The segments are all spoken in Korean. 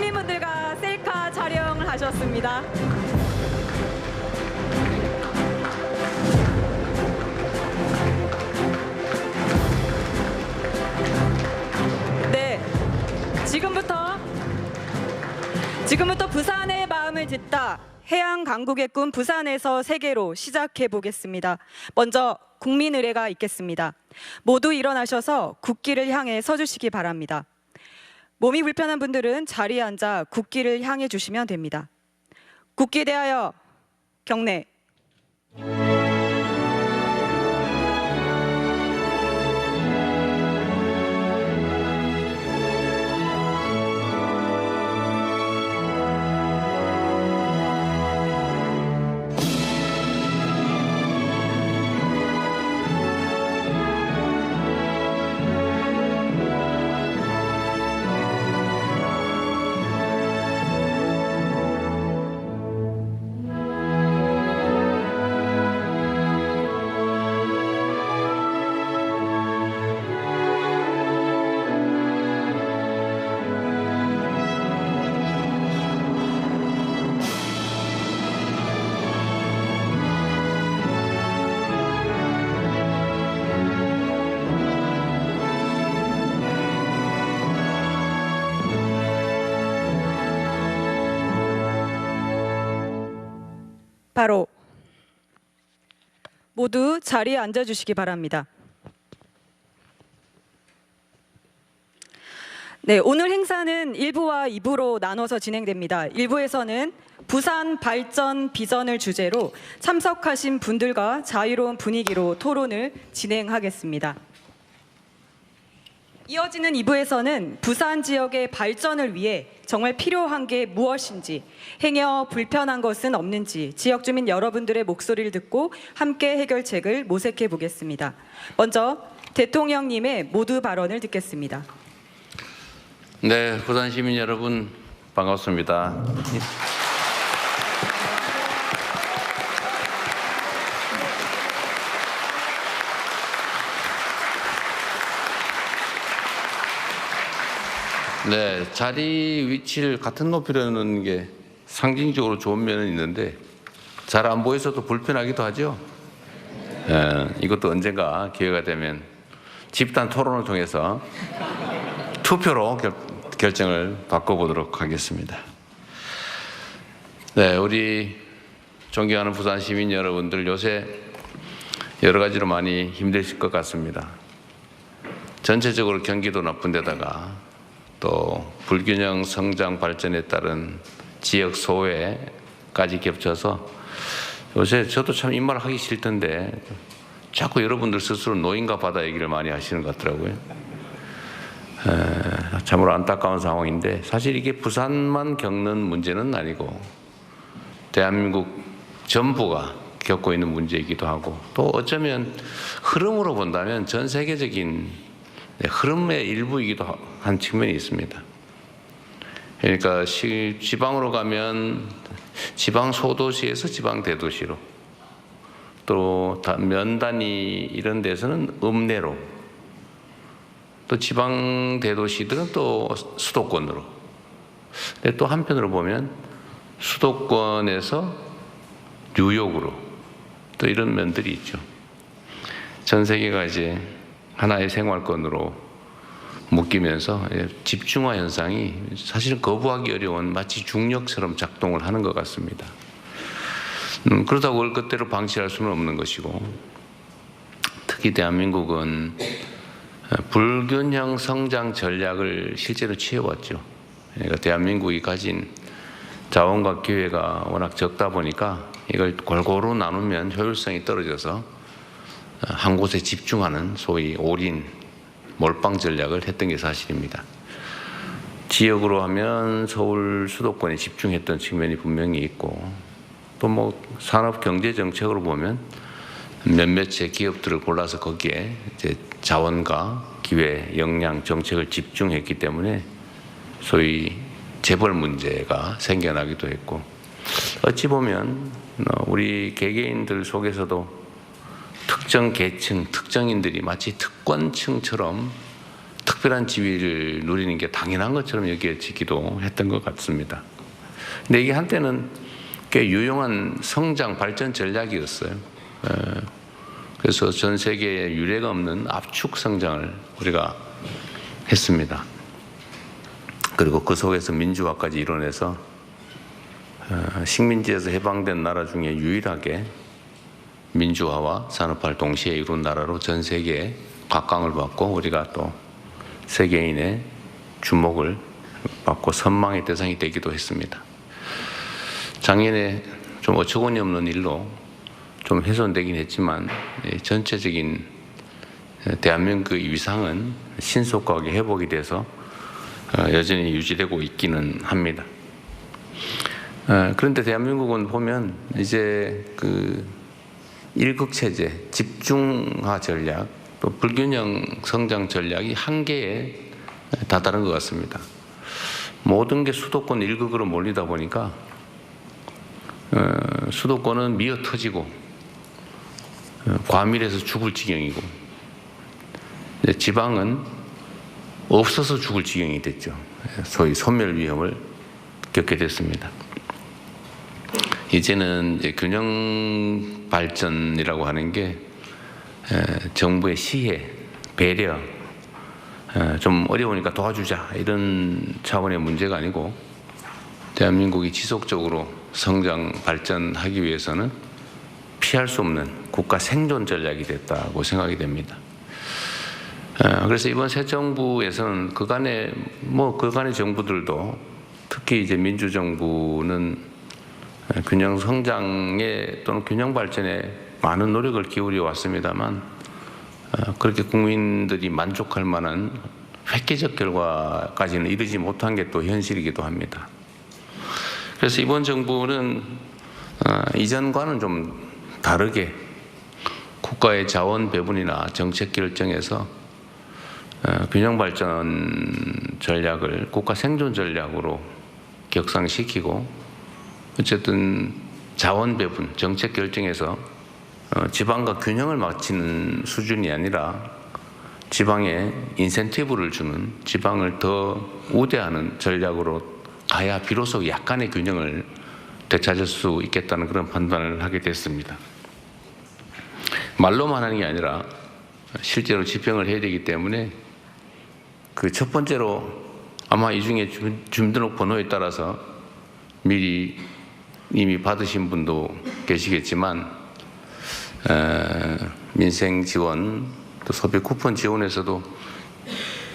시민분들과 셀카 촬영을 하셨습니다. 네, 지금부터 부산의 마음을 듣다. 해양 강국의 꿈 부산에서 세계로 시작해 보겠습니다. 먼저 국민 의례가 있겠습니다. 모두 일어나셔서 국기를 향해 서주시기 바랍니다. 몸이 불편한 분들은 자리에 앉아 국기를 향해 주시면 됩니다. 국기 대하여 경례. 바로 모두 자리에 앉아주시기 바랍니다. 네, 오늘 행사는 1부와 2부로 나눠서 진행됩니다. 1부에서는 부산 발전 비전을 주제로 참석하신 분들과 자유로운 분위기로 토론을 진행하겠습니다. 이어지는 2부에서는 부산 지역의 발전을 위해 정말 필요한 게 무엇인지, 행여 불편한 것은 없는지 지역 주민 여러분들의 목소리를 듣고 함께 해결책을 모색해 보겠습니다. 먼저 대통령님의 모두 발언을 듣겠습니다. 네, 부산 시민 여러분 반갑습니다. 네, 자리 위치를 같은 높이로 놓는 게 상징적으로 좋은 면은 있는데 잘 안 보여서도 불편하기도 하죠. 이것도 언젠가 기회가 되면 집단 토론을 통해서 투표로 결정을 바꿔보도록 하겠습니다. 네, 우리 존경하는 부산 시민 여러분들 요새 여러 가지로 많이 힘드실 것 같습니다. 전체적으로 경기도 나쁜 데다가 또 불균형 성장 발전에 따른 지역 소외까지 겹쳐서 요새 저도 참 이 말 하기 싫던데 자꾸 여러분들 스스로 노인과 바다 얘기를 많이 하시는 것 같더라고요. 참으로 안타까운 상황인데 사실 이게 부산만 겪는 문제는 아니고 대한민국 전부가 겪고 있는 문제이기도 하고 또 어쩌면 흐름으로 본다면 전 세계적인 흐름의 일부이기도 한 측면이 있습니다. 그러니까 지방으로 가면 지방 소도시에서 지방 대도시로 또 면 단위 이런 데서는 읍내로 또 지방 대도시들은 또 수도권으로 근데 또 한편으로 보면 수도권에서 뉴욕으로 또 이런 면들이 있죠. 전 세계가 이제 하나의 생활권으로 묶이면서 집중화 현상이 사실은 거부하기 어려운 마치 중력처럼 작동을 하는 것 같습니다. 그렇다고 그걸 그대로 방치할 수는 없는 것이고 특히 대한민국은 불균형 성장 전략을 실제로 취해왔죠. 그러니까 대한민국이 가진 자원과 기회가 워낙 적다 보니까 이걸 골고루 나누면 효율성이 떨어져서 한 곳에 집중하는 소위 올인, 몰빵 전략을 했던 게 사실입니다. 지역으로 하면 서울 수도권에 집중했던 측면이 분명히 있고 또 뭐 산업 경제 정책으로 보면 몇몇의 기업들을 골라서 거기에 이제 자원과 기회, 역량, 정책을 집중했기 때문에 소위 재벌 문제가 생겨나기도 했고 어찌 보면 우리 개개인들 속에서도 특정 계층, 특정인들이 마치 특권층처럼 특별한 지위를 누리는 게 당연한 것처럼 여겨지기도 했던 것 같습니다. 근데 이게 한때는 꽤 유용한 성장 발전 전략이었어요. 그래서 전 세계에 유례가 없는 압축 성장을 우리가 했습니다. 그리고 그 속에서 민주화까지 이뤄내서 식민지에서 해방된 나라 중에 유일하게 민주화와 산업화를 동시에 이룬 나라로 전 세계에 각광을 받고 우리가 또 세계인의 주목을 받고 선망의 대상이 되기도 했습니다. 작년에 좀 어처구니 없는 일로 좀 훼손되긴 했지만 전체적인 대한민국의 위상은 신속하게 회복이 돼서 여전히 유지되고 있기는 합니다. 그런데 대한민국은 보면 이제 그 일극 체제, 집중화 전략, 또 불균형 성장 전략이 한계에 다다른 것 같습니다. 모든 게 수도권 일극으로 몰리다 보니까 수도권은 미어 터지고 과밀해서 죽을 지경이고 지방은 없어서 죽을 지경이 됐죠. 소위 소멸 위험을 겪게 됐습니다. 이제는 이제 균형 발전이라고 하는 게 정부의 시혜, 배려, 좀 어려우니까 도와주자 이런 차원의 문제가 아니고 대한민국이 지속적으로 성장 발전하기 위해서는 피할 수 없는 국가 생존 전략이 됐다고 생각이 됩니다. 그래서 이번 새 정부에서는 그간의 정부들도 특히 이제 민주정부는 균형 성장에 또는 균형 발전에 많은 노력을 기울여 왔습니다만 그렇게 국민들이 만족할 만한 획기적 결과까지는 이르지 못한 게 또 현실이기도 합니다. 그래서 이번 정부는 이전과는 좀 다르게 국가의 자원 배분이나 정책 결정에서 균형 발전 전략을 국가 생존 전략으로 격상시키고 어쨌든 자원 배분, 정책 결정에서 지방과 균형을 맞추는 수준이 아니라 지방에 인센티브를 주는, 지방을 더 우대하는 전략으로 가야 비로소 약간의 균형을 되찾을 수 있겠다는 그런 판단을 하게 됐습니다. 말로만 하는 게 아니라 실제로 집행을 해야 되기 때문에 그 첫 번째로 아마 이 중에 주민등록번호에 따라서 미리 이미 받으신 분도 계시겠지만 민생 지원, 또 소비 쿠폰 지원에서도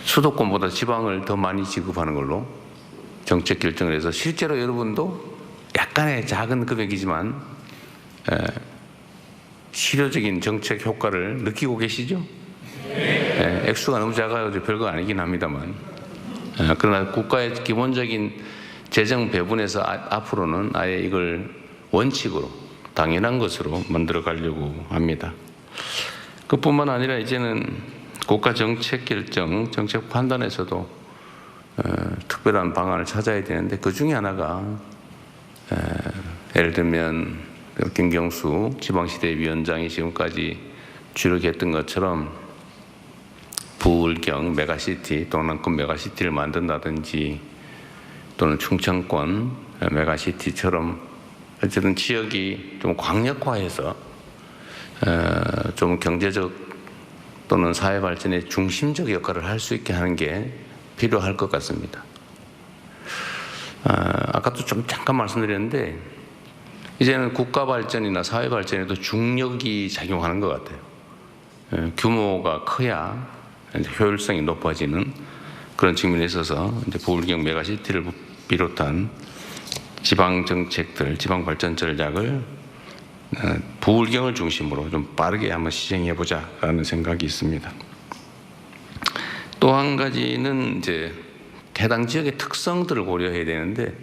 수도권보다 지방을 더 많이 지급하는 걸로 정책 결정을 해서 실제로 여러분도 약간의 작은 금액이지만 실효적인 정책 효과를 느끼고 계시죠? 액수가 너무 작아요. 별거 아니긴 합니다만. 그러나 국가의 기본적인 재정 배분에서 앞으로는 아예 이걸 원칙으로 당연한 것으로 만들어 가려고 합니다. 그뿐만 아니라 이제는 국가 정책 결정, 정책 판단에서도 특별한 방안을 찾아야 되는데 그 중에 하나가 예를 들면 김경수 지방시대위원장이 지금까지 주력했던 것처럼 부울경 메가시티, 동남권 메가시티를 만든다든지 또는 충청권 메가시티처럼 어쨌든 지역이 좀 광역화해서 좀 경제적 또는 사회 발전의 중심적 역할을 할 수 있게 하는 게 필요할 것 같습니다. 아까도 좀 잠깐 말씀드렸는데 이제는 국가 발전이나 사회 발전에도 중력이 작용하는 것 같아요. 규모가 커야 효율성이 높아지는 그런 측면에 있어서 이제 부울경 메가시티를 비롯한 지방 정책들, 지방 발전 전략을 부울경을 중심으로 좀 빠르게 한번 시행해 보자라는 생각이 있습니다. 또 한 가지는 이제 해당 지역의 특성들을 고려해야 되는데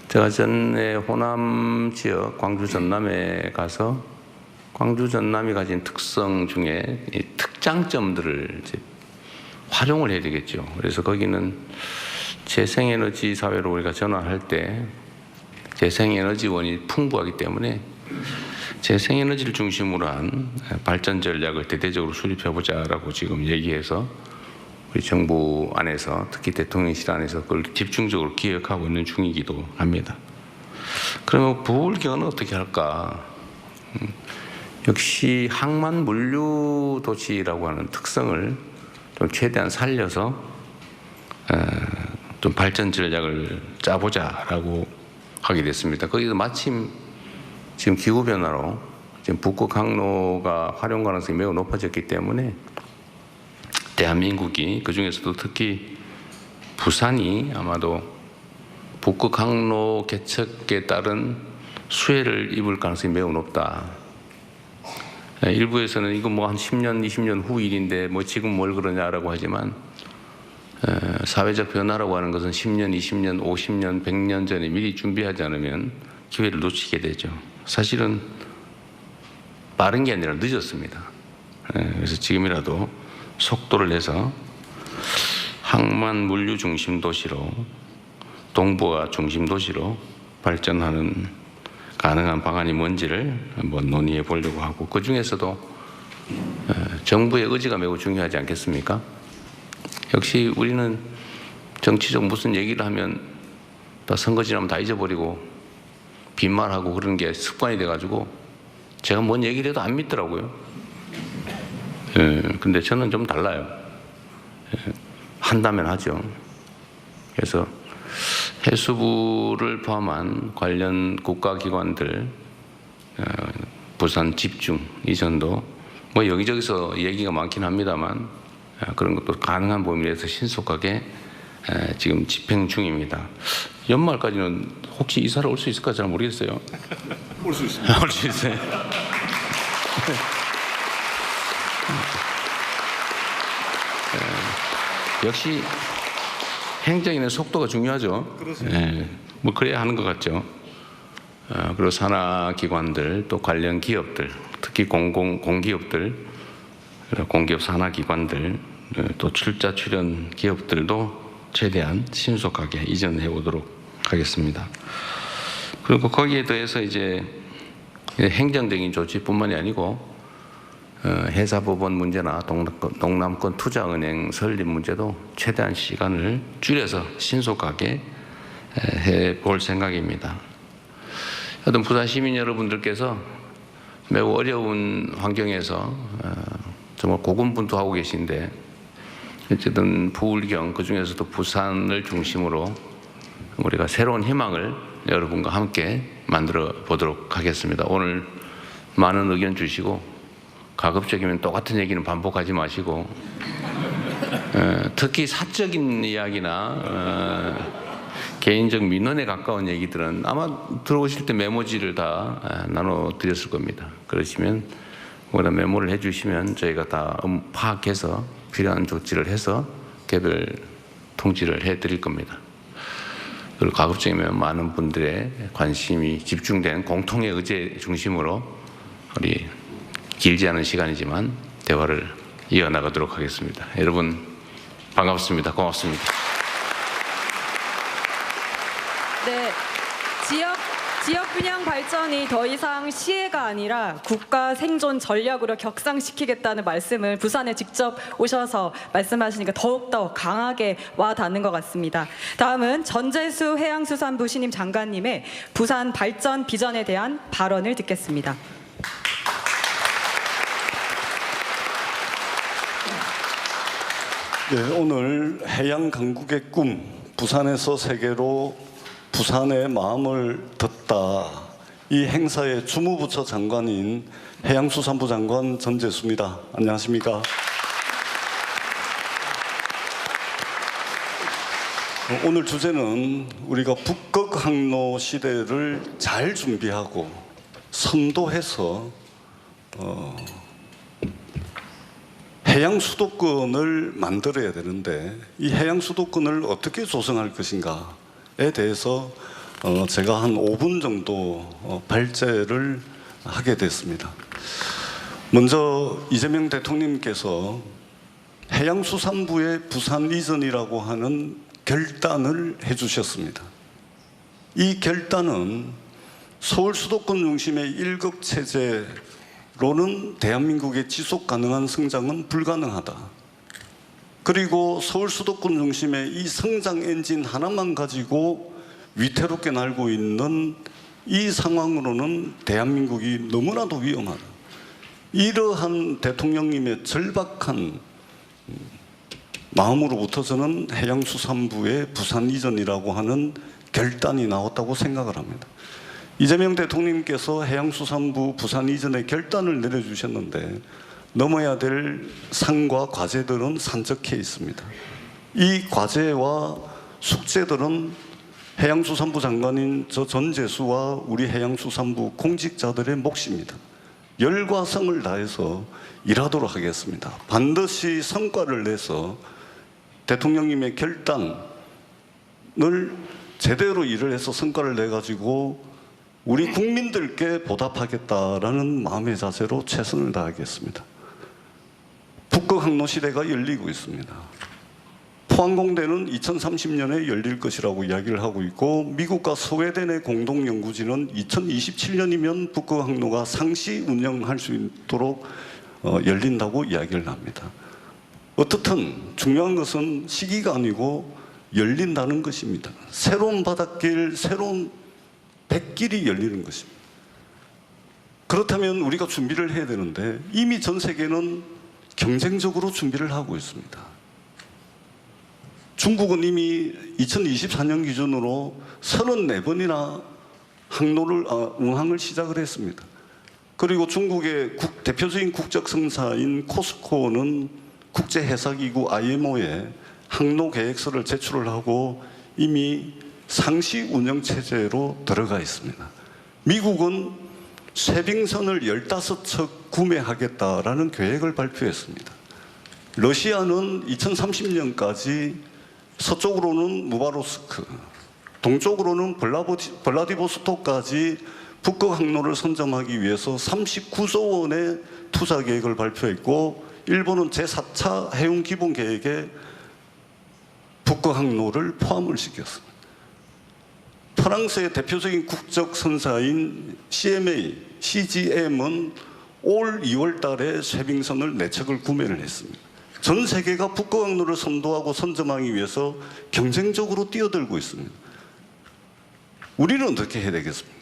제가 전에 호남 지역 광주 전남에 가서 광주 전남이 가진 특성 중에 이 특장점들을 이제 활용을 해야 되겠죠. 그래서 거기는 재생에너지 사회로 우리가 전환할 때 재생에너지원이 풍부하기 때문에 재생에너지를 중심으로 한 발전 전략을 대대적으로 수립해보자라고 지금 얘기해서 우리 정부 안에서 특히 대통령실 안에서 그걸 집중적으로 기획하고 있는 중이기도 합니다. 그러면 부울경은 어떻게 할까? 역시 항만 물류 도시라고 하는 특성을 좀 최대한 살려서 좀 발전 전략을 짜보자라고 하게 됐습니다. 거기서 마침 지금 기후 변화로 지금 북극 항로가 활용 가능성이 매우 높아졌기 때문에 대한민국이 그 중에서도 특히 부산이 아마도 북극 항로 개척에 따른 수혜를 입을 가능성이 매우 높다. 일부에서는 이거 뭐 한 10년, 20년 후 일인데 뭐 지금 뭘 그러냐라고 하지만 사회적 변화라고 하는 것은 10년, 20년, 50년, 100년 전에 미리 준비하지 않으면 기회를 놓치게 되죠. 사실은 빠른 게 아니라 늦었습니다. 그래서 지금이라도 속도를 내서 항만 물류 중심 도시로 동부가 중심 도시로 발전하는 가능한 방안이 뭔지를 한번 논의해 보려고 하고 그 중에서도 정부의 의지가 매우 중요하지 않겠습니까? 역시 우리는 정치적 무슨 얘기를 하면 다 선거 지나면 다 잊어버리고 빈말하고 그런 게 습관이 돼가지고 제가 뭔 얘기를 해도 안 믿더라고요. 근데 저는 좀 달라요. 한다면 하죠. 그래서 해수부를 포함한 관련 국가기관들 부산 집중 이전도 뭐 여기저기서 얘기가 많긴 합니다만 그런 것도 가능한 범위 내에서 신속하게 지금 집행 중입니다. 연말까지는 혹시 이사를 올 수 있을까 잘 모르겠어요. 올 수 있습니다. 올 수 있어요. 역시 행정에는 속도가 중요하죠. 그렇습니다. 뭐 그래야 하는 것 같죠. 그리고 산하기관들 또 관련 기업들, 특히 공기업들, 공기업 산하기관들, 또 출자 출연 기업들도 최대한 신속하게 이전해 오도록 하겠습니다. 그리고 거기에 더해서 이제 행정적인 조치뿐만이 아니고 해사법원 문제나 동남권 투자은행 설립 문제도 최대한 시간을 줄여서 신속하게 해볼 생각입니다. 하여튼 부산 시민 여러분들께서 매우 어려운 환경에서 정말 고군분투하고 계신데 어쨌든 부울경 그중에서도 부산을 중심으로 우리가 새로운 희망을 여러분과 함께 만들어 보도록 하겠습니다. 오늘 많은 의견 주시고 가급적이면 똑같은 얘기는 반복하지 마시고 특히 사적인 이야기나 개인적 민원에 가까운 얘기들은 아마 들어오실 때 메모지를 다 나눠드렸을 겁니다. 그러시면 거기다 메모를 해주시면 저희가 다 파악해서 필요한 조치를 해서 개별 통지를 해드릴 겁니다. 그리고 가급적이면 많은 분들의 관심이 집중된 공통의 의제 중심으로 우리 길지 않은 시간이지만 대화를 이어나가도록 하겠습니다. 여러분 반갑습니다. 고맙습니다. 네, 지역 균형 발전이 더 이상 시혜가 아니라 국가 생존 전략으로 격상시키겠다는 말씀을 부산에 직접 오셔서 말씀하시니까 더욱더 강하게 와 닿는 것 같습니다. 다음은 전재수 해양수산부 신임 장관님의 부산 발전 비전에 대한 발언을 듣겠습니다. 네, 오늘 해양 강국의 꿈, 부산에서 세계로 부산의 마음을 듣다. 이 행사의 주무부처 장관인 해양수산부 장관 전재수입니다. 안녕하십니까? 오늘 주제는 우리가 북극 항로 시대를 잘 준비하고 선도해서 해양 수도권을 만들어야 되는데 이 해양 수도권을 어떻게 조성할 것인가에 대해서 제가 한 5분 정도 발제를 하게 됐습니다. 먼저 이재명 대통령께서 해양수산부의 부산 이전이라고 하는 결단을 해주셨습니다. 이 결단은 서울 수도권 중심의 1급 체제로는 대한민국의 지속 가능한 성장은 불가능하다. 그리고 서울 수도권 중심의 이 성장 엔진 하나만 가지고 위태롭게 날고 있는 이 상황으로는 대한민국이 너무나도 위험하다. 이러한 대통령님의 절박한 마음으로부터 저는 해양수산부의 부산 이전이라고 하는 결단이 나왔다고 생각을 합니다. 이재명 대통령님께서 해양수산부 부산 이전의 결단을 내려주셨는데 넘어야 될 산과 과제들은 산적해 있습니다. 이 과제와 숙제들은 해양수산부 장관인 저 전재수와 우리 해양수산부 공직자들의 몫입니다. 열과 성을 다해서 일하도록 하겠습니다. 반드시 성과를 내서 대통령님의 결단을 제대로 일을 해서 성과를 내가지고 우리 국민들께 보답하겠다라는 마음의 자세로 최선을 다하겠습니다. 북극 항로 시대가 열리고 있습니다. 포항공대는 2030년에 열릴 것이라고 이야기를 하고 있고, 미국과 스웨덴의 공동연구진은 2027년이면 북극 항로가 상시 운영할 수 있도록 열린다고 이야기를 합니다. 어떻든 중요한 것은 시기가 아니고 열린다는 것입니다. 새로운 바닷길, 새로운 백길이 열리는 것입니다. 그렇다면 우리가 준비를 해야 되는데 이미 전 세계는 경쟁적으로 준비를 하고 있습니다. 중국은 이미 2024년 기준으로 34번이나 운항을 시작을 했습니다. 그리고 중국의 대표적인 국적 성사인 코스코는 국제해사기구 IMO에 항로 계획서를 제출을 하고 이미 상시 운영 체제로 들어가 있습니다. 미국은 쇄빙선을 15척 구매하겠다라는 계획을 발표했습니다. 러시아는 2030년까지 서쪽으로는 무바로스크, 동쪽으로는 블라디보스토크까지 북극 항로를 선점하기 위해서 39조 원의 투자 계획을 발표했고, 일본은 제4차 해운 기본 계획에 북극 항로를 포함을 시켰습니다. 프랑스의 대표적인 국적 선사인 CGM은 올 2월 달에 쇄빙선을 4척을 구매를 했습니다. 전 세계가 북극 항로를 선도하고 선점하기 위해서 경쟁적으로 뛰어들고 있습니다. 우리는 어떻게 해야 되겠습니까?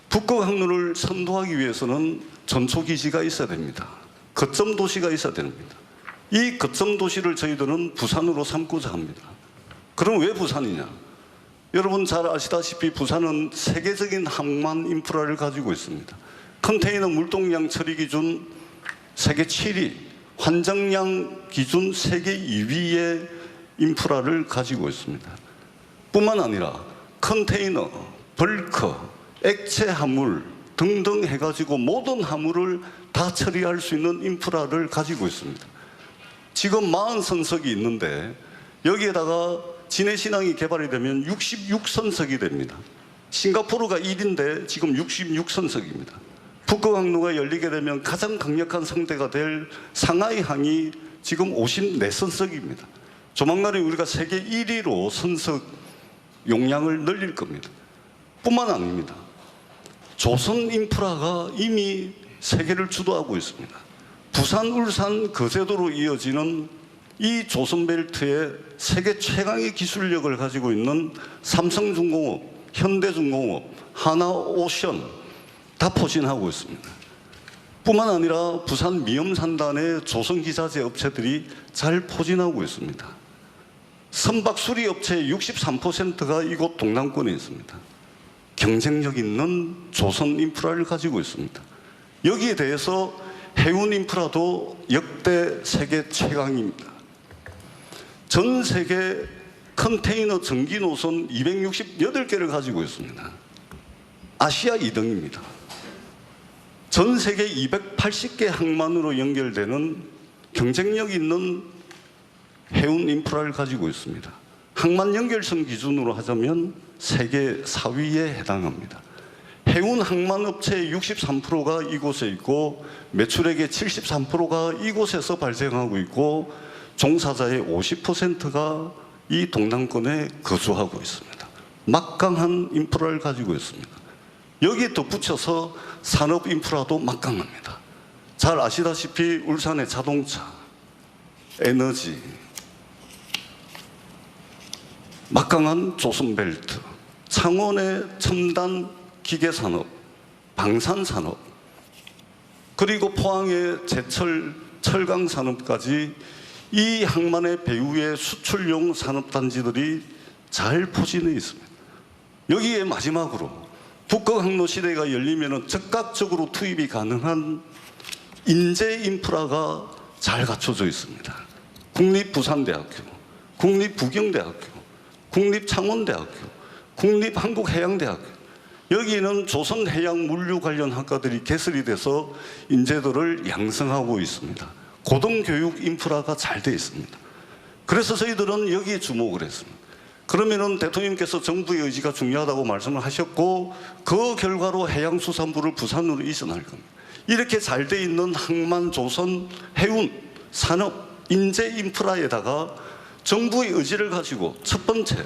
북극 항로를 선도하기 위해서는 전초기지가 있어야 됩니다. 거점 도시가 있어야 됩니다. 이 거점 도시를 저희들은 부산으로 삼고자 합니다. 그럼 왜 부산이냐? 여러분 잘 아시다시피 부산은 세계적인 항만 인프라를 가지고 있습니다. 컨테이너 물동량 처리 기준 세계 7위, 환정량 기준 세계 2위의 인프라를 가지고 있습니다. 뿐만 아니라 컨테이너, 벌크, 액체 화물 등등 해가지고 모든 화물을 다 처리할 수 있는 인프라를 가지고 있습니다. 지금 40선석이 있는데 여기에다가 진해신항이 개발이 되면 66선석이 됩니다. 싱가포르가 1인데 지금 66선석입니다. 북극 항로가 열리게 되면 가장 강력한 상대가 될 상하이항이 지금 54선석입니다. 조만간에 우리가 세계 1위로 선석 용량을 늘릴 겁니다. 뿐만 아닙니다. 조선 인프라가 이미 세계를 주도하고 있습니다. 부산, 울산, 거제도로 이어지는 이 조선벨트에 세계 최강의 기술력을 가지고 있는 삼성중공업, 현대중공업, 하나오션 다 포진하고 있습니다. 뿐만 아니라 부산 미염산단의 조선기자재 업체들이 잘 포진하고 있습니다. 선박 수리업체의 63%가 이곳 동남권에 있습니다. 경쟁력 있는 조선 인프라를 가지고 있습니다. 여기에 대해서 해운 인프라도 역대 세계 최강입니다. 전 세계 컨테이너 전기 노선 268개를 가지고 있습니다. 아시아 2등입니다. 전 세계 280개 항만으로 연결되는 경쟁력 있는 해운 인프라를 가지고 있습니다. 항만 연결선 기준으로 하자면 세계 4위에 해당합니다. 해운 항만 업체의 63%가 이곳에 있고 매출액의 73%가 이곳에서 발생하고 있고 종사자의 50%가 이 동남권에 거주하고 있습니다. 막강한 인프라를 가지고 있습니다. 여기에 덧붙여서 산업 인프라도 막강합니다. 잘 아시다시피 울산의 자동차, 에너지, 막강한 조선벨트, 창원의 첨단 기계산업, 방산산업, 그리고 포항의 제철 철강산업까지 이 항만의 배후의 수출용 산업단지들이 잘 포진해 있습니다. 여기에 마지막으로 북극항로 시대가 열리면 즉각적으로 투입이 가능한 인재 인프라가 잘 갖춰져 있습니다. 국립부산대학교, 국립부경대학교, 국립창원대학교, 국립한국해양대학교, 여기는 조선해양물류 관련 학과들이 개설이 돼서 인재들을 양성하고 있습니다. 고등교육 인프라가 잘 돼 있습니다. 그래서 저희들은 여기에 주목을 했습니다. 그러면은 대통령께서 정부의 의지가 중요하다고 말씀을 하셨고, 그 결과로 해양수산부를 부산으로 이전할 겁니다. 이렇게 잘 돼 있는 항만, 조선, 해운, 산업, 인재 인프라에다가 정부의 의지를 가지고 첫 번째,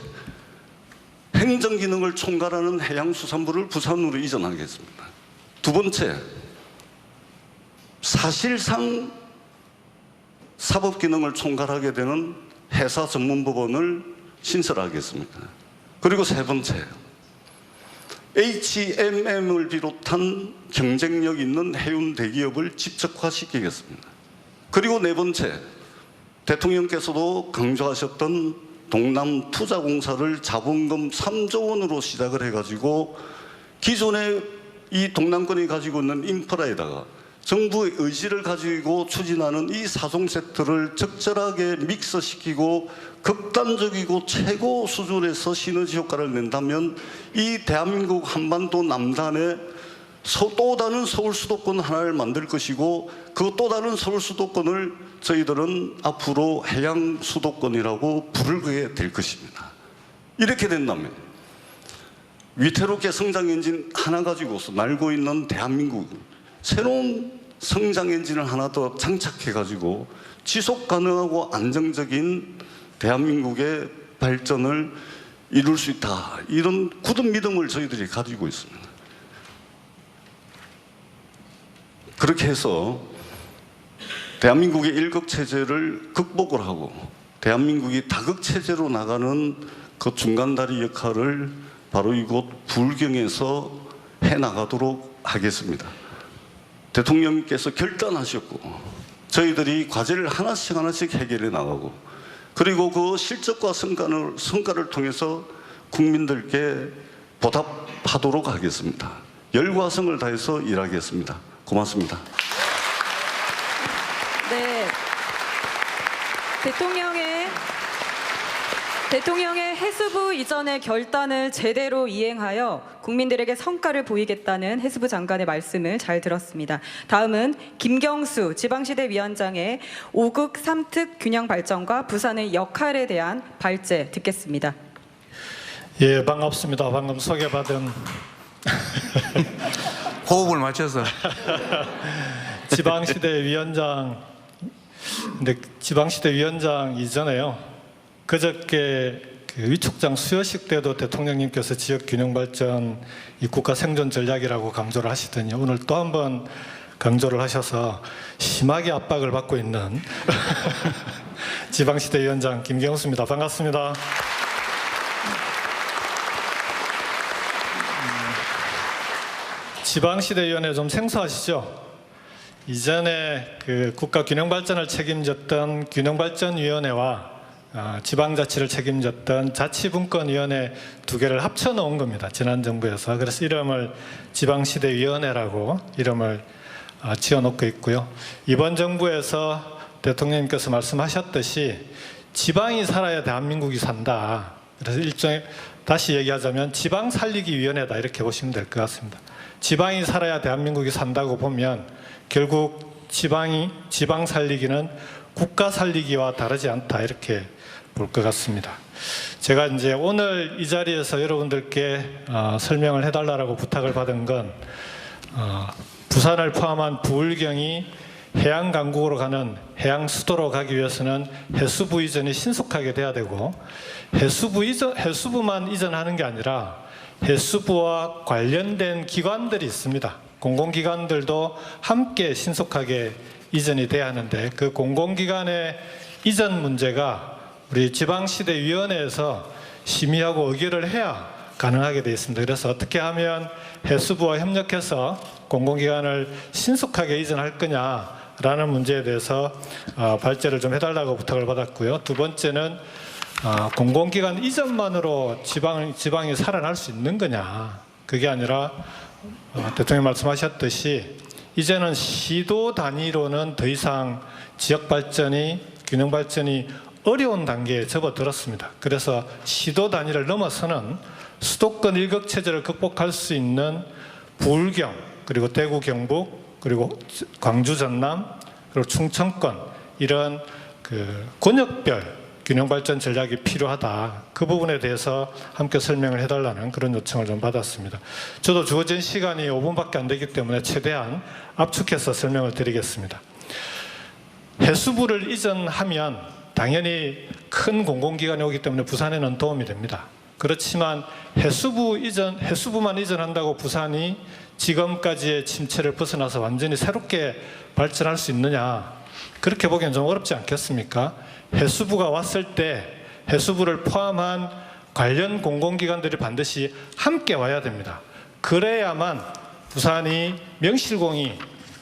행정기능을 총괄하는 해양수산부를 부산으로 이전하겠습니다. 두 번째, 사실상 사법기능을 총괄하게 되는 해사전문법원을 신설하겠습니다. 그리고 세 번째, HMM을 비롯한 경쟁력 있는 해운 대기업을 집적화시키겠습니다. 그리고 네 번째, 대통령께서도 강조하셨던 동남투자공사를 자본금 3조 원으로 시작을 해가지고 기존에 이 동남권이 가지고 있는 인프라에다가 정부의 의지를 가지고 추진하는 이 4종 세트를 적절하게 믹스시키고 극단적이고 최고 수준에서 시너지 효과를 낸다면 이 대한민국 한반도 남단에 또 다른 서울 수도권 하나를 만들 것이고, 그 또 다른 서울 수도권을 저희들은 앞으로 해양 수도권이라고 부르게 될 것입니다. 이렇게 된다면 위태롭게 성장 엔진 하나 가지고서 날고 있는 대한민국, 새로운 성장 엔진을 하나 더 장착해 가지고 지속 가능하고 안정적인 대한민국의 발전을 이룰 수 있다, 이런 굳은 믿음을 저희들이 가지고 있습니다. 그렇게 해서 대한민국의 일극체제를 극복을 하고 대한민국이 다극체제로 나가는 그 중간다리 역할을 바로 이곳 부울경에서 해나가도록 하겠습니다. 대통령께서 결단하셨고 저희들이 과제를 하나씩 해결해 나가고, 그리고 그 실적과 성과를 통해서 국민들께 보답하도록 하겠습니다. 열과 성을 다해서 일하겠습니다. 고맙습니다. 네, 대통령의 해수부 이전의 결단을 제대로 이행하여 국민들에게 성과를 보이겠다는 해수부 장관의 말씀을 잘 들었습니다. 다음은 김경수 지방시대 위원장의 5극 3특 균형 발전과 부산의 역할에 대한 발제 듣겠습니다. 예, 반갑습니다. 방금 소개받은 호흡을 맞춰서 지방시대 위원장. 근데 지방시대 위원장 이전에요, 그저께 그 위촉장 수여식 때도 대통령님께서 지역균형발전 이 국가 생존 전략이라고 강조를 하시더니 오늘 또 한 번 강조를 하셔서 심하게 압박을 받고 있는 지방시대 위원장 김경수입니다. 반갑습니다. 지방시대위원회 좀 생소하시죠? 이전에 그 국가균형발전을 책임졌던 균형발전위원회와 지방자치를 책임졌던 자치분권위원회 두 개를 합쳐놓은 겁니다. 지난 정부에서. 그래서 이름을 지방시대위원회라고 이름을 지어놓고 있고요. 이번 정부에서 대통령님께서 말씀하셨듯이 지방이 살아야 대한민국이 산다. 그래서 일종의 다시 얘기하자면 지방 살리기 위원회다, 이렇게 보시면 될 것 같습니다. 지방이 살아야 대한민국이 산다고 보면 결국 지방 살리기는 국가 살리기와 다르지 않다, 이렇게 볼 것 같습니다. 제가 이제 오늘 이 자리에서 여러분들께 설명을 해달라고 부탁을 받은 건 부산을 포함한 부울경이 해양 강국으로 가는 해양 수도로 가기 위해서는 해수부 이전이 신속하게 돼야 되고, 해수부만 이전하는 게 아니라 해수부와 관련된 기관들이 있습니다. 공공기관들도 함께 신속하게 이전이 돼야 하는데, 그 공공기관의 이전 문제가 우리 지방시대위원회에서 심의하고 의결을 해야 가능하게 되어 있습니다. 그래서 어떻게 하면 해수부와 협력해서 공공기관을 신속하게 이전할 거냐라는 문제에 대해서 발제를 좀 해달라고 부탁을 받았고요. 두 번째는 공공기관 이전만으로 지방이 살아날 수 있는 거냐. 그게 아니라 대통령 말씀하셨듯이 이제는 시도 단위로는 더 이상 지역 발전이, 균형 발전이 어려운 단계에 접어들었습니다. 그래서 시도 단위를 넘어서는 수도권 일극체제를 극복할 수 있는 부울경, 그리고 대구 경북, 그리고 광주 전남, 그리고 충청권 이런 권역별 균형 발전 전략이 필요하다. 그 부분에 대해서 함께 설명을 해달라는 그런 요청을 좀 받았습니다. 저도 주어진 시간이 5분밖에 안 되기 때문에 최대한 압축해서 설명을 드리겠습니다. 해수부를 이전하면 당연히 큰 공공기관이 오기 때문에 부산에는 도움이 됩니다. 그렇지만 해수부만 이전한다고 부산이 지금까지의 침체를 벗어나서 완전히 새롭게 발전할 수 있느냐, 그렇게 보기엔 좀 어렵지 않겠습니까? 해수부가 왔을 때 해수부를 포함한 관련 공공기관들이 반드시 함께 와야 됩니다. 그래야만 부산이 명실공히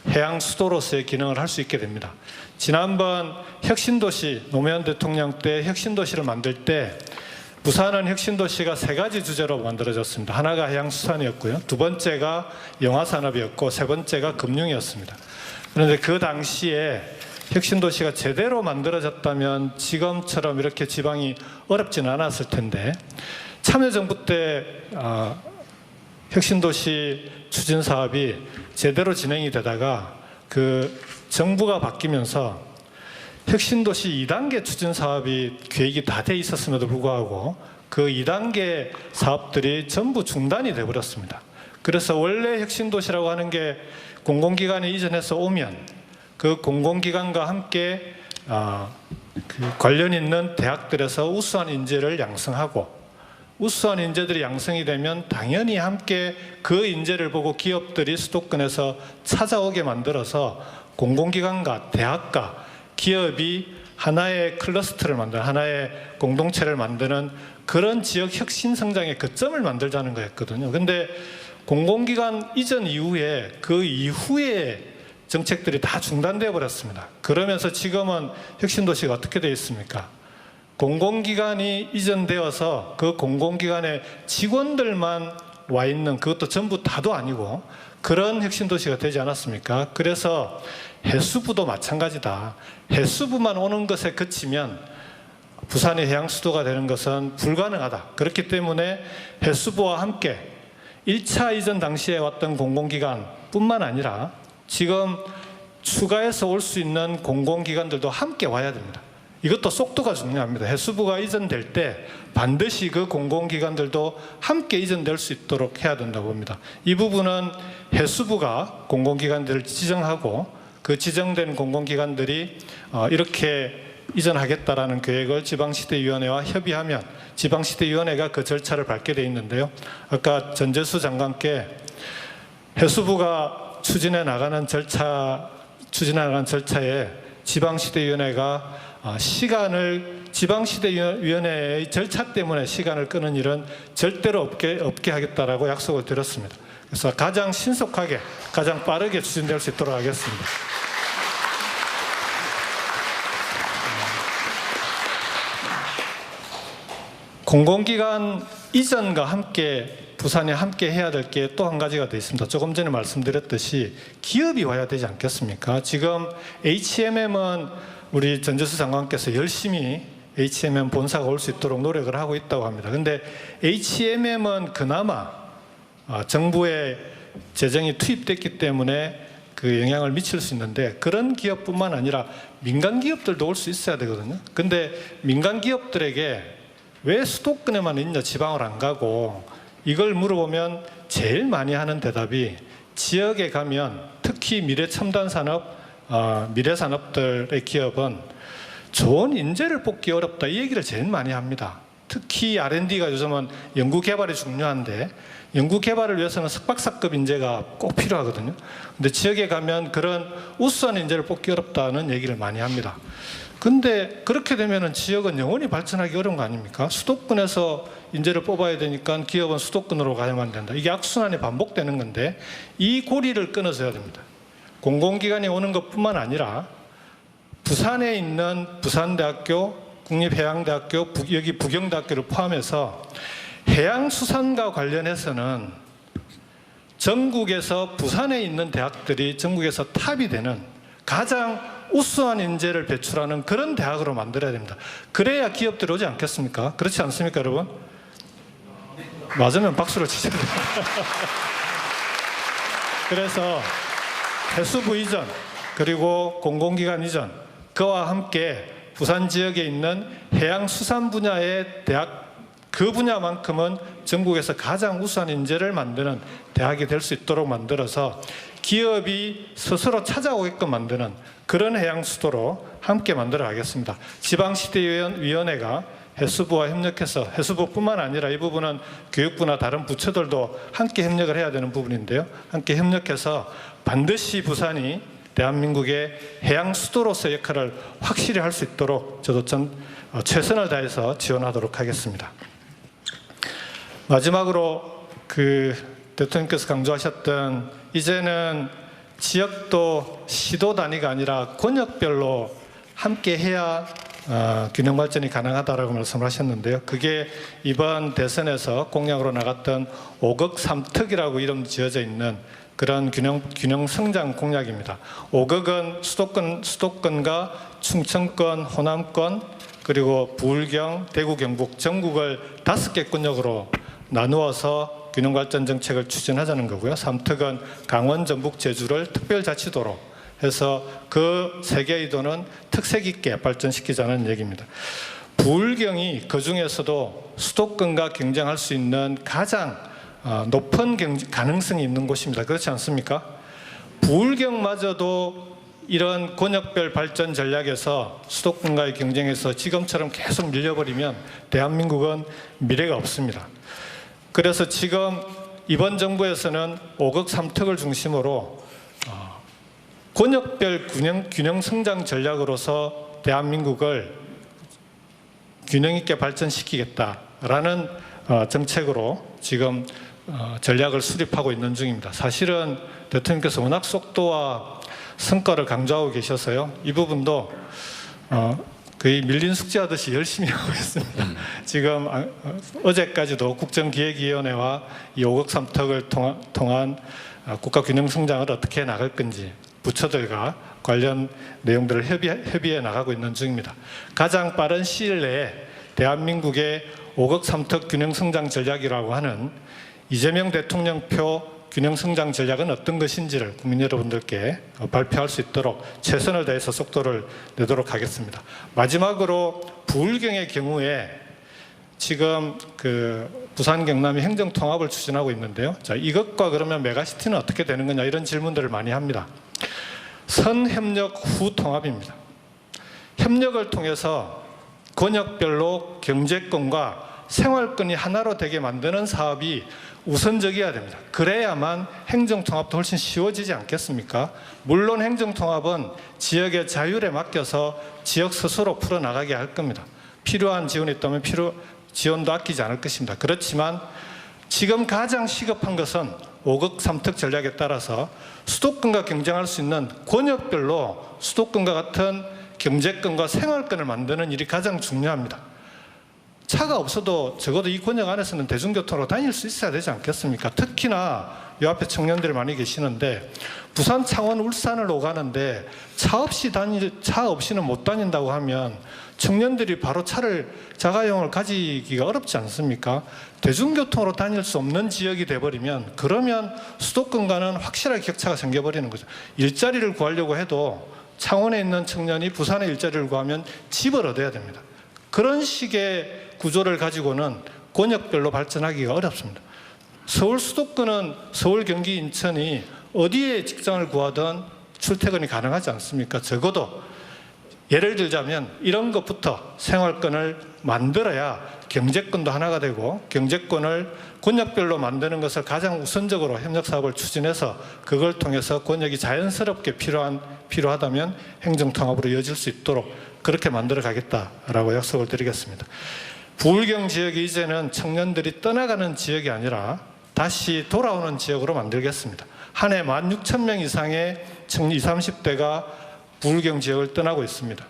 해양 수도로서의 기능을 할 수 있게 됩니다. 지난번 혁신도시, 노무현 대통령 때 혁신도시를 만들 때 부산은 혁신도시가 3가지 주제로 만들어졌습니다. 하나가 해양수산이었고요. 두 번째가 영화산업이었고 세 번째가 금융이었습니다. 그런데 그 당시에 혁신도시가 제대로 만들어졌다면 지금처럼 이렇게 지방이 어렵지는 않았을 텐데, 참여정부 때 혁신도시 추진사업이 제대로 진행이 되다가 그 정부가 바뀌면서 혁신도시 2단계 추진사업이 계획이 다 돼 있었음에도 불구하고 그 2단계 사업들이 전부 중단이 돼버렸습니다. 그래서 원래 혁신도시라고 하는 게 공공기관이 이전해서 오면 그 공공기관과 함께 관련 있는 대학들에서 우수한 인재를 양성하고, 우수한 인재들이 양성이 되면 당연히 함께 그 인재를 보고 기업들이 수도권에서 찾아오게 만들어서 공공기관과 대학과 기업이 하나의 클러스터를 만드는, 하나의 공동체를 만드는 그런 지역 혁신 성장의 거점을 만들자는 거였거든요. 근데 공공기관 이전 이후에 그 이후에 정책들이 다 중단되어 버렸습니다. 그러면서 지금은 혁신도시가 어떻게 되어 있습니까? 공공기관이 이전되어서 그 공공기관의 직원들만 와 있는, 그것도 전부 다도 아니고 그런 혁신도시가 되지 않았습니까? 그래서 해수부도 마찬가지다. 해수부만 오는 것에 그치면 부산이 해양수도가 되는 것은 불가능하다. 그렇기 때문에 해수부와 함께 1차 이전 당시에 왔던 공공기관뿐만 아니라 지금 추가해서 올 수 있는 공공기관들도 함께 와야 됩니다. 이것도 속도가 중요합니다. 해수부가 이전될 때 반드시 그 공공기관들도 함께 이전될 수 있도록 해야 된다고 봅니다. 이 부분은 해수부가 공공기관들을 지정하고 그 지정된 공공기관들이 이렇게 이전하겠다라는 계획을 지방시대위원회와 협의하면 지방시대위원회가 그 절차를 밟게 돼 있는데요. 아까 전재수 장관께 해수부가 추진해 나가는 절차에 지방시대위원회가 지방시대위원회의 절차 때문에 시간을 끄는 일은 절대로 없게 하겠다라고 약속을 드렸습니다. 그래서 가장 신속하게, 가장 빠르게 추진될 수 있도록 하겠습니다. 공공기관 이전과 함께 부산에 함께 해야 될 게 또 한 가지가 더 있습니다. 조금 전에 말씀드렸듯이 기업이 와야 되지 않겠습니까? 지금 HMM은 우리 전재수 장관께서 열심히 HMM 본사가 올 수 있도록 노력을 하고 있다고 합니다. 그런데 HMM은 그나마 정부의 재정이 투입됐기 때문에 그 영향을 미칠 수 있는데, 그런 기업뿐만 아니라 민간 기업들도 올 수 있어야 되거든요. 근데 민간 기업들에게 왜 수도권에만 있냐, 지방을 안 가고, 이걸 물어보면 제일 많이 하는 대답이 지역에 가면 특히 미래첨단산업, 미래산업들의 기업은 좋은 인재를 뽑기 어렵다, 이 얘기를 제일 많이 합니다. 특히 R&D가 요즘은 연구개발이 중요한데 연구개발을 위해서는 석박사급 인재가 꼭 필요하거든요. 근데 지역에 가면 그런 우수한 인재를 뽑기 어렵다는 얘기를 많이 합니다. 근데 그렇게 되면은 지역은 영원히 발전하기 어려운 거 아닙니까? 수도권에서 인재를 뽑아야 되니까 기업은 수도권으로 가야만 된다. 이게 악순환이 반복되는 건데 이 고리를 끊어줘야 됩니다. 공공기관이 오는 것뿐만 아니라 부산에 있는 부산대학교, 국립해양대학교, 여기 부경대학교를 포함해서 해양수산과 관련해서는 전국에서 부산에 있는 대학들이 전국에서 탑이 되는 가장 우수한 인재를 배출하는 그런 대학으로 만들어야 됩니다. 그래야 기업들이 오지 않겠습니까? 그렇지 않습니까, 여러분? 맞으면 박수로 치셔야 돼요. 그래서 해수부 이전, 그리고 공공기관 이전, 그와 함께 부산 지역에 있는 해양수산 분야의 대학, 그 분야만큼은 전국에서 가장 우수한 인재를 만드는 대학이 될 수 있도록 만들어서 기업이 스스로 찾아오게끔 만드는 그런 해양수도로 함께 만들어 가겠습니다. 지방시대위원회가 해수부와 협력해서, 해수부뿐만 아니라 이 부분은 교육부나 다른 부처들도 함께 협력을 해야 되는 부분인데요. 함께 협력해서 반드시 부산이 대한민국의 해양수도로서의 역할을 확실히 할 수 있도록 저도 최선을 다해서 지원하도록 하겠습니다. 마지막으로 대통령께서 강조하셨던 이제는 지역도 시도 단위가 아니라 권역별로 함께 해야 균형 발전이 가능하다라고 말씀하셨는데요. 그게 이번 대선에서 공약으로 나갔던 5극 3특이라고 이름 지어져 있는 그런 균형 성장 공약입니다. 5극은 수도권과 충청권, 호남권, 그리고 부울경, 대구, 경북 전국을 5개 권역으로 나누어서 균형발전 정책을 추진하자는 거고요. 3특은 강원, 전북, 제주를 특별자치도로 해서 그 3개의 도는 특색 있게 발전시키자는 얘기입니다. 부울경이 그중에서도 수도권과 경쟁할 수 있는 가장 높은 가능성이 있는 곳입니다. 그렇지 않습니까? 부울경마저도 이런 권역별 발전 전략에서 수도권과의 경쟁에서 지금처럼 계속 밀려버리면 대한민국은 미래가 없습니다. 그래서 지금 이번 정부에서는 5극 3특을 중심으로 권역별 균형 성장 전략으로서 대한민국을 균형 있게 발전시키겠다라는 정책으로 지금 전략을 수립하고 있는 중입니다. 사실은 대통령께서 워낙 속도와 성과를 강조하고 계셔서요. 이 부분도 거의 밀린 숙제하듯이 열심히 하고 있습니다. 지금 어제까지도 국정기획위원회와 이 5극 3특을 통한 국가균형성장을 어떻게 나갈 건지 부처들과 관련 내용들을 협의해 나가고 있는 중입니다. 가장 빠른 시일 내에 대한민국의 5극 3특 균형성장 전략이라고 하는 이재명 대통령표 균형성장 전략은 어떤 것인지를 국민 여러분들께 발표할 수 있도록 최선을 다해서 속도를 내도록 하겠습니다. 마지막으로 부울경의 경우에 지금 부산 경남이 행정통합을 추진하고 있는데요. 자, 이것과 그러면 메가시티는 어떻게 되는 거냐 이런 질문들을 많이 합니다. 선협력 후 통합입니다. 협력을 통해서 권역별로 경제권과 생활권이 하나로 되게 만드는 사업이 우선적이어야 됩니다. 그래야만 행정통합도 훨씬 쉬워지지 않겠습니까? 물론 행정통합은 지역의 자율에 맡겨서 지역 스스로 풀어나가게 할 겁니다. 필요한 지원이 있다면 지원도 아끼지 않을 것입니다. 그렇지만 지금 가장 시급한 것은 5극 3특 전략에 따라서 수도권과 경쟁할 수 있는 권역별로 수도권과 같은 경제권과 생활권을 만드는 일이 가장 중요합니다. 차가 없어도 적어도 이 권역 안에서는 대중교통으로 다닐 수 있어야 되지 않겠습니까? 특히나 이 앞에 청년들이 많이 계시는데 부산, 창원, 울산을 오가는데 차 없이는 못 다닌다고 하면 청년들이 바로 자가용을 가지기가 어렵지 않습니까? 대중교통으로 다닐 수 없는 지역이 돼버리면 그러면 수도권과는 확실하게 격차가 생겨버리는 거죠. 일자리를 구하려고 해도 창원에 있는 청년이 부산에 일자리를 구하면 집을 얻어야 됩니다. 그런 식의 구조를 가지고는 권역별로 발전하기가 어렵습니다. 서울 수도권은 서울, 경기, 인천이 어디에 직장을 구하든 출퇴근이 가능하지 않습니까? 적어도 예를 들자면 이런 것부터 생활권을 만들어야 경제권도 하나가 되고, 경제권을 권역별로 만드는 것을 가장 우선적으로 협력사업을 추진해서 그걸 통해서 권역이 자연스럽게 필요하다면 행정통합으로 이어질 수 있도록 그렇게 만들어 가겠다라고 약속을 드리겠습니다. 부울경 지역이 이제는 청년들이 떠나가는 지역이 아니라 다시 돌아오는 지역으로 만들겠습니다. 한 해 16,000명 이상의 20, 30대가 부울경 지역을 떠나고 있습니다.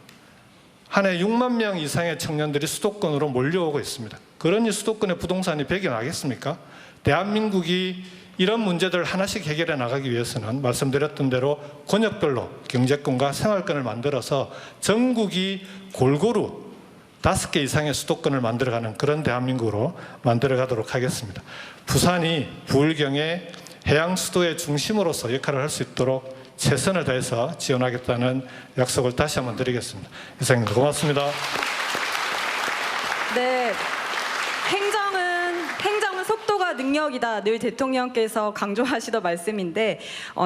한 해 6만 명 이상의 청년들이 수도권으로 몰려오고 있습니다. 그러니 수도권의 부동산이 백이 나겠습니까? 대한민국이 이런 문제들을 하나씩 해결해 나가기 위해서는 말씀드렸던 대로 권역별로 경제권과 생활권을 만들어서 전국이 골고루 5개 이상의 수도권을 만들어가는 그런 대한민국으로 만들어가도록 하겠습니다. 부산이 부울경의 해양 수도의 중심으로서 역할을 할 수 있도록 최선을 다해서 지원하겠다는 약속을 다시 한번 드리겠습니다. 이상입니다. 고맙습니다. 네, 행정은 속도가 능력이다. 늘 대통령께서 강조하시던 말씀인데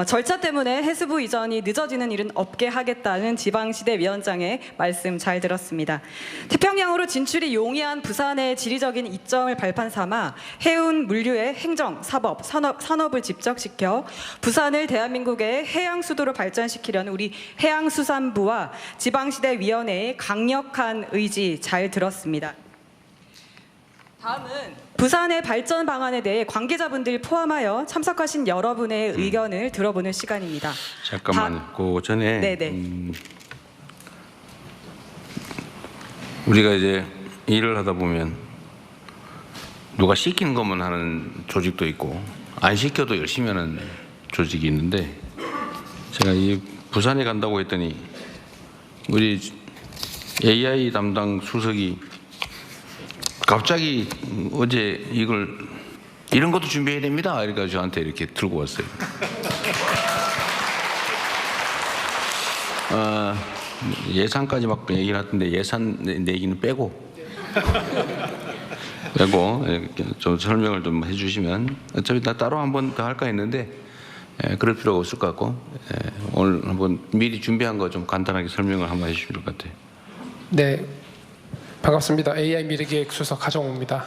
절차 때문에 해수부 이전이 늦어지는 일은 없게 하겠다는 지방시대 위원장의 말씀 잘 들었습니다. 태평양으로 진출이 용이한 부산의 지리적인 이점을 발판 삼아 해운 물류의 행정, 사법, 산업을 집적시켜 부산을 대한민국의 해양 수도로 발전시키려는 우리 해양수산부와 지방시대 위원회의 강력한 의지 잘 들었습니다. 다음은 부산의 발전 방안에 대해 관계자분들 포함하여 참석하신 여러분의 의견을 들어보는 시간입니다. 잠깐만, 그 전에 네네. 우리가 이제 일을 하다 보면 누가 시키는 것만 하는 조직도 있고 안 시켜도 열심히 하는 조직이 있는데, 제가 이 부산에 간다고 했더니 우리 AI 담당 수석이 갑자기 어제 이런 것도 준비해야 됩니다. 이러니까 저한테 이렇게 들고 왔어요. 예산까지 막 얘기를 하던데 예산 내기는 빼고 좀 설명을 좀 해주시면, 어차피 나 따로 한 번 더 할까 했는데 그럴 필요가 없을 것 같고, 오늘 한번 미리 준비한 거 좀 간단하게 설명을 한번 해주실 것 같아요. 네, 반갑습니다. AI 미래기획 수석 하정우입니다.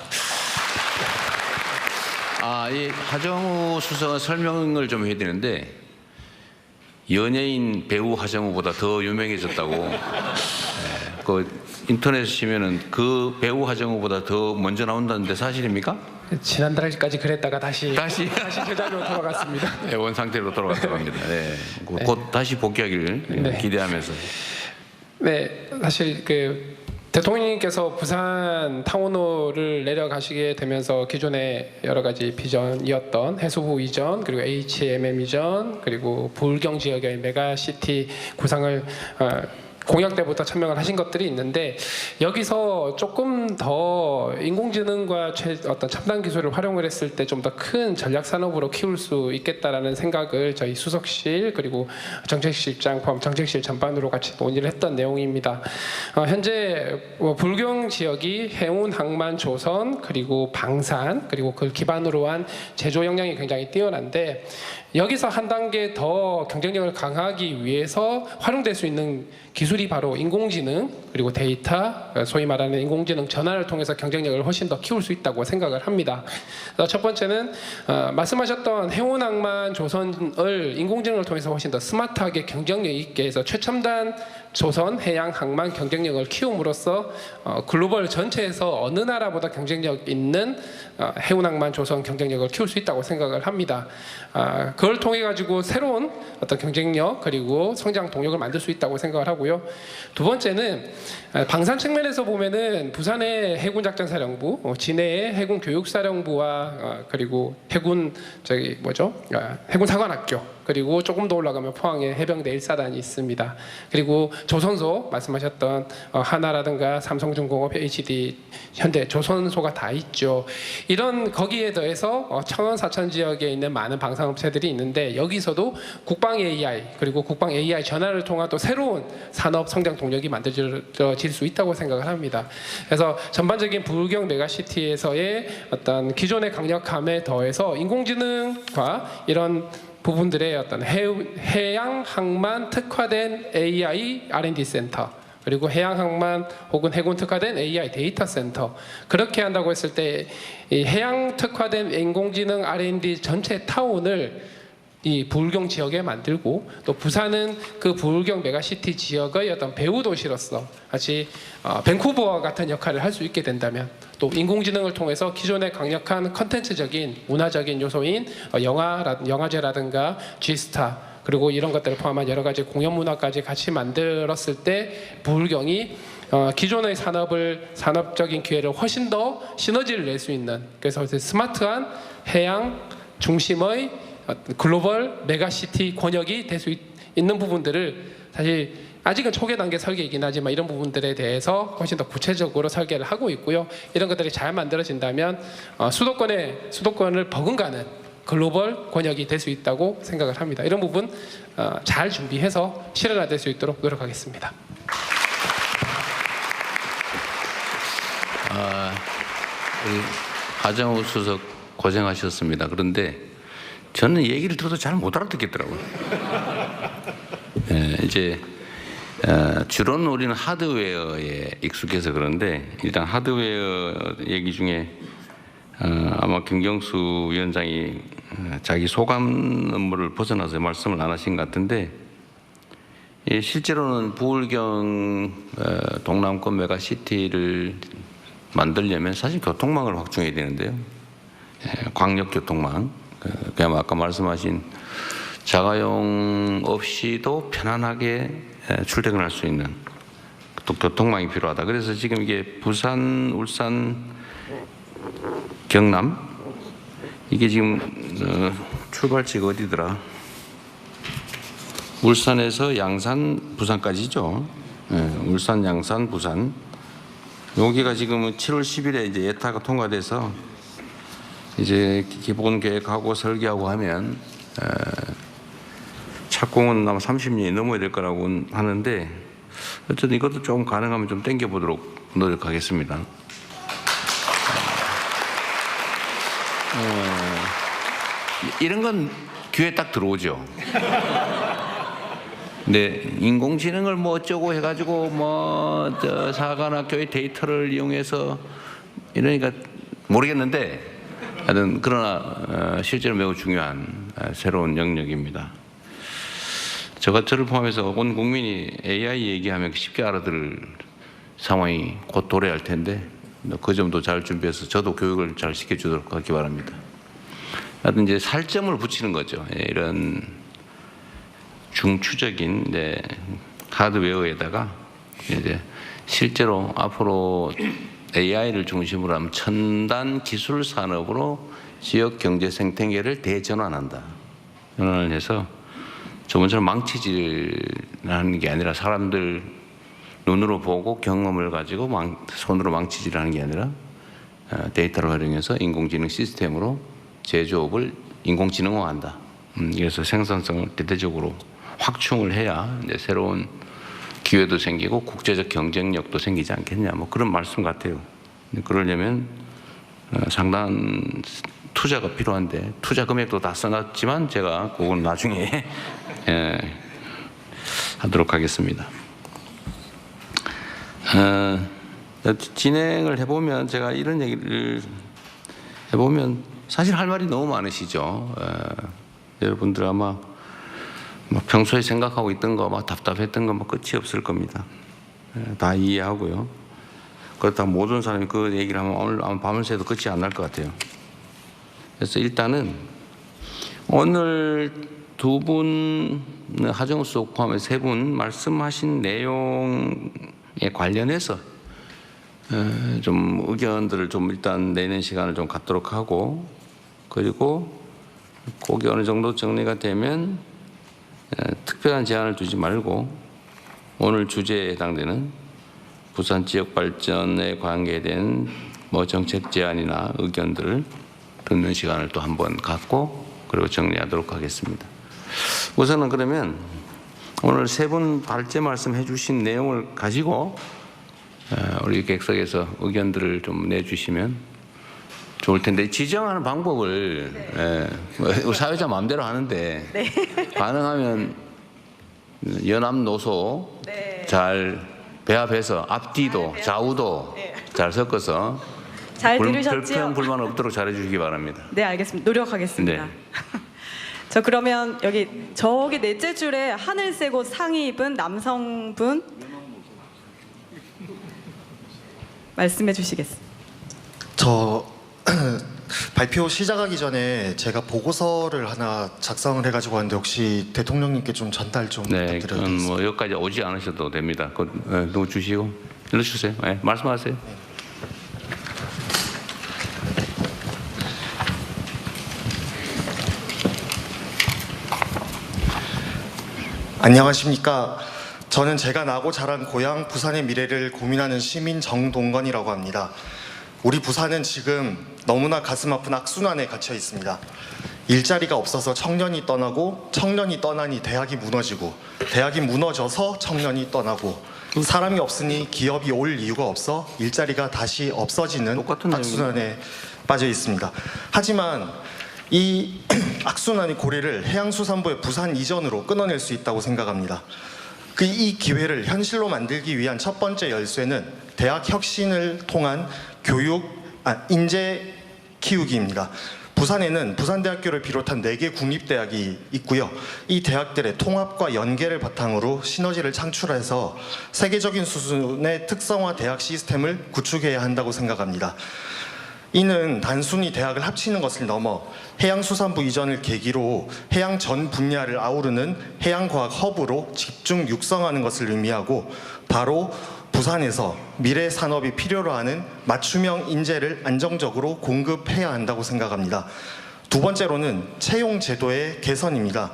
이 하정우 수석은 설명을 좀 해야 되는데, 연예인 배우 하정우보다 더 유명해졌다고. 그 인터넷에 치면은 그 배우 하정우보다 더 먼저 나온다는데 사실입니까? 지난달까지 그랬다가 다시 제자리로 돌아갔습니다. 네, 원 상태로 돌아갔다고 합니다. 네. 곧 다시 복귀하기를 기대하면서. 네, 사실 대통령님께서 부산 타운홀을 내려가시게 되면서 기존의 여러 가지 비전이었던 해수부 이전, 그리고 HMM 이전, 그리고 부울경 지역의 메가시티 구상을 공약 때부터 천명을 하신 것들이 있는데, 여기서 조금 더 인공지능과 어떤 첨단 기술을 활용을 했을 때 좀 더 큰 전략 산업으로 키울 수 있겠다라는 생각을 저희 수석실 그리고 정책실장 포함 정책실 전반으로 같이 논의를 했던 내용입니다. 현재 불경 지역이 해운, 항만, 조선, 그리고 방산, 그리고 그걸 기반으로 한 제조 역량이 굉장히 뛰어난데, 여기서 한 단계 더 경쟁력을 강화하기 위해서 활용될 수 있는 기술이 바로 인공지능 그리고 데이터, 소위 말하는 인공지능 전환을 통해서 경쟁력을 훨씬 더 키울 수 있다고 생각을 합니다. 첫 번째는 말씀하셨던 해운, 항만, 조선을 인공지능을 통해서 훨씬 더 스마트하게 경쟁력 있게 해서 최첨단 조선, 해양, 항만 경쟁력을 키움으로써 글로벌 전체에서 어느 나라보다 경쟁력 있는 해운, 항만, 조선 경쟁력을 키울 수 있다고 생각을 합니다. 그걸 통해 가지고 새로운 어떤 경쟁력 그리고 성장 동력을 만들 수 있다고 생각을 하고요. 두 번째는 방산 측면에서 보면은 부산의 해군작전사령부, 진해의 해군교육사령부와 그리고 해군사관학교, 그리고 조금 더 올라가면 포항에 해병대 1사단이 있습니다. 그리고 조선소 말씀하셨던 하나라든가 삼성중공업, HD, 현대, 조선소가 다 있죠. 이런 거기에 더해서 청원 사천 지역에 있는 많은 방산업체들이 있는데, 여기서도 국방 AI 그리고 국방 AI 전환을 통한 또 새로운 산업 성장 동력이 만들어질 수 있다고 생각을 합니다. 그래서 전반적인 부울경 메가시티에서의 어떤 기존의 강력함에 더해서 인공지능과 이런 부분들의 어떤 해양 항만 특화된 AI R&D 센터, 그리고 해양항만 혹은 해군 특화된 AI 데이터 센터, 그렇게 한다고 했을 때 이 해양 특화된 인공지능 R&D 전체 타운을 이 부울경 지역에 만들고, 또 부산은 그 부울경 메가시티 지역의 어떤 배후 도시로서 같이 밴쿠버와 같은 역할을 할 수 있게 된다면, 또 인공지능을 통해서 기존의 강력한 컨텐츠적인 문화적인 요소인 영화제라든가 G스타, 그리고 이런 것들을 포함한 여러 가지 공연 문화까지 같이 만들었을 때 부울경이 기존의 산업적인 기회를 훨씬 더 시너지를 낼 수 있는, 그래서 스마트한 해양 중심의 글로벌 메가시티 권역이 될 수 있는 부분들을, 사실 아직은 초기 단계 설계이긴 하지만 이런 부분들에 대해서 훨씬 더 구체적으로 설계를 하고 있고요. 이런 것들이 잘 만들어진다면 수도권을 버금가는 글로벌 권역이 될 수 있다고 생각을 합니다. 이런 부분 잘 준비해서 실현화될 수 있도록 노력하겠습니다. 우리 하정우 수석 고생하셨습니다. 그런데 저는 얘기를 들어도 잘 못 알아듣겠더라고요. 이제 주로는 우리는 하드웨어에 익숙해서 그런데, 일단 하드웨어 얘기 중에 아마 김경수 위원장이 자기 소감 업무를 벗어나서 말씀을 안 하신 것 같은데, 실제로는 부울경 동남권 메가시티를 만들려면 사실 교통망을 확충해야 되는데요. 광역교통망, 그냥 아까 말씀하신 자가용 없이도 편안하게 출퇴근할 수 있는 또 교통망이 필요하다. 그래서 지금 이게 부산, 울산, 경남, 이게 지금 출발지가 어디더라? 울산에서 양산, 부산까지죠. 울산, 양산, 부산. 여기가 지금 7월 10일에 이제 예타가 통과돼서 이제 기본 계획하고 설계하고 하면 착공은 아마 30년이 넘어야 될 거라고 하는데, 어쨌든 이것도 좀 가능하면 좀 당겨보도록 노력하겠습니다. 이런 건 귀에 딱 들어오죠. 근데 인공지능을 뭐 어쩌고 해가지고 뭐 사관학교의 데이터를 이용해서 이러니까 모르겠는데, 하여튼 그러나 실제로 매우 중요한 새로운 영역입니다. 저를 포함해서 온 국민이 AI 얘기하면 쉽게 알아들을 상황이 곧 도래할 텐데, 그 점도 잘 준비해서 저도 교육을 잘 시켜주도록 하기 바랍니다. 하여튼 이제 살점을 붙이는 거죠. 이런 중추적인 하드웨어에다가 이제 실제로 앞으로 AI를 중심으로 하면 첨단 기술 산업으로 지역 경제 생태계를 대전환한다. 전환을 해서 저번처럼 망치질하는 게 아니라, 사람들 눈으로 보고 경험을 가지고 손으로 망치질하는 게 아니라 데이터를 활용해서 인공지능 시스템으로 제조업을 인공지능화한다. 그래서 생산성을 대대적으로 확충을 해야 이제 새로운 기회도 생기고 국제적 경쟁력도 생기지 않겠냐, 뭐 그런 말씀 같아요. 그러려면 상당한 투자가 필요한데, 투자 금액도 다 써놨지만 제가 그건 나중에 하도록 하겠습니다. 진행을 해보면, 제가 이런 얘기를 해보면 사실 할 말이 너무 많으시죠. 여러분들 아마 평소에 생각하고 있던 거, 답답했던 거 끝이 없을 겁니다. 다 이해하고요. 그렇다고 모든 사람이 그 얘기를 하면 오늘 아마 밤을 새도 끝이 안 날 것 같아요. 그래서 일단은 오늘 두 분, 하정우 수석 포함해 세 분 말씀하신 내용에 관련해서 좀 의견들을 좀 일단 내는 시간을 좀 갖도록 하고, 그리고 그게 어느 정도 정리가 되면 특별한 제한을 두지 말고 오늘 주제에 해당되는 부산 지역 발전에 관계된 정책 제안이나 의견들을 듣는 시간을 또 한번 갖고, 그리고 정리하도록 하겠습니다. 우선은 그러면 오늘 세 분 발제 말씀해 주신 내용을 가지고 우리 객석에서 의견들을 좀 내주시면 좋을 텐데, 지정하는 방법을 사회자 마음대로 하는데 가능하면 연합노소 잘 배합해서 앞뒤도 좌우도 잘 섞어서 잘 들으셨지요? 불평 불만 없도록 잘해주시기 바랍니다. 네, 알겠습니다. 노력하겠습니다. 네. 저 그러면 여기 저기 넷째 줄에 하늘색 옷 상의 입은 남성분 말씀해 주시겠습니다. 저 발표 시작하기 전에 제가 보고서를 하나 작성을 해가지고 왔는데 혹시 대통령님께 좀 전달 좀 네, 그건 부탁드려야겠습니다. 뭐 여기까지 오지 않으셔도 됩니다. 누구 주시고 일로 주세요. 네, 말씀하세요. 안녕하십니까. 저는 제가 나고 자란 고향 부산의 미래를 고민하는 시민 정동건이라고 합니다. 우리 부산은 지금 너무나 가슴 아픈 악순환에 갇혀 있습니다. 일자리가 없어서 청년이 떠나고 청년이 떠나니 대학이 무너지고 대학이 무너져서 청년이 떠나고 사람이 없으니 기업이 올 이유가 없어 일자리가 다시 없어지는 똑같은 악순환에 빠져 있습니다. 하지만 이 악순환의 고리를 해양수산부의 부산 이전으로 끊어낼 수 있다고 생각합니다. 이 기회를 현실로 만들기 위한 첫 번째 열쇠는 대학 혁신을 통한 인재 키우기입니다. 부산에는 부산대학교를 비롯한 4개 국립대학이 있고요. 이 대학들의 통합과 연계를 바탕으로 시너지를 창출해서 세계적인 수준의 특성화 대학 시스템을 구축해야 한다고 생각합니다. 이는 단순히 대학을 합치는 것을 넘어 해양수산부 이전을 계기로 해양 전 분야를 아우르는 해양과학 허브로 집중 육성하는 것을 의미하고 바로 부산에서 미래 산업이 필요로 하는 맞춤형 인재를 안정적으로 공급해야 한다고 생각합니다. 두 번째로는 채용 제도의 개선입니다.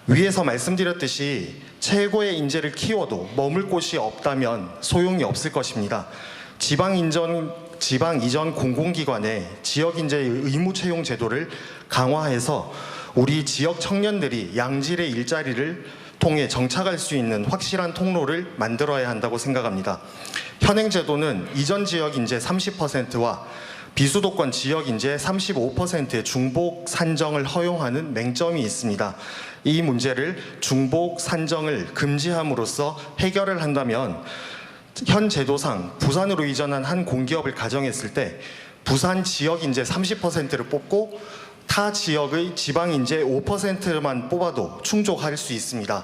위에서 말씀드렸듯이 최고의 인재를 키워도 머물 곳이 없다면 소용이 없을 것입니다. 지방 이전 공공기관의 지역 인재의 의무 채용 제도를 강화해서 우리 지역 청년들이 양질의 일자리를 통해 정착할 수 있는 확실한 통로를 만들어야 한다고 생각합니다. 현행 제도는 이전 지역 인재 30%와 비수도권 지역 인재 35%의 중복 산정을 허용하는 맹점이 있습니다. 이 문제를 중복 산정을 금지함으로써 해결을 한다면 현 제도상 부산으로 이전한 한 공기업을 가정했을 때 부산 지역 인재 30%를 뽑고 타 지역의 지방 인재 5%만 뽑아도 충족할 수 있습니다.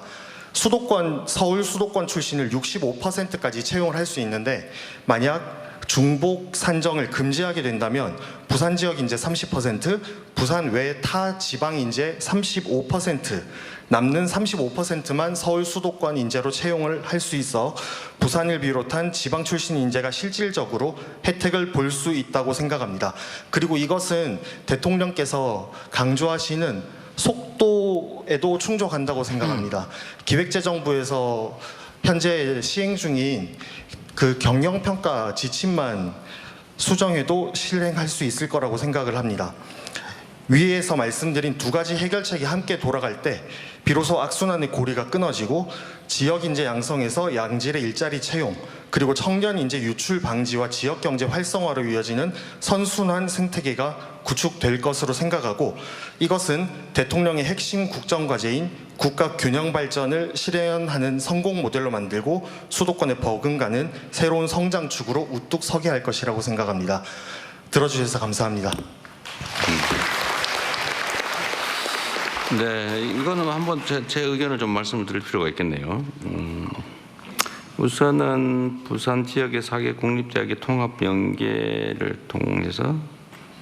서울 수도권 출신을 65%까지 채용을 할 수 있는데 만약 중복 산정을 금지하게 된다면 부산 지역 인재 30%, 부산 외 타 지방 인재 35%, 남는 35%만 서울 수도권 인재로 채용을 할 수 있어 부산을 비롯한 지방 출신 인재가 실질적으로 혜택을 볼 수 있다고 생각합니다. 그리고 이것은 대통령께서 강조하시는 속도에도 충족한다고 생각합니다. 기획재정부에서 현재 시행 중인 그 경영평가 지침만 수정해도 실행할 수 있을 거라고 생각을 합니다. 위에서 말씀드린 두 가지 해결책이 함께 돌아갈 때 비로소 악순환의 고리가 끊어지고 지역 인재 양성에서 양질의 일자리 채용 그리고 청년 인재 유출 방지와 지역 경제 활성화로 이어지는 선순환 생태계가 구축될 것으로 생각하고 이것은 대통령의 핵심 국정과제인 국가 균형 발전을 실현하는 성공 모델로 만들고 수도권에 버금가는 새로운 성장축으로 우뚝 서게 할 것이라고 생각합니다. 들어주셔서 감사합니다. 네, 이거는 한번 제 의견을 좀 말씀을 드릴 필요가 있겠네요. 우선은 부산 지역의 4개 국립대학의 통합 연계를 통해서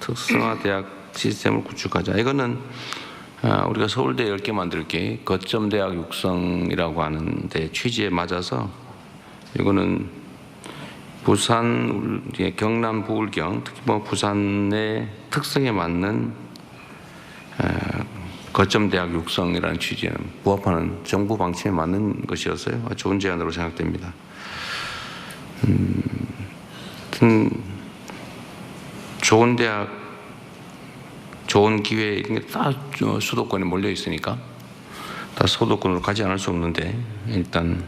특성화 대학 시스템을 구축하자. 이거는 우리가 서울대 10개 만들기 거점 대학 육성이라고 하는데 취지에 맞아서 이거는 부산, 경남, 부울경 특히 뭐 부산의 특성에 맞는 거점 대학 육성이라는 취지는 부합하는 정부 방침에 맞는 것이었어요. 좋은 제안으로 생각됩니다. 좋은 대학, 좋은 기회 이런 게 다 수도권에 몰려 있으니까 다 수도권으로 가지 않을 수 없는데 일단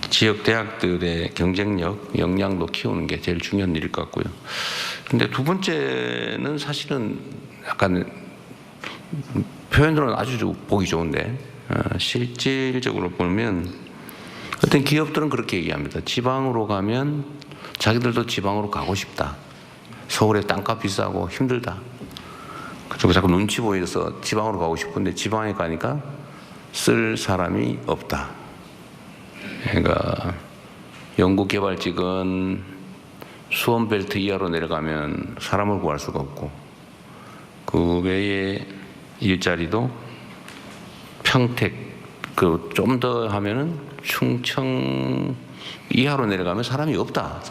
지역 대학들의 경쟁력, 역량도 키우는 게 제일 중요한 일일 것 같고요. 근데 두 번째는 사실은 약간 표현으로는 아주 보기 좋은데 실질적으로 보면 어떤 기업들은 그렇게 얘기합니다. 지방으로 가면 자기들도 지방으로 가고 싶다. 서울에 땅값 비싸고 힘들다. 그리고 자꾸 눈치 보여서 지방으로 가고 싶은데 지방에 가니까 쓸 사람이 없다. 그러니까 연구개발직은 수원벨트 이하로 내려가면 사람을 구할 수가 없고 그 외에 일자리도 평택 그 좀 더 하면은 충청 이하로 내려가면 사람이 없다.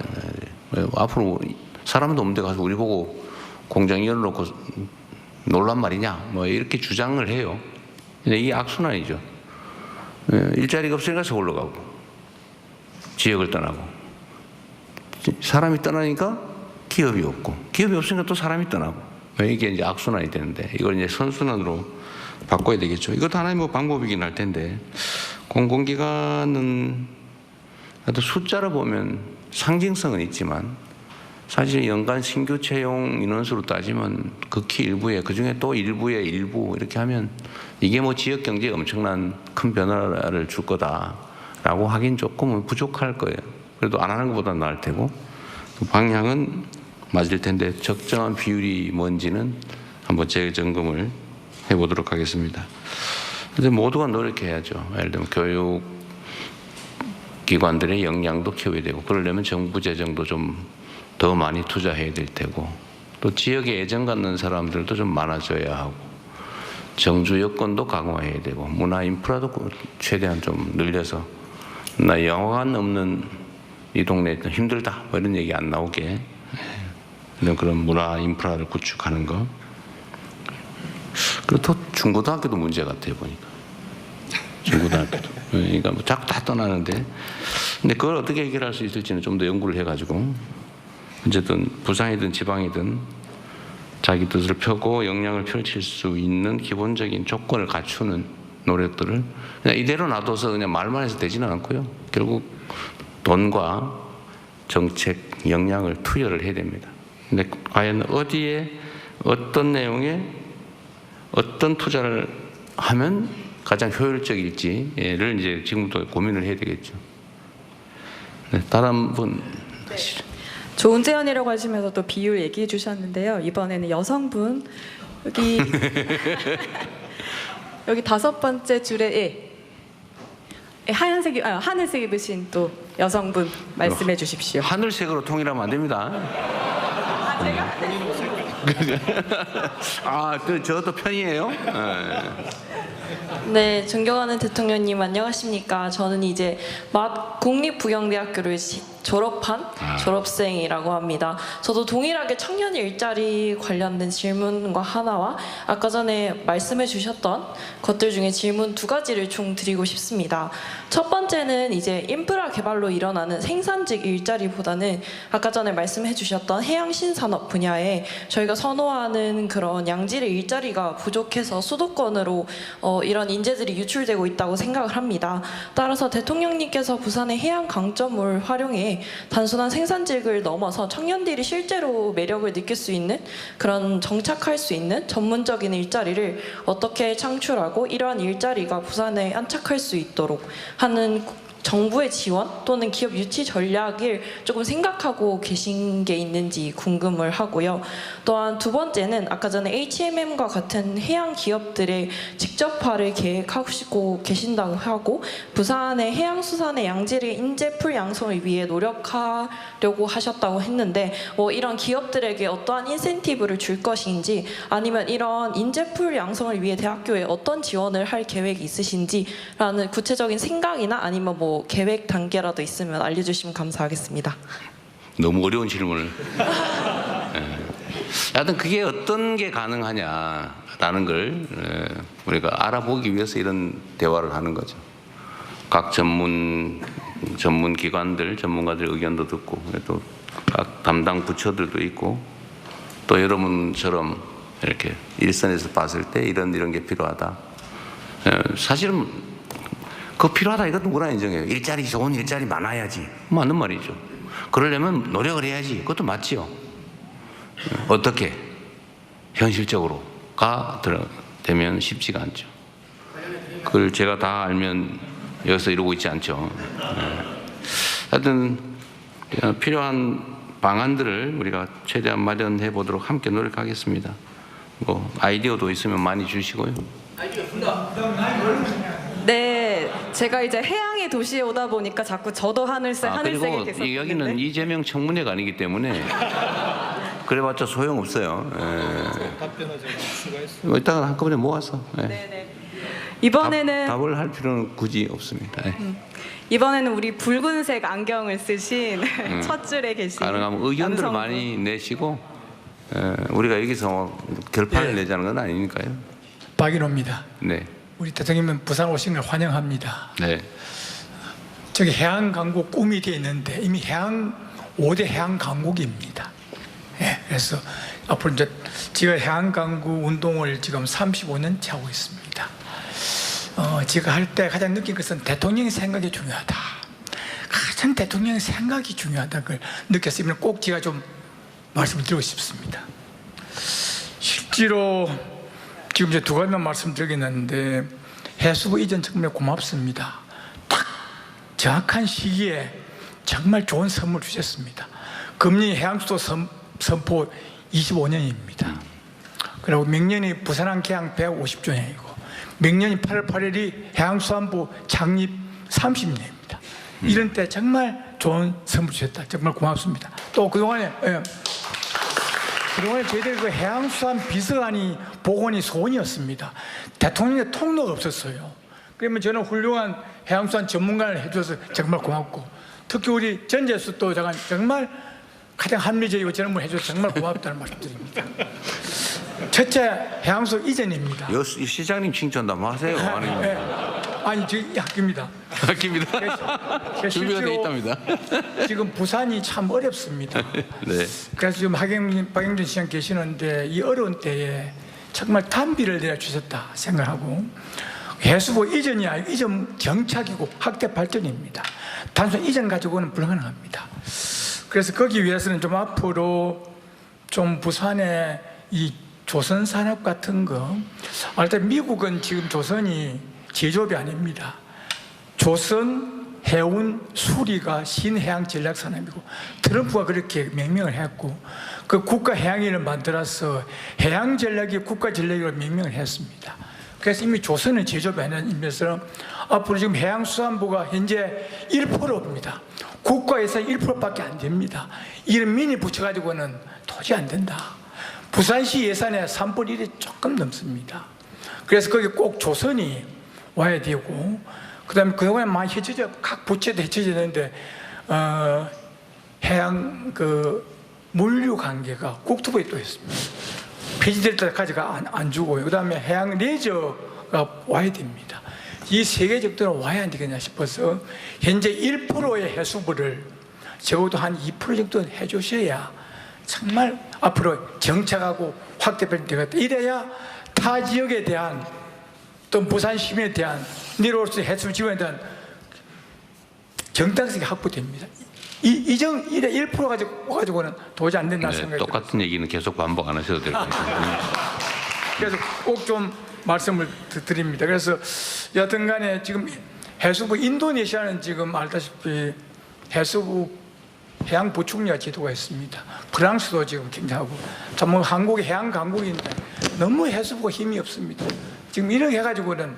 앞으로 사람도 없는데 가서 우리 보고 공장 열어놓고 놀란 말이냐 뭐 이렇게 주장을 해요. 근데 이게 악순환이죠. 일자리가 없으니까 서울로 가고 지역을 떠나고 사람이 떠나니까 기업이 없고 기업이 없으니까 또 사람이 떠나고 이게 이제 악순환이 되는데 이걸 이제 선순환으로 바꿔야 되겠죠. 이것도 하나의 뭐 방법이긴 할 텐데 공공기관은 하여튼 숫자로 보면 상징성은 있지만 사실 연간 신규 채용 인원수로 따지면 극히 일부에 그중에 또 일부의 일부 이렇게 하면 이게 뭐 지역 경제에 엄청난 큰 변화를 줄 거다라고 하긴 조금은 부족할 거예요. 그래도 안 하는 것보다 나을 테고 방향은 맞을 텐데 적정한 비율이 뭔지는 한번 재점검을 해보도록 하겠습니다. 그래서 모두가 노력해야죠. 예를 들면 교육 기관들의 역량도 키워야 되고 그러려면 정부 재정도 좀 더 많이 투자해야 될 테고 또 지역에 애정 갖는 사람들도 좀 많아져야 하고 정주 여건도 강화해야 되고 문화 인프라도 최대한 좀 늘려서 나 영화관 없는 이 동네 힘들다 뭐 이런 얘기 안 나오게 그런 문화 인프라를 구축하는 거. 그리고 또 중고등학교도 문제 같아요 보니까 중고등학교도 그러니까 뭐 자꾸 다 떠나는데 근데 그걸 어떻게 해결할 수 있을지는 좀 더 연구를 해가지고 어쨌든 부산이든 지방이든 자기 뜻을 펴고 역량을 펼칠 수 있는 기본적인 조건을 갖추는 노력들을 그냥 이대로 놔둬서 그냥 말만 해서 되지는 않고요. 결국 돈과 정책 역량을 투여를 해야 됩니다. 근데 과연 어디에 어떤 내용에 어떤 투자를 하면 가장 효율적일지를 이제 지금부터 고민을 해야 되겠죠. 네, 다른 분 하시죠. 좋은 제안이라고 하시면서 또 비율 얘기해 주셨는데요. 이번에는 여성분 여기 여기 5번째 줄에 하얀색 하늘색 입으신 또 여성분 말씀해 주십시오. 하늘색으로 통일하면 안 됩니다. 저도 편이에요. 네, 존경하는 대통령님 안녕하십니까? 저는 이제 막 국립부경대학교를 졸업한 졸업생이라고 합니다. 저도 동일하게 청년 일자리 관련된 질문과 하나와 아까 전에 말씀해 주셨던 것들 중에 질문 2가지를 총 드리고 싶습니다. 첫 번째는 이제 인프라 개발로 일어나는 생산직 일자리보다는 아까 전에 말씀해 주셨던 해양 신산업 분야에 저희가 선호하는 그런 양질의 일자리가 부족해서 수도권으로 이런 인재들이 유출되고 있다고 생각을 합니다. 따라서 대통령님께서 부산의 해양 강점을 활용해 단순한 생산직을 넘어서 청년들이 실제로 매력을 느낄 수 있는 그런 정착할 수 있는 전문적인 일자리를 어떻게 창출하고 이러한 일자리가 부산에 안착할 수 있도록 하는 정부의 지원 또는 기업 유치 전략을 조금 생각하고 계신 게 있는지 궁금을 하고요. 또한 2번째는 아까 전에 HMM과 같은 해양 기업들의 직접화를 계획하시고 계신다고 하고 부산의 해양수산의 양질의 인재풀 양성을 위해 노력하려고 하셨다고 했는데 이런 기업들에게 어떠한 인센티브를 줄 것인지 아니면 이런 인재풀 양성을 위해 대학교에 어떤 지원을 할 계획이 있으신지라는 구체적인 생각이나 아니면 뭐 계획 단계라도 있으면 알려주시면 감사하겠습니다. 너무 어려운 질문을. 하여튼 그게 어떤 게 가능하냐라는 걸 우리가 알아보기 위해서 이런 대화를 하는 거죠. 각 전문 기관들, 전문가들 의견도 듣고 또 각 담당 부처들도 있고 또 여러분처럼 이렇게 일선에서 봤을 때 이런 게 필요하다. 사실은 그거 필요하다 이거 누구나 인정해요. 좋은 일자리 많아야지. 맞는 말이죠. 그러려면 노력을 해야지. 그것도 맞지요. 어떻게 현실적으로가 되면 쉽지가 않죠. 그걸 제가 다 알면 여기서 이루고 있지 않죠. 하여튼 필요한 방안들을 우리가 최대한 마련해 보도록 함께 노력하겠습니다. 뭐 아이디어도 있으면 많이 주시고요. 네, 제가 이제 해양의 도시에 오다 보니까 자꾸 저도 하늘세게 그리고 계속 여기는 보는데. 이재명 청문회가 아니기 때문에 그래봤자 소용없어요. 뭐 이따가 한꺼번에 모아서 네네. 이번에는 답을 할 필요는 굳이 없습니다. 이번에는 우리 붉은색 안경을 쓰신 첫 줄에 계신 가능하면 의견들 남성분. 많이 내시고 우리가 여기서 결판을 내자는 건 아니니까요. 박인호입니다. 네, 우리 대통령님 부산 오신 걸 환영합니다. 네. 저기 해양 강국 꿈이 되어 있는데 이미 5대 해양 강국입니다. 예, 그래서 앞으로 이제 제가 해양 강국 운동을 지금 35년째 하고 있습니다. 제가 할 때 가장 느낀 것은 대통령의 생각이 중요하다. 가장 대통령의 생각이 중요하다. 걸 느꼈으면 꼭 제가 좀 말씀을 드리고 싶습니다. 실제로 지금 이제 두 가지만 말씀드리겠는데 해수부 이전 정말 고맙습니다. 딱 정확한 시기에 정말 좋은 선물 주셨습니다. 금리 해양수도 선포 25년입니다. 그리고明년이 부산항 개항 150주년이고明년이 8월 8일이 해양수산부 창립 30년입니다. 이런 때 정말 좋은 선물 주셨다. 정말 고맙습니다. 또 그동안에 저희들 그 해양수산 비서관이 복원이 소원이었습니다. 대통령의 통로가 없었어요. 그러면 저는 훌륭한 해양수산 전문가를 해줘서 정말 고맙고, 특히 우리 전재수 또 정말 가장 합리적이고 저런 걸 해줘서 정말 고맙다는 말씀드립니다. 첫째, 해양수 이전입니다. 이 시장님 칭찬도 한번 하세요. 아니, 저기 학교입니다. 아낍니다. 준비가 돼 있답니다. 지금 부산이 참 어렵습니다. 네. 그래서 지금 박영준 시장 계시는데 이 어려운 때에 정말 단비를 내려주셨다 생각하고, 해수부 이전이 아니고 이전 정착이고 학대 발전입니다. 단순 이전 가지고는 불가능합니다. 그래서 거기 위해서는 좀 앞으로 좀 부산에 이 조선 산업 같은 거, 일단 미국은 지금 조선이 제조업이 아닙니다. 조선, 해운, 수리가 신해양 전략 산업이고, 트럼프가 그렇게 명명을 했고, 그 국가 해양위를 만들어서 해양 전략이 국가 전략으로 명명을 했습니다. 그래서 이미 조선은 제조업이 아니라는 의미에서 앞으로 지금 해양수산부가 현재 1%입니다. 국가 예산 1%밖에 안 됩니다. 이런 미니 붙여가지고는 도저히 안 된다. 부산시 예산의 3분의 1이 조금 넘습니다. 그래서 거기 꼭 조선이 와야 되고, 그 다음에 그동안에 많이 해쳐져, 각 부처도 해쳐졌는데, 해양 물류 관계가 국토부에 또 있습니다. 폐지될 때까지가 안 주고요. 그 다음에 해양 레저가 와야 됩니다. 이 세 개 정도는 와야 안 되겠냐 싶어서 현재 1%의 해수부를 적어도 한 2% 정도는 해주셔야 정말 앞으로 정착하고 확대되는 되겠다. 이래야 타 지역에 대한 또 부산 시민에 대한 내려올수 해수 지원에 대한 정당성이 확보됩니다. 이래 1% 가지고는 도저히 안 된다는 생각이 들어요. 똑같은 얘기는 계속 반복 안 하셔도 될 것 같아요. 그래서 꼭 좀 말씀을 드립니다. 그래서 여튼간에 지금 해수부 인도네시아는 지금 알다시피 해수부 해양 보충력 제도가 있습니다. 프랑스도 지금 굉장하고, 참 뭐 한국이 해양 강국인데 너무 해수부가 힘이 없습니다. 지금 이렇게 해가지고는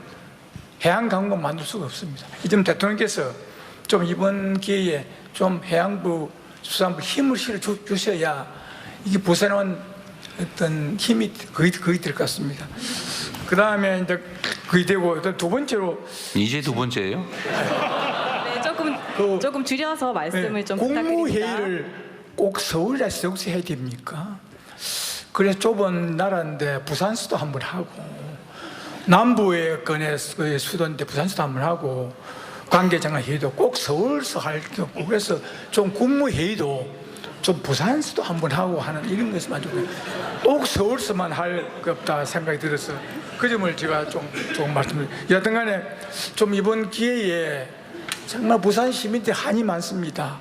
해양 강국 만들 수가 없습니다. 지금 대통령께서 좀 이번 기회에 좀 해양부 수산부 힘을 실어 주셔야 이게 부산은 어떤 힘이 거의 될 것 같습니다. 그 다음에 이제 거의 되고, 두 번째로 이제 두 번째예요? 네, 조금 줄여서 말씀을 좀 부탁드립니다. 국무회의를 꼭 서울에서 여기서 해야 됩니까? 그래서 좁은 나라인데 부산서도 한번 하고, 남부의 건의 수도인데 부산서도 한번 하고, 관계장관 회의도 꼭 서울서 할 게 없고, 그래서 좀 국무회의도 좀 부산서도 한번 하고 하는 이런 것을 가지고 꼭 서울서만 할 게 없다 생각이 들어서 그 점을 제가 조금 말씀드립니다. 여튼 간에 좀 이번 기회에 정말 부산 시민들 한이 많습니다.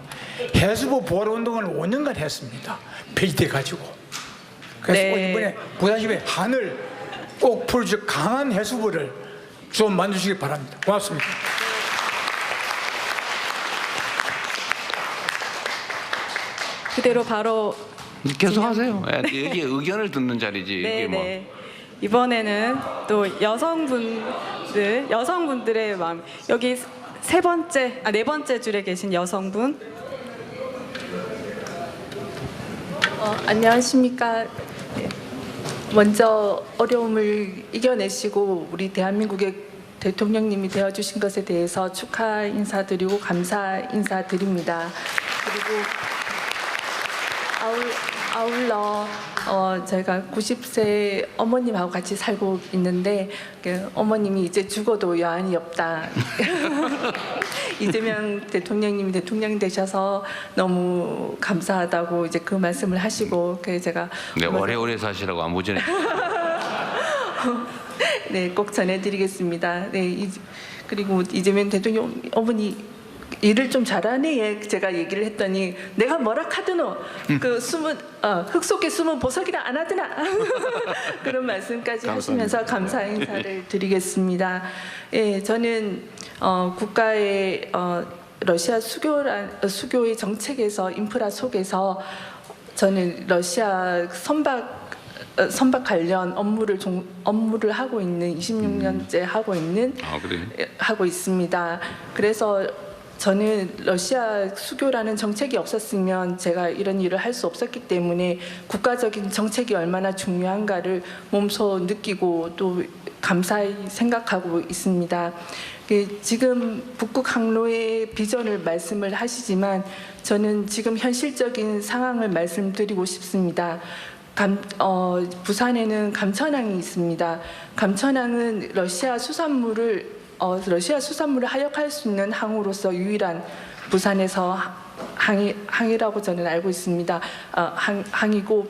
해수부 보호 운동을 5년간 했습니다. 폐지돼 가지고. 그래서 네. 꼭 이번에 부산 시민의 한을 꼭 풀어줄 강한 해수부를 좀 만드시기 바랍니다. 고맙습니다. 그대로 바로 계속 하세요. 이게 의견을 듣는 자리지. 네, 이게 뭐. 네. 이번에는 또 여성분들의 마음. 여기 네 번째 줄에 계신 여성분. 안녕하십니까. 먼저 어려움을 이겨내시고 우리 대한민국의 대통령님이 되어주신 것에 대해서 축하 인사드리고 감사 인사드립니다. 그리고 아울러 저희가 90세 어머님하고 같이 살고 있는데 어머님이 이제 죽어도 여한이 없다. 이재명 대통령님이 대통령 되셔서 너무 감사하다고 이제 그 말씀을 하시고 그래서 제가 네, 오래오래 사시라고 안부 전해. 네, 꼭 전해드리겠습니다. 네, 그리고 이재명 대통령 어머니 일을 좀 잘하네. 제가 얘기를 했더니 내가 뭐라 카드노 그 숨은 흙 속에 숨은 보석이라 안 하드나 그런 말씀까지 하시면서 감사 인사를 드리겠습니다. 예, 저는 국가의 러시아 수교의 정책에서 인프라 속에서 저는 러시아 선박 관련 업무를 하고 있는 26년째 하고 있습니다. 그래서 저는 러시아 수교라는 정책이 없었으면 제가 이런 일을 할 수 없었기 때문에 국가적인 정책이 얼마나 중요한가를 몸소 느끼고 또 감사히 생각하고 있습니다. 지금 북극 항로의 비전을 말씀을 하시지만 저는 지금 현실적인 상황을 말씀드리고 싶습니다. 부산에는 감천항이 있습니다. 감천항은 러시아 수산물을 하역할 수 있는 항으로서 유일한 부산에서 항이라고 저는 알고 있습니다. 항이고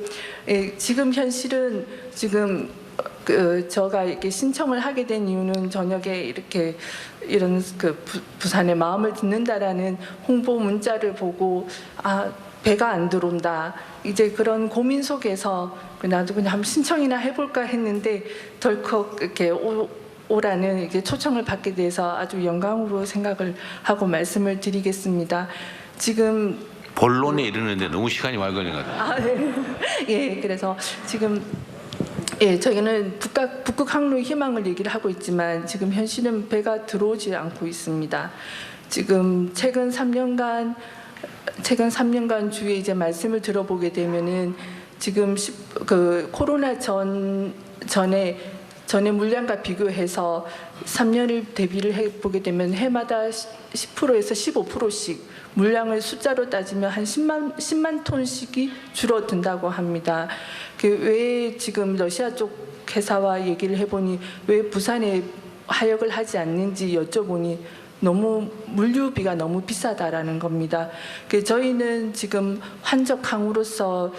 지금 현실은 지금 제가 이렇게 신청을 하게 된 이유는 저녁에 이렇게 이런 부산의 마음을 듣는다라는 홍보 문자를 보고 배가 안 들어온다. 이제 그런 고민 속에서 나도 그냥 한번 신청이나 해볼까 했는데 덜컥 이렇게 오라는 이제 초청을 받게 돼서 아주 영광으로 생각을 하고 말씀을 드리겠습니다. 지금 본론에 이르는데 너무 시간이 많이 걸린 것 같아요. 네. 예, 그래서 지금 저희는 북극 항로의 희망을 얘기를 하고 있지만 지금 현실은 배가 들어오지 않고 있습니다. 지금 최근 3년간 주위에 이제 말씀을 들어보게 되면은 지금 코로나 전에 물량과 비교해서 3년을 대비를 해보게 되면 해마다 10%에서 15%씩 물량을 숫자로 따지면 한 10만 톤씩이 줄어든다고 합니다. 왜 지금 러시아 쪽 회사와 얘기를 해보니 왜 부산에 하역을 하지 않는지 여쭤보니 너무 물류비가 너무 비싸다라는 겁니다. 저희는 지금 환적항으로서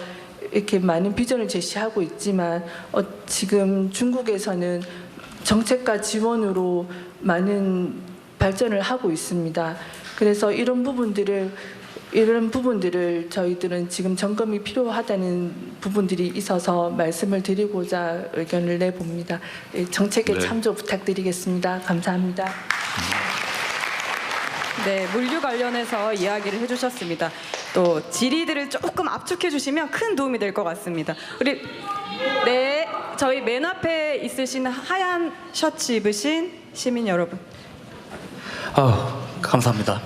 이렇게 많은 비전을 제시하고 있지만 지금 중국에서는 정책과 지원으로 많은 발전을 하고 있습니다. 그래서 이런 부분들을 저희들은 지금 점검이 필요하다는 부분들이 있어서 말씀을 드리고자 의견을 내봅니다. 정책에 참조 부탁드리겠습니다. 감사합니다. 네, 물류 관련해서 이야기를 해주셨습니다. 또 질의들을 조금 압축해 주시면 큰 도움이 될 것 같습니다. 저희 맨 앞에 있으신 하얀 셔츠 입으신 시민 여러분. 감사합니다.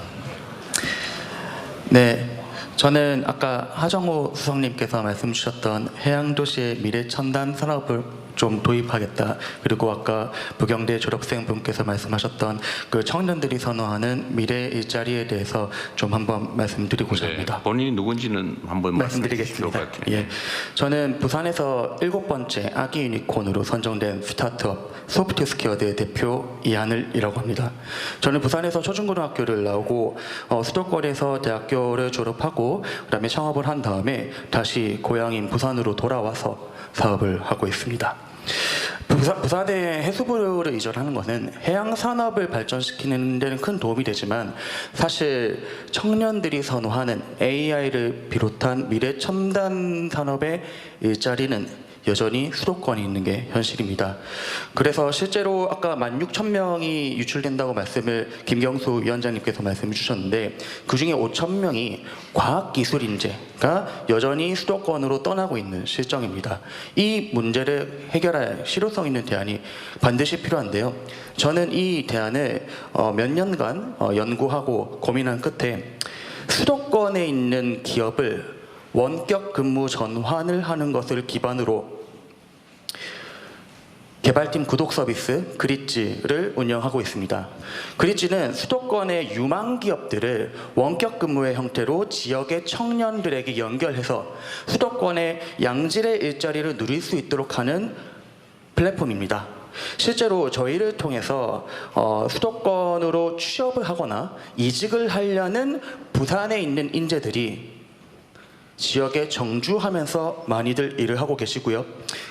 네, 저는 아까 하정우 수석님께서 말씀 주셨던 해양도시의 미래 첨단 산업을 좀 도입하겠다. 그리고 아까 부경대 졸업생분께서 말씀하셨던 그 청년들이 선호하는 미래 일자리에 대해서 좀 한번 말씀드리고자 합니다. 본인이 누군지는 한번 말씀드리겠습니다. 예, 저는 부산에서 7번째 아기 유니콘으로 선정된 스타트업 소프트스퀘어드의 대표 이하늘이라고 합니다. 저는 부산에서 초중고등학교를 나오고 수도권에서 대학교를 졸업하고 그다음에 창업을 한 다음에 다시 고향인 부산으로 돌아와서 사업을 하고 있습니다. 부산에 해수부를 이전하는 것은 해양 산업을 발전시키는 데는 큰 도움이 되지만 사실 청년들이 선호하는 AI를 비롯한 미래 첨단 산업의 일자리는 여전히 수도권이 있는 게 현실입니다. 그래서 실제로 아까 16,000명이 유출된다고 말씀을 김경수 위원장님께서 말씀해 주셨는데 그중에 5,000명이 과학기술인재가 여전히 수도권으로 떠나고 있는 실정입니다. 이 문제를 해결할 실효성 있는 대안이 반드시 필요한데요. 저는 이 대안을 몇 년간 연구하고 고민한 끝에 수도권에 있는 기업을 원격 근무 전환을 하는 것을 기반으로 개발팀 구독 서비스 그릿지를 운영하고 있습니다. 그릿지는 수도권의 유망 기업들을 원격 근무의 형태로 지역의 청년들에게 연결해서 수도권의 양질의 일자리를 누릴 수 있도록 하는 플랫폼입니다. 실제로 저희를 통해서 수도권으로 취업을 하거나 이직을 하려는 부산에 있는 인재들이 지역에 정주하면서 많이들 일을 하고 계시고요.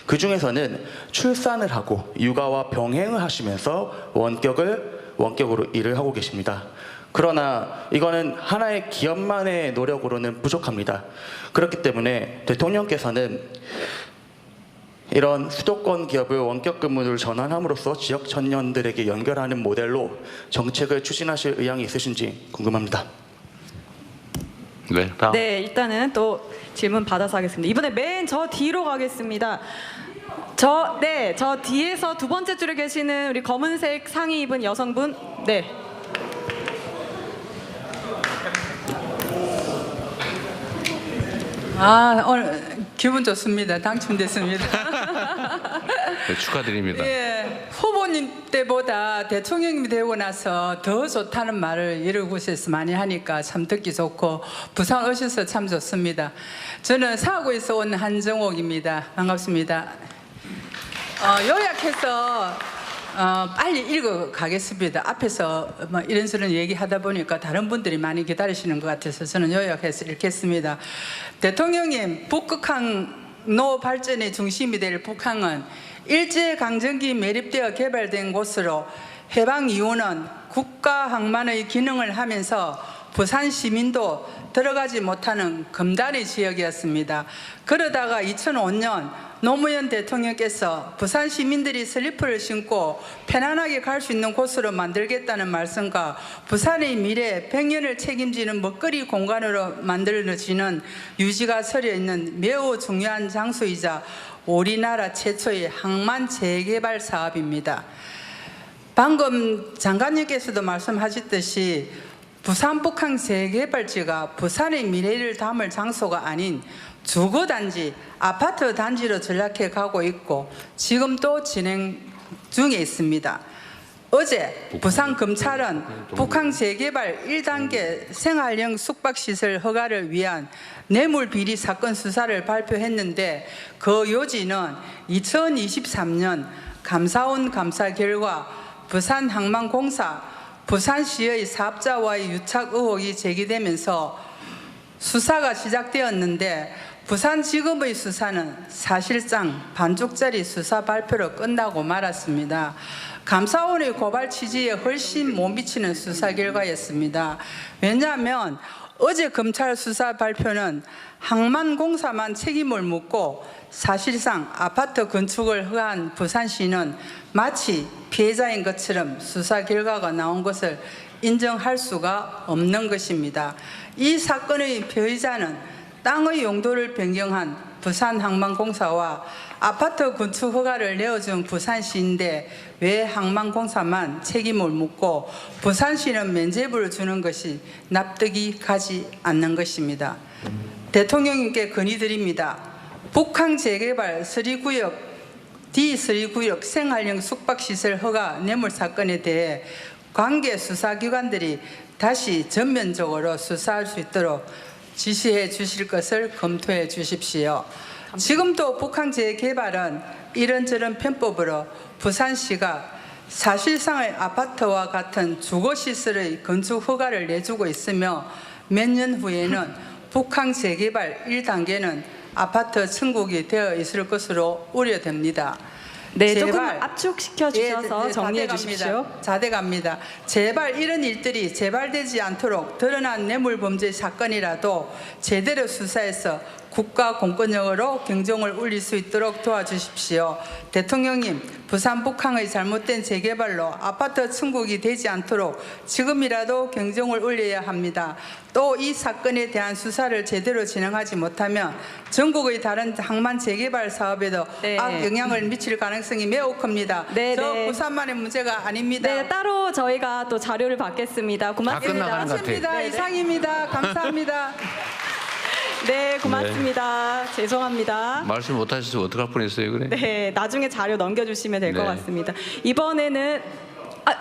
그 중에서는 출산을 하고 육아와 병행을 하시면서 원격으로 일을 하고 계십니다. 그러나 이거는 하나의 기업만의 노력으로는 부족합니다. 그렇기 때문에 대통령께서는 이런 수도권 기업을 원격 근무를 전환함으로써 지역 청년들에게 연결하는 모델로 정책을 추진하실 의향이 있으신지 궁금합니다. 네, 다음. 네, 일단은 또 질문 받아서 하겠습니다. 이번에 맨 저 뒤로 가겠습니다. 저 뒤에서 두 번째 줄에 계시는 우리 검은색 상의 입은 여성분. 네. 오늘 기분 좋습니다. 당첨됐습니다. 네, 축하드립니다. 예, 후보님 때보다 대통령님이 되고 나서 더 좋다는 말을 여러 곳에서 많이 하니까 참 듣기 좋고 부산 오셔서 참 좋습니다. 저는 사고에서 온 한정옥입니다. 반갑습니다. 요약해서 빨리 읽어 가겠습니다. 앞에서 뭐 이런저런 얘기하다 보니까 다른 분들이 많이 기다리시는 것 같아서 저는 요약해서 읽겠습니다. 대통령님, 북극항로 발전의 중심이 될 북항은 일제강점기 매립되어 개발된 곳으로 해방 이후는 국가항만의 기능을 하면서 부산 시민도 들어가지 못하는 금단의 지역이었습니다. 그러다가 2005년 노무현 대통령께서 부산 시민들이 슬리퍼를 신고 편안하게 갈 수 있는 곳으로 만들겠다는 말씀과 부산의 미래 100년을 책임지는 먹거리 공간으로 만들어지는 유지가 서려 있는 매우 중요한 장소이자 우리나라 최초의 항만 재개발 사업입니다. 방금 장관님께서도 말씀하셨듯이 부산 북항 재개발지가 부산의 미래를 담을 장소가 아닌 주거단지, 아파트 단지로 전락해 가고 있고 지금 또 진행 중에 있습니다. 어제 부산검찰은 북항 재개발 1단계 생활형 숙박시설 허가를 위한 뇌물비리 사건 수사를 발표했는데 그 요지는 2023년 감사원 감사 결과 부산항만공사 부산시의 사업자와의 유착 의혹이 제기되면서 수사가 시작되었는데 부산지검의 수사는 사실상 반쪽짜리 수사 발표로 끝나고 말았습니다. 감사원의 고발 취지에 훨씬 못 미치는 수사 결과였습니다. 왜냐하면 어제 검찰 수사 발표는 항만공사만 책임을 묻고 사실상 아파트 건축을 허가한 부산시는 마치 피해자인 것처럼 수사 결과가 나온 것을 인정할 수가 없는 것입니다. 이 사건의 피의자는 땅의 용도를 변경한 부산항만공사와 아파트 건축 허가를 내어준 부산시인데 왜 항만공사만 책임을 묻고 부산시는 면죄부를 주는 것이 납득이 가지 않는 것입니다. 대통령님께 건의드립니다. 북항 재개발 3구역 D3구역 생활형 숙박시설 허가 뇌물 사건에 대해 관계 수사기관들이 다시 전면적으로 수사할 수 있도록 지시해 주실 것을 검토해 주십시오. 지금도 북항 재개발은 이런저런 편법으로 부산시가 사실상의 아파트와 같은 주거시설의 건축 허가를 내주고 있으며 몇 년 후에는 북항 재개발 1단계는 아파트 천국이 되어 있을 것으로 우려됩니다. 네, 제발, 조금 압축시켜 주셔서 정리해 주십시오. 자대갑니다. 제발 이런 일들이 재발되지 않도록 드러난 뇌물범죄 사건이라도 제대로 수사해서 국가 공권력으로 경정을 울릴 수 있도록 도와주십시오. 대통령님, 부산 북항의 잘못된 재개발로 아파트 천국이 되지 않도록 지금이라도 경정을 울려야 합니다. 또 이 사건에 대한 수사를 제대로 진행하지 못하면 전국의 다른 항만 재개발 사업에도 네. 악영향을 미칠 가능성이 매우 큽니다. 네, 저 네. 부산만의 문제가 아닙니다. 네, 따로 저희가 또 자료를 받겠습니다. 고맙습니다. 끝나가는 것 같아요. 맞습니다. 네, 네. 이상입니다. 감사합니다. 네, 고맙습니다. 죄송합니다. 말씀 못 하셔서 어떡할 뻔했어요, 그래? 네, 나중에 자료 넘겨주시면 될 것 네. 같습니다. 이번에는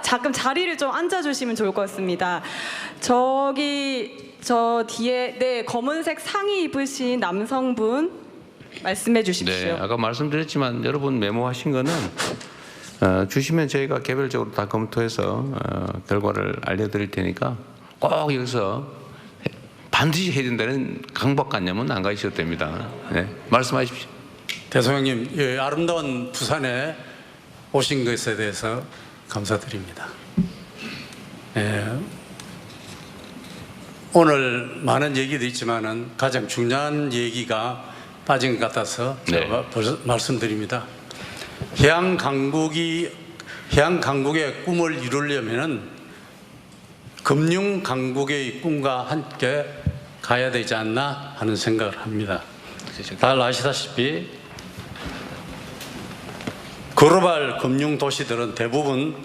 잠깐 자리를 좀 앉아주시면 좋을 것 같습니다. 저기 저 뒤에 네 검은색 상의 입으신 남성분 말씀해 주십시오. 네, 아까 말씀드렸지만 여러분 메모하신 거는 주시면 저희가 개별적으로 다 검토해서 결과를 알려드릴 테니까 꼭 여기서 반드시 해야 된다는 강박관념은 안 가지셔도 됩니다. 네, 말씀하십시오. 대통령님, 예, 아름다운 부산에 오신 것에 대해서 감사드립니다. 예, 오늘 많은 얘기도 있지만은 가장 중요한 얘기가 빠진 것 같아서 제가 말씀드립니다. 해양 강국의 꿈을 이루려면은 금융 강국의 꿈과 함께 가야 되지 않나 하는 생각을 합니다. 잘 아시다시피 글로벌 금융 도시들은 대부분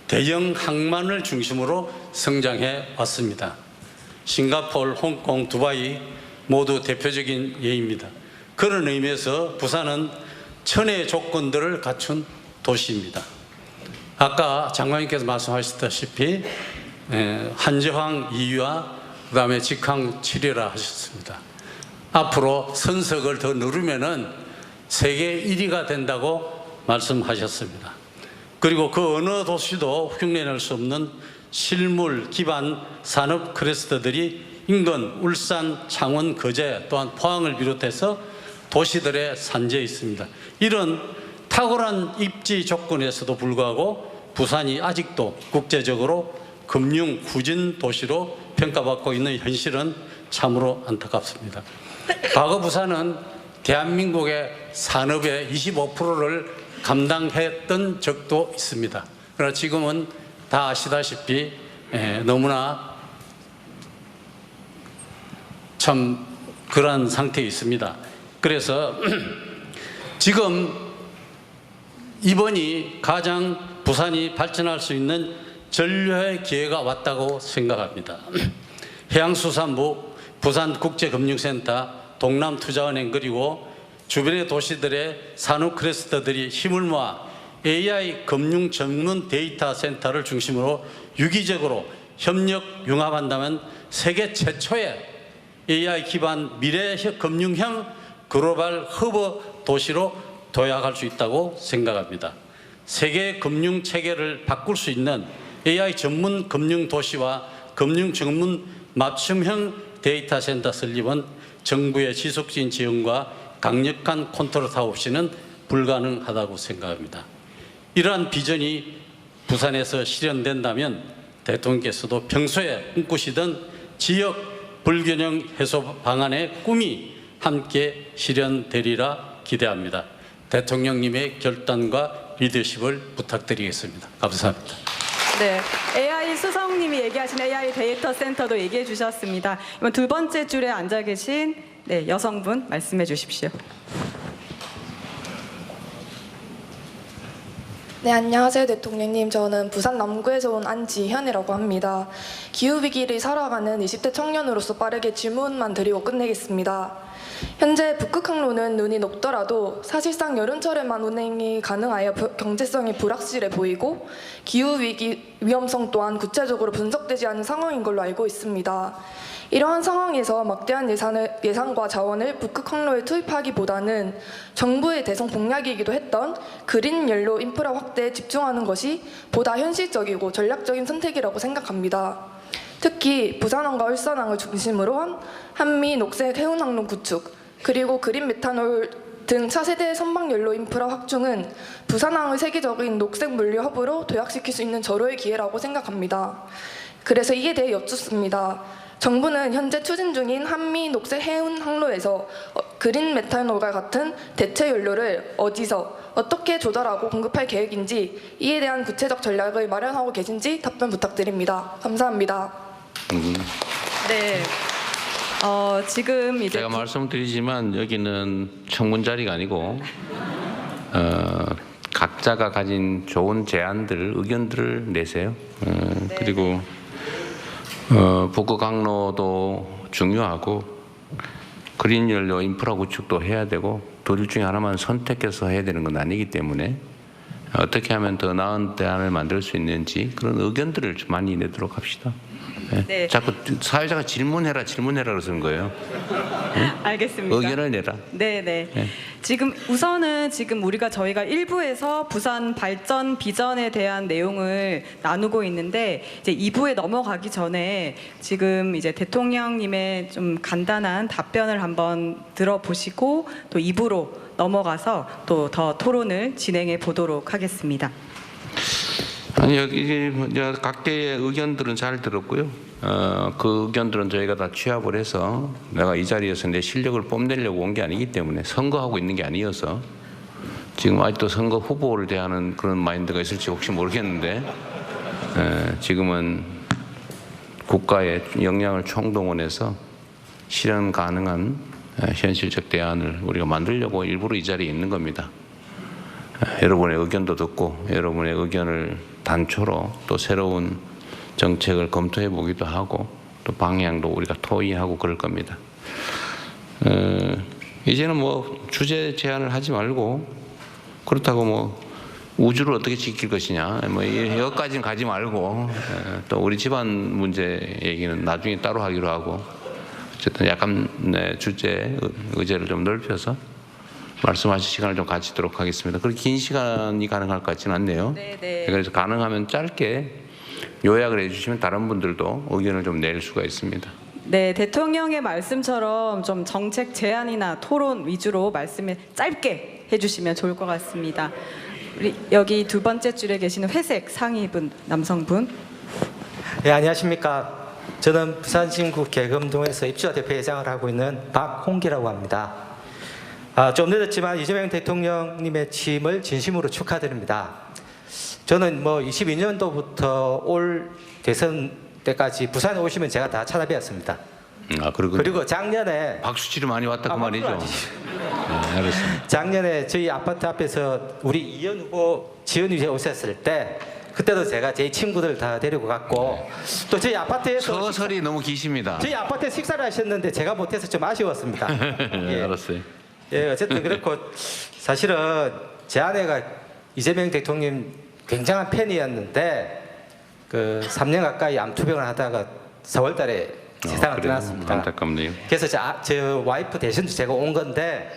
대형 항만을 중심으로 성장해 왔습니다. 싱가포르, 홍콩, 두바이 모두 대표적인 예입니다. 그런 의미에서 부산은 천혜의 조건들을 갖춘 도시입니다. 아까 장관님께서 말씀하셨다시피 한저항 2위와 그 다음에 직항 7위라 하셨습니다. 앞으로 선석을 더 누르면은 세계 1위가 된다고 말씀하셨습니다. 그리고 그 어느 도시도 흉내낼 수 없는 실물 기반 산업 클러스터들이 인근, 울산, 창원, 거제 또한 포항을 비롯해서 도시들의 산재에 있습니다. 이런 탁월한 입지 조건에서도 불구하고 부산이 아직도 국제적으로 금융 후진 도시로 평가받고 있는 현실은 참으로 안타깝습니다. 과거 부산은 대한민국의 산업의 25%를 감당했던 적도 있습니다. 그러나 지금은 다 아시다시피 너무나 참 그러한 상태에 있습니다. 그래서 지금 이번이 가장 부산이 발전할 수 있는 전류의 기회가 왔다고 생각합니다. 해양수산부, 부산국제금융센터, 동남투자은행 그리고 주변의 도시들의 산업 클러스터들이 힘을 모아 AI 금융 전문 데이터 센터를 중심으로 유기적으로 협력 융합한다면 세계 최초의 AI 기반 미래 금융형 글로벌 허브 도시로 도약할 수 있다고 생각합니다. 세계 금융 체계를 바꿀 수 있는 AI 전문 금융 도시와 금융 전문 맞춤형 데이터 센터 설립은 정부의 지속적인 지원과 강력한 컨트롤 없이는 불가능하다고 생각합니다. 이러한 비전이 부산에서 실현된다면 대통령께서도 평소에 꿈꾸시던 지역 불균형 해소 방안의 꿈이 함께 실현되리라 기대합니다. 대통령님의 결단과 리더십을 부탁드리겠습니다. 감사합니다. 네, AI 수성님이 얘기하신 AI 데이터 센터도 얘기해 주셨습니다. 이번 두 번째 줄에 앉아 계신 여성분 말씀해 주십시오. 네, 안녕하세요 대통령님. 저는 부산 남구에서 온 안지현이라고 합니다. 기후위기를 살아가는 20대 청년으로서 빠르게 질문만 드리고 끝내겠습니다. 현재 북극항로는 눈이 녹더라도 사실상 여름철에만 운행이 가능하여 경제성이 불확실해 보이고 기후위기 위험성 또한 구체적으로 분석되지 않은 상황인 걸로 알고 있습니다. 이러한 상황에서 막대한 예산과 자원을 북극항로에 투입하기보다는 정부의 대선 공약이기도 했던 그린 옐로우 인프라 확대에 집중하는 것이 보다 현실적이고 전략적인 선택이라고 생각합니다. 특히 부산항과 울산항을 중심으로 한 한미 녹색 해운항로 구축, 그리고 그린 메탄올 등 차세대 선박 연료 인프라 확충은 부산항을 세계적인 녹색 물류 허브로 도약시킬 수 있는 절호의 기회라고 생각합니다. 그래서 이에 대해 여쭙습니다. 정부는 현재 추진 중인 한미 녹색 해운 항로에서 그린 메탄올과 같은 대체 연료를 어디서 어떻게 조달하고 공급할 계획인지 이에 대한 구체적 전략을 마련하고 계신지 답변 부탁드립니다. 감사합니다. 네. 지금 이제 제가 말씀드리지만 여기는 청문 자리가 아니고 각자가 가진 좋은 제안들, 의견들을 내세요. 그리고 북극 항로도 중요하고 그린 연료 인프라 구축도 해야 되고 둘 중에 하나만 선택해서 해야 되는 건 아니기 때문에 어떻게 하면 더 나은 대안을 만들 수 있는지 그런 의견들을 좀 많이 내도록 합시다. 네. 네. 자꾸 사회자가 질문해라 그러는 거예요. 네? 알겠습니다. 의견을 내라. 네네. 네. 지금 우선은 저희가 1부에서 부산 발전 비전에 대한 내용을 나누고 있는데 이제 2부에 넘어가기 전에 지금 이제 대통령님의 좀 간단한 답변을 한번 들어보시고 또 2부로 넘어가서 또 더 토론을 진행해 보도록 하겠습니다. 아니 여기 각계의 의견들은 잘 들었고요. 그 의견들은 저희가 다 취합을 해서 내가 이 자리에서 내 실력을 뽐내려고 온 게 아니기 때문에 선거하고 있는 게 아니어서 지금 아직도 선거 후보를 대하는 그런 마인드가 있을지 혹시 모르겠는데 지금은 국가의 역량을 총동원해서 실현 가능한 현실적 대안을 우리가 만들려고 일부러 이 자리에 있는 겁니다. 여러분의 의견도 듣고 여러분의 의견을 단초로 또 새로운 정책을 검토해 보기도 하고 또 방향도 우리가 토의하고 그럴 겁니다. 이제는 뭐 주제 제한을 하지 말고 그렇다고 뭐 우주를 어떻게 지킬 것이냐 뭐 여기까지는 가지 말고 또 우리 집안 문제 얘기는 나중에 따로 하기로 하고 어쨌든 약간 주제 의제를 좀 넓혀서 말씀하실 시간을 좀 가지도록 하겠습니다. 그렇게 긴 시간이 가능할 것 같지는 않네요. 네네. 그래서 가능하면 짧게 요약을 해주시면 다른 분들도 의견을 좀 낼 수가 있습니다. 네, 대통령의 말씀처럼 좀 정책 제안이나 토론 위주로 말씀을 짧게 해주시면 좋을 것 같습니다. 우리 여기 두 번째 줄에 계시는 회색 상의분 남성분. 네, 안녕하십니까. 저는 부산진구 계금동에서 입주자 대표회장을 하고 있는 박홍기라고 합니다. 좀 늦었지만 이재명 대통령님의 취임을 진심으로 축하드립니다. 저는 뭐 22년도부터 올 대선 때까지 부산에 오시면 제가 다 찾아뵈었습니다. 그리고 작년에 박수치를 많이 왔다 그 말이죠. 네, 알겠습니다. 작년에 저희 아파트 앞에서 우리 이현 후보 지원 위에 오셨을 때 그때도 제가 제 친구들 다 데리고 갔고 또 저희 아파트에서 서설이 너무 기십니다. 저희 아파트에 식사를 하셨는데 제가 못해서 좀 아쉬웠습니다. 예. 알았어요. 예, 어쨌든 그렇고 사실은 제 아내가 이재명 대통령 굉장한 팬이었는데 그 3년 가까이 암투병을 하다가 4월달에 세상을 떠났습니다. 안타깝네요. 그래서 저 와이프 대신도 제가 온 건데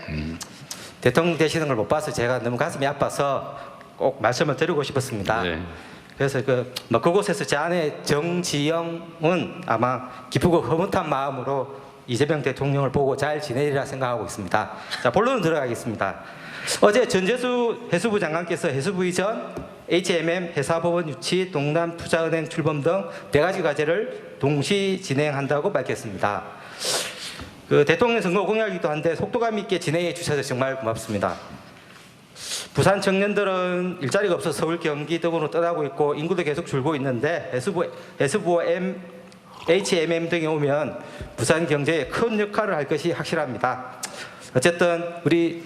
대통령 되시는 걸 못 봐서 제가 너무 가슴이 아파서 꼭 말씀을 드리고 싶었습니다. 네. 그래서 그곳에서 제 아내 정지영은 아마 기쁘고 흐뭇한 마음으로 이재명 대통령을 보고 잘 지내리라 생각하고 있습니다. 자, 본론으로 들어가겠습니다. 어제 전재수 해수부 장관께서 해수부 이전, HMM 회사법원 유치, 동남투자은행 출범 등 4가지 과제를 동시 진행한다고 밝혔습니다. 그 대통령 선거 공약이기도 한데 속도감 있게 진행해 주셔서 정말 고맙습니다. 부산 청년들은 일자리가 없어서 서울, 경기 등으로 떠나고 있고 인구도 계속 줄고 있는데 해수부 HMM 등이 오면 부산 경제에 큰 역할을 할 것이 확실합니다. 어쨌든 우리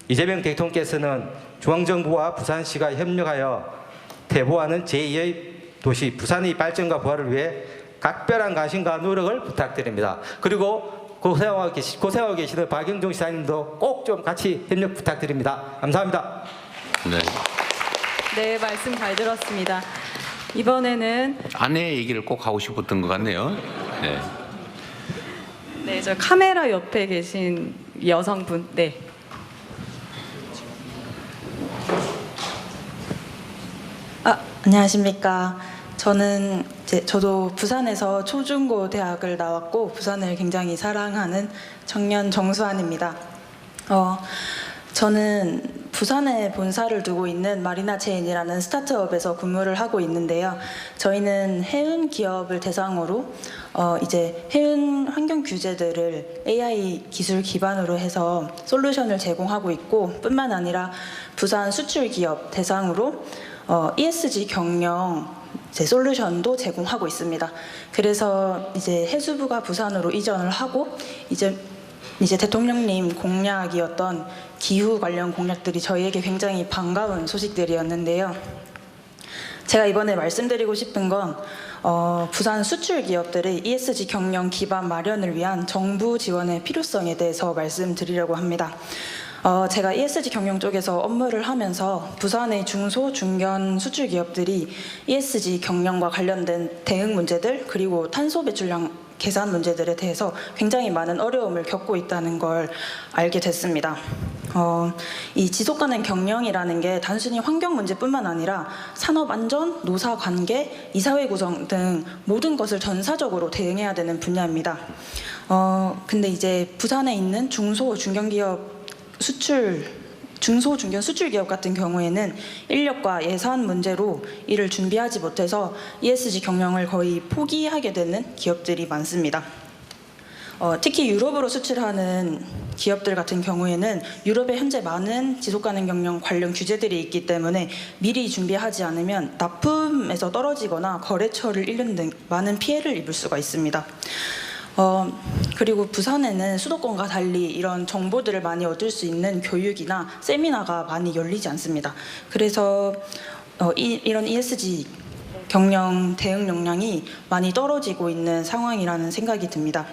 이재명 대통령께서는 중앙정부와 부산시가 협력하여 대보하는 제2의 도시 부산의 발전과 부활을 위해 각별한 관심과 노력을 부탁드립니다. 그리고 고생하고 계시는 박영종 시장님도 꼭 좀 같이 협력 부탁드립니다. 감사합니다. 네. 네, 말씀 잘 들었습니다. 이번에는 아내 얘기를 꼭 하고 싶었던 것 같네요. 네. 네, 저 카메라 옆에 계신 여성분. 네. 안녕하십니까. 저도 부산에서 초중고 대학을 나왔고 부산을 굉장히 사랑하는 청년 정수환입니다. 저는 부산에 본사를 두고 있는 마리나 체인이라는 스타트업에서 근무를 하고 있는데요. 저희는 해운 기업을 대상으로 이제 해운 환경 규제들을 AI 기술 기반으로 해서 솔루션을 제공하고 있고, 뿐만 아니라 부산 수출 기업 대상으로 ESG 경영 솔루션도 제공하고 있습니다. 그래서 이제 해수부가 부산으로 이전을 하고 이제 대통령님 공약이었던 기후 관련 공약들이 저희에게 굉장히 반가운 소식들이었는데요. 제가 이번에 말씀드리고 싶은 건 부산 수출 기업들의 ESG 경영 기반 마련을 위한 정부 지원의 필요성에 대해서 말씀드리려고 합니다. 제가 ESG 경영 쪽에서 업무를 하면서 부산의 중소, 중견 수출 기업들이 ESG 경영과 관련된 대응 문제들, 그리고 탄소 배출량 계산 문제들에 대해서 굉장히 많은 어려움을 겪고 있다는 걸 알게 됐습니다. 이 지속가능 경영이라는 게 단순히 환경 문제뿐만 아니라 산업 안전, 노사 관계, 이사회 구성 등 모든 것을 전사적으로 대응해야 되는 분야입니다. 근데 이제 부산에 있는 중소, 중견 기업 중소, 중견 수출 기업 같은 경우에는 인력과 예산 문제로 이를 준비하지 못해서 ESG 경영을 거의 포기하게 되는 기업들이 많습니다. 특히 유럽으로 수출하는 기업들 같은 경우에는 유럽에 현재 많은 지속가능 경영 관련 규제들이 있기 때문에 미리 준비하지 않으면 납품에서 떨어지거나 거래처를 잃는 등 많은 피해를 입을 수가 있습니다. 그리고 부산에는 수도권과 달리 이런 정보들을 많이 얻을 수 있는 교육이나 세미나가 많이 열리지 않습니다. 그래서 이런 ESG 경영 대응 역량이 많이 떨어지고 있는 상황이라는 생각이 듭니다.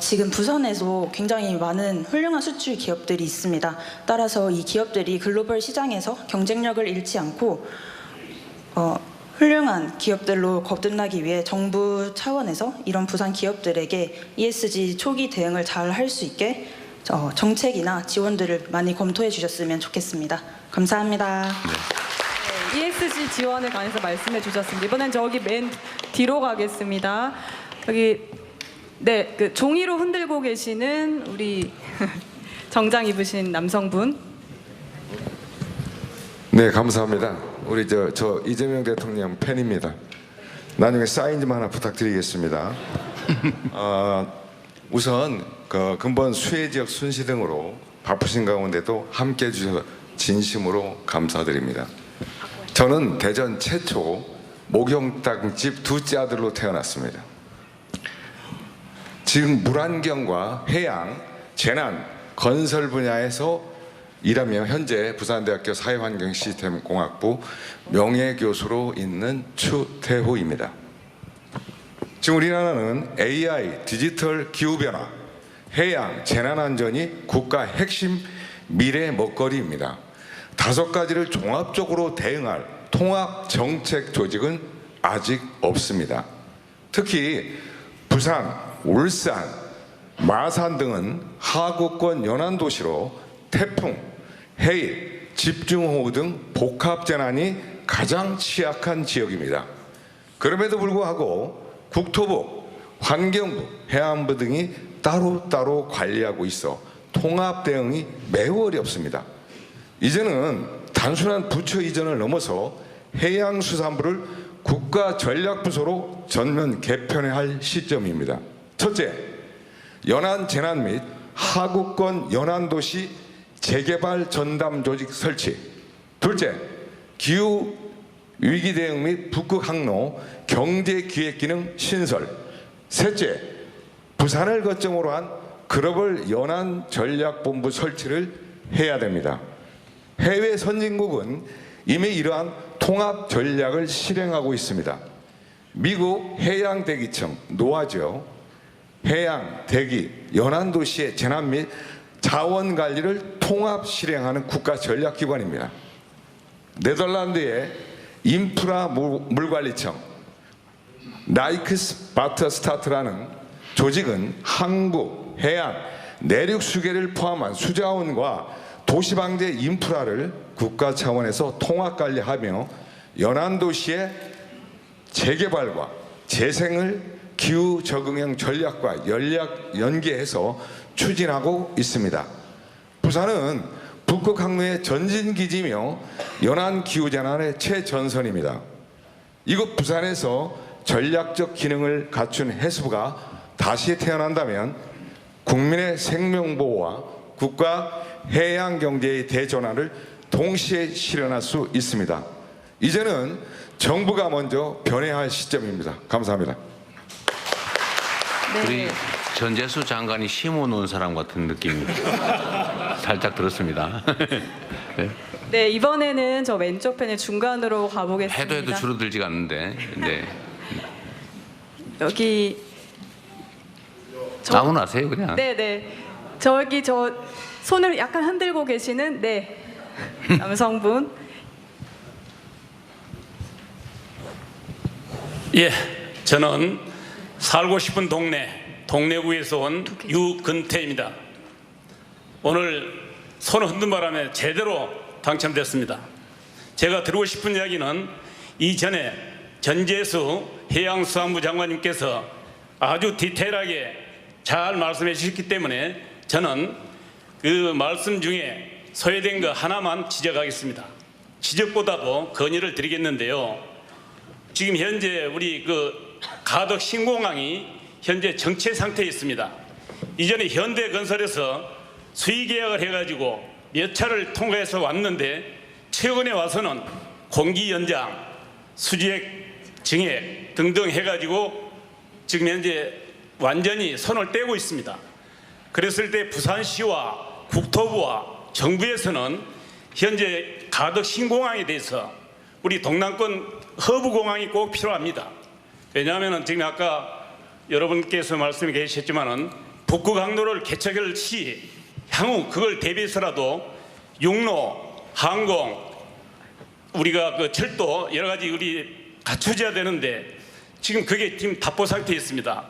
지금 부산에도 굉장히 많은 훌륭한 수출 기업들이 있습니다. 따라서 이 기업들이 글로벌 시장에서 경쟁력을 잃지 않고 훌륭한 기업들로 거듭나기 위해 정부 차원에서 이런 부산 기업들에게 ESG 초기 대응을 잘 할 수 있게 정책이나 지원들을 많이 검토해 주셨으면 좋겠습니다. 감사합니다. 네, ESG 지원에 관해서 말씀해 주셨습니다. 이번엔 저기 맨 뒤로 가겠습니다. 여기 네, 그 종이로 흔들고 계시는 우리 정장 입으신 남성분. 네, 감사합니다. 우리 저 이재명 대통령 팬입니다. 나중에 사인 좀 하나 부탁드리겠습니다. 우선 근본 수해 지역 순시 등으로 바쁘신 가운데도 함께 해주셔서 진심으로 감사드립니다. 저는 대전 최초 목욕탕집 둘째 아들로 태어났습니다. 지금 물안경과 해양, 재난, 건설 분야에서 일하며 현재 부산대학교 사회환경시스템공학부 명예교수로 있는 추태호입니다. 지금 우리나라는 AI, 디지털 기후변화, 해양, 재난안전이 국가 핵심 미래 먹거리입니다. 5가지를 종합적으로 대응할 통합 정책 조직은 아직 없습니다. 특히 부산, 울산, 마산 등은 하구권 연안도시로 태풍, 해일, 집중호우 등 복합재난이 가장 취약한 지역입니다. 그럼에도 불구하고 국토부, 환경부, 해안부 등이 따로따로 관리하고 있어 통합 대응이 매우 어렵습니다. 이제는 단순한 부처 이전을 넘어서 해양수산부를 국가전략부서로 전면 개편해야 할 시점입니다. 첫째, 연안 재난 및 하구권 연안도시 재개발 전담 조직 설치. 둘째, 기후 위기 대응 및 북극 항로 경제 기획 기능 신설. 셋째, 부산을 거점으로 한 글로벌 연안 전략본부 설치를 해야 됩니다. 해외 선진국은 이미 이러한 통합 전략을 실행하고 있습니다. 미국 해양대기청 노아죠. 해양, 대기, 연안도시의 재난 및 자원관리를 통합 실행하는 국가전략기관입니다. 네덜란드의 인프라 물관리청 나이크스 바터스타트라는 조직은 항구, 해안, 내륙 수계를 포함한 수자원과 도시방제 인프라를 국가 차원에서 통합관리하며 연안도시의 재개발과 재생을 기후 적응형 전략과 연계해서 추진하고 있습니다. 부산은 북극 항로의 전진기지며 연안기후재난의 최전선입니다. 이곳 부산에서 전략적 기능을 갖춘 해수부가 다시 태어난다면 국민의 생명보호와 국가 해양경제의 대전환을 동시에 실현할 수 있습니다. 이제는 정부가 먼저 변해야 할 시점입니다. 감사합니다. 우리 전재수 장관이 심어놓은 사람 같은 느낌이 살짝 들었습니다. 네. 네, 이번에는 저 왼쪽 편의 중간으로 가보겠습니다. 해도 줄어들지가 않는데. 네. 여기 아무나 하세요 그냥. 네. 저기 저 손을 약간 흔들고 계시는 남성분. 예, 저는 살고 싶은 동래구에서 온 유근태입니다. 오늘 손을 흔든 바람에 제대로 당첨됐습니다. 제가 드리고 싶은 이야기는 이전에 전재수 해양수산부 장관님께서 아주 디테일하게 잘 말씀해 주셨기 때문에 저는 그 말씀 중에 소외된 거 하나만 지적하겠습니다. 지적보다도 건의를 드리겠는데요. 지금 현재 우리 가덕 신공항이 현재 정체 상태에 있습니다. 이전에 현대건설에서 수의 계약을 해가지고 몇 차를 통과해서 왔는데 최근에 와서는 공기 연장, 수지액 증액 등등 해가지고 지금 현재 완전히 손을 떼고 있습니다. 그랬을 때 부산시와 국토부와 정부에서는 현재 가덕 신공항에 대해서 우리 동남권 허브공항이 꼭 필요합니다. 왜냐하면 지금 아까 여러분께서 말씀해 계셨지만은 북극 항로를 개척할 시 향후 그걸 대비해서라도 육로, 항공, 우리가 철도 여러 가지 우리 갖춰져야 되는데 지금 그게 지금 답보 상태에 있습니다.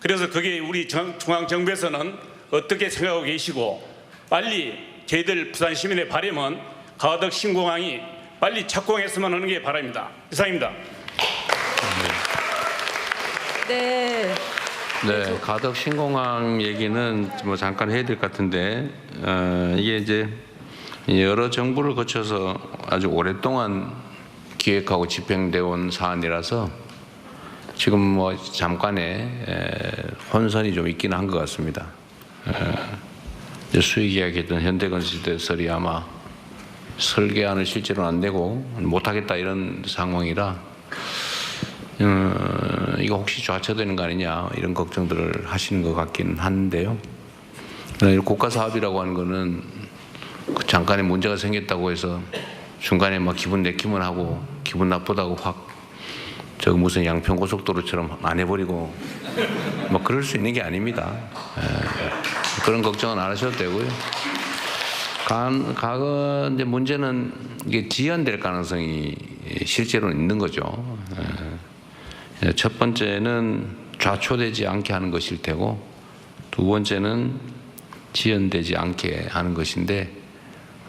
그래서 그게 우리 중앙정부에서는 어떻게 생각하고 계시고 빨리 저희들 부산 시민의 바람은 가덕 신공항이 빨리 착공했으면 하는 게 바랍니다. 이상입니다. 네. 네, 가덕 신공항 얘기는 뭐 잠깐 해야 될 것 같은데 이게 이제 여러 정부를 거쳐서 아주 오랫동안 기획하고 집행되어 온 사안이라서 지금 뭐 잠깐의 혼선이 좀 있긴 한 것 같습니다. 수의 계약했던 현대건설이 아마 설계안을 실제로 안 내고 못하겠다 이런 상황이라 이거 혹시 좌초되는 거 아니냐 이런 걱정들을 하시는 것 같긴 한데요. 국가 사업이라고 하는 거는 잠깐의 문제가 생겼다고 해서 중간에 막 기분 내키면 하고 기분 나쁘다고 확 무슨 양평고속도로처럼 안 해버리고 뭐 그럴 수 있는 게 아닙니다. 그런 걱정은 안 하셔도 되고요. 근데 문제는 이게 지연될 가능성이 실제로 있는 거죠. 첫 번째는 좌초되지 않게 하는 것일 테고 두 번째는 지연되지 않게 하는 것인데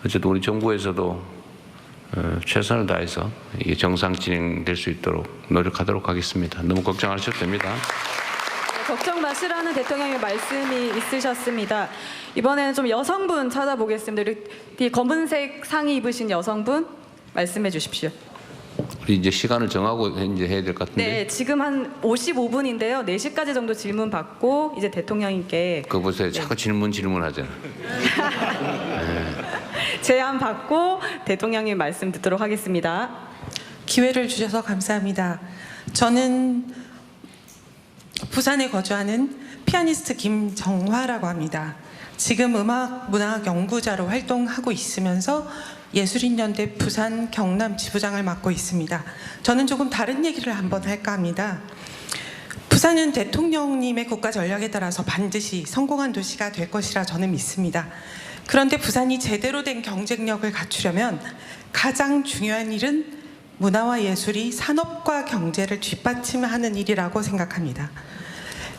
어쨌든 우리 정부에서도 최선을 다해서 이게 정상 진행될 수 있도록 노력하도록 하겠습니다. 너무 걱정 안 하셔도 됩니다. 네, 걱정 마시라는 대통령의 말씀이 있으셨습니다. 이번에는 좀 여성분 찾아보겠습니다. 이 검은색 상의 입으신 여성분 말씀해 주십시오. 우리 이제 시간을 정하고 이제 해야 될 것 같은데. 네, 지금 한 55분인데요. 4시까지 정도 질문 받고 이제 대통령님께 그거 보세요. 자꾸 질문하잖아. 제안 받고 대통령님 말씀 듣도록 하겠습니다. 기회를 주셔서 감사합니다. 저는 부산에 거주하는 피아니스트 김정화라고 합니다. 지금 문학 연구자로 활동하고 있으면서 예술인연대 부산 경남 지부장을 맡고 있습니다. 저는 조금 다른 얘기를 한번 할까 합니다. 부산은 대통령님의 국가 전략에 따라서 반드시 성공한 도시가 될 것이라 저는 믿습니다. 그런데 부산이 제대로 된 경쟁력을 갖추려면 가장 중요한 일은 문화와 예술이 산업과 경제를 뒷받침하는 일이라고 생각합니다.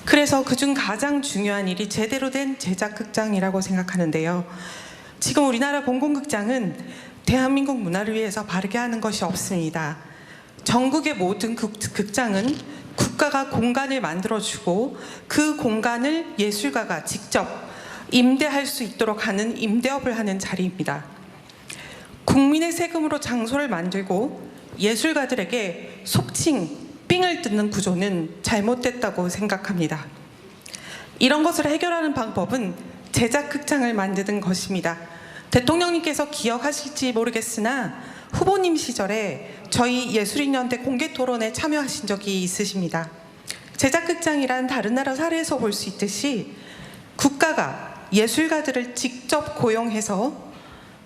그래서 그중 가장 중요한 일이 제대로 된 제작극장이라고 생각하는데요. 지금 우리나라 공공극장은 대한민국 문화를 위해서 바르게 하는 것이 없습니다. 전국의 모든 극장은 국가가 공간을 만들어주고 그 공간을 예술가가 직접 임대할 수 있도록 하는 임대업을 하는 자리입니다. 국민의 세금으로 장소를 만들고 예술가들에게 속칭 삥을 뜯는 구조는 잘못됐다고 생각합니다. 이런 것을 해결하는 방법은 제작극장을 만드는 것입니다. 대통령님께서 기억하실지 모르겠으나 후보님 시절에 저희 예술인연대 공개토론에 참여하신 적이 있으십니다. 제작극장이란 다른 나라 사례에서 볼 수 있듯이 국가가 예술가들을 직접 고용해서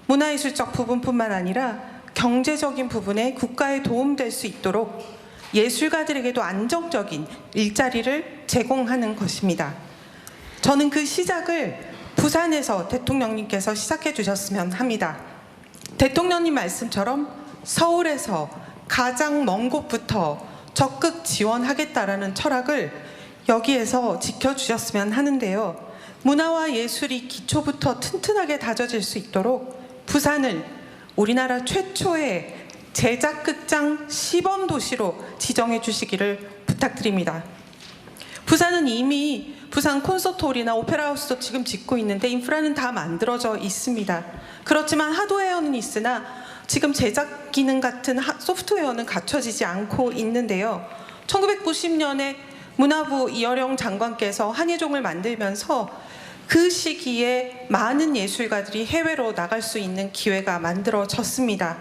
문화예술적 부분뿐만 아니라 경제적인 부분에 국가에 도움될 수 있도록 예술가들에게도 안정적인 일자리를 제공하는 것입니다. 저는 그 시작을 부산에서 대통령님께서 시작해 주셨으면 합니다. 대통령님 말씀처럼 서울에서 가장 먼 곳부터 적극 지원하겠다라는 철학을 여기에서 지켜주셨으면 하는데요. 문화와 예술이 기초부터 튼튼하게 다져질 수 있도록 부산을 우리나라 최초의 제작극장 시범도시로 지정해 주시기를 부탁드립니다. 부산은 이미 부산 콘서트홀이나 오페라하우스도 지금 짓고 있는데 인프라는 다 만들어져 있습니다. 그렇지만 하드웨어는 있으나 지금 제작 기능 같은 소프트웨어는 갖춰지지 않고 있는데요. 1990년에 문화부 이어령 장관께서 한예종을 만들면서 그 시기에 많은 예술가들이 해외로 나갈 수 있는 기회가 만들어졌습니다.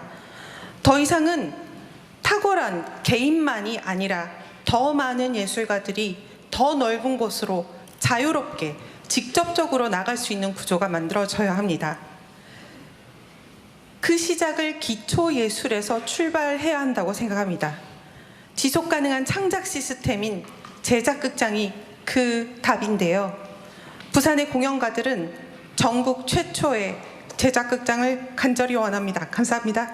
더 이상은 탁월한 개인만이 아니라 더 많은 예술가들이 더 넓은 곳으로 자유롭게 직접적으로 나갈 수 있는 구조가 만들어져야 합니다. 그 시작을 기초예술에서 출발해야 한다고 생각합니다. 지속가능한 창작 시스템인 제작극장이 그 답인데요. 부산의 공연가들은 전국 최초의 제작극장을 간절히 원합니다. 감사합니다.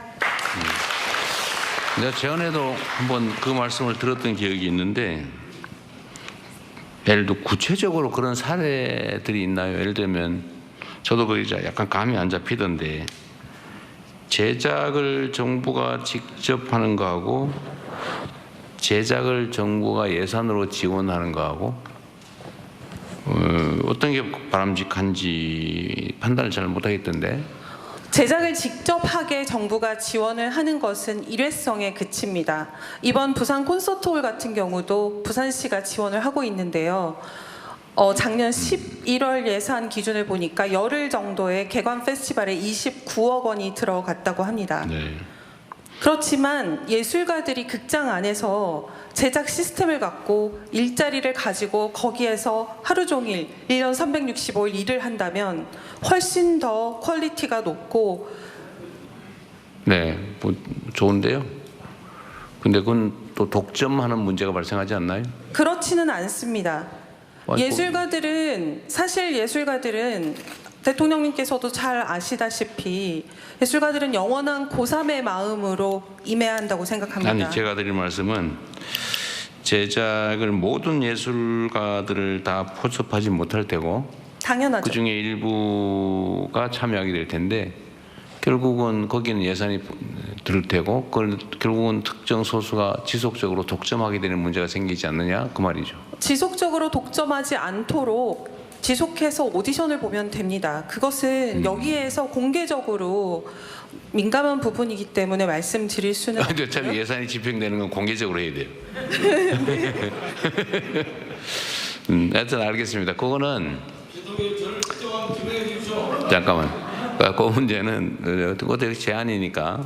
내가 전에도 한번 그 말씀을 들었던 기억이 있는데 예를 들어 구체적으로 그런 사례들이 있나요? 예를 들면 저도 그 약간 감이 안 잡히던데 제작을 정부가 직접 하는 거하고 제작을 정부가 예산으로 지원하는 거하고 어떤 게 바람직한지 판단을 잘 못하겠던데. 제작을 직접 하게 정부가 지원을 하는 것은 일회성에 그칩니다. 이번 부산 콘서트홀 같은 경우도 부산시가 지원을 하고 있는데요. 작년 11월 예산 기준을 보니까 열흘 정도의 개관 페스티벌에 29억 원이 들어갔다고 합니다. 네. 그렇지만 예술가들이 극장 안에서 제작 시스템을 갖고 일자리를 가지고 거기에서 하루 종일 1년 365일 일을 한다면 훨씬 더 퀄리티가 높고 네, 뭐 좋은데요. 근데 그건 또 독점하는 문제가 발생하지 않나요? 그렇지는 않습니다. 사실 예술가들은 대통령님께서도 잘 아시다시피 예술가들은 영원한 고3의 마음으로 임해야 한다고 생각합니다. 아니, 제가 드릴 말씀은 제작을 모든 예술가들을 다 포섭하지 못할 테고 당연하죠. 그 중에 일부가 참여하게 될 텐데 결국은 거기는 예산이 들 테고 그걸 결국은 특정 소수가 지속적으로 독점하게 되는 문제가 생기지 않느냐 그 말이죠. 지속적으로 독점하지 않도록 지속해서 오디션을 보면 됩니다. 그것은 여기에서 공개적으로 민감한 부분이기 때문에 말씀드릴 수는 근데 어차피 예산이 집행되는 건 공개적으로 해야 돼요. 하여튼 알겠습니다. 그거는 잠깐만. 그 문제는 어떻게 제안이니까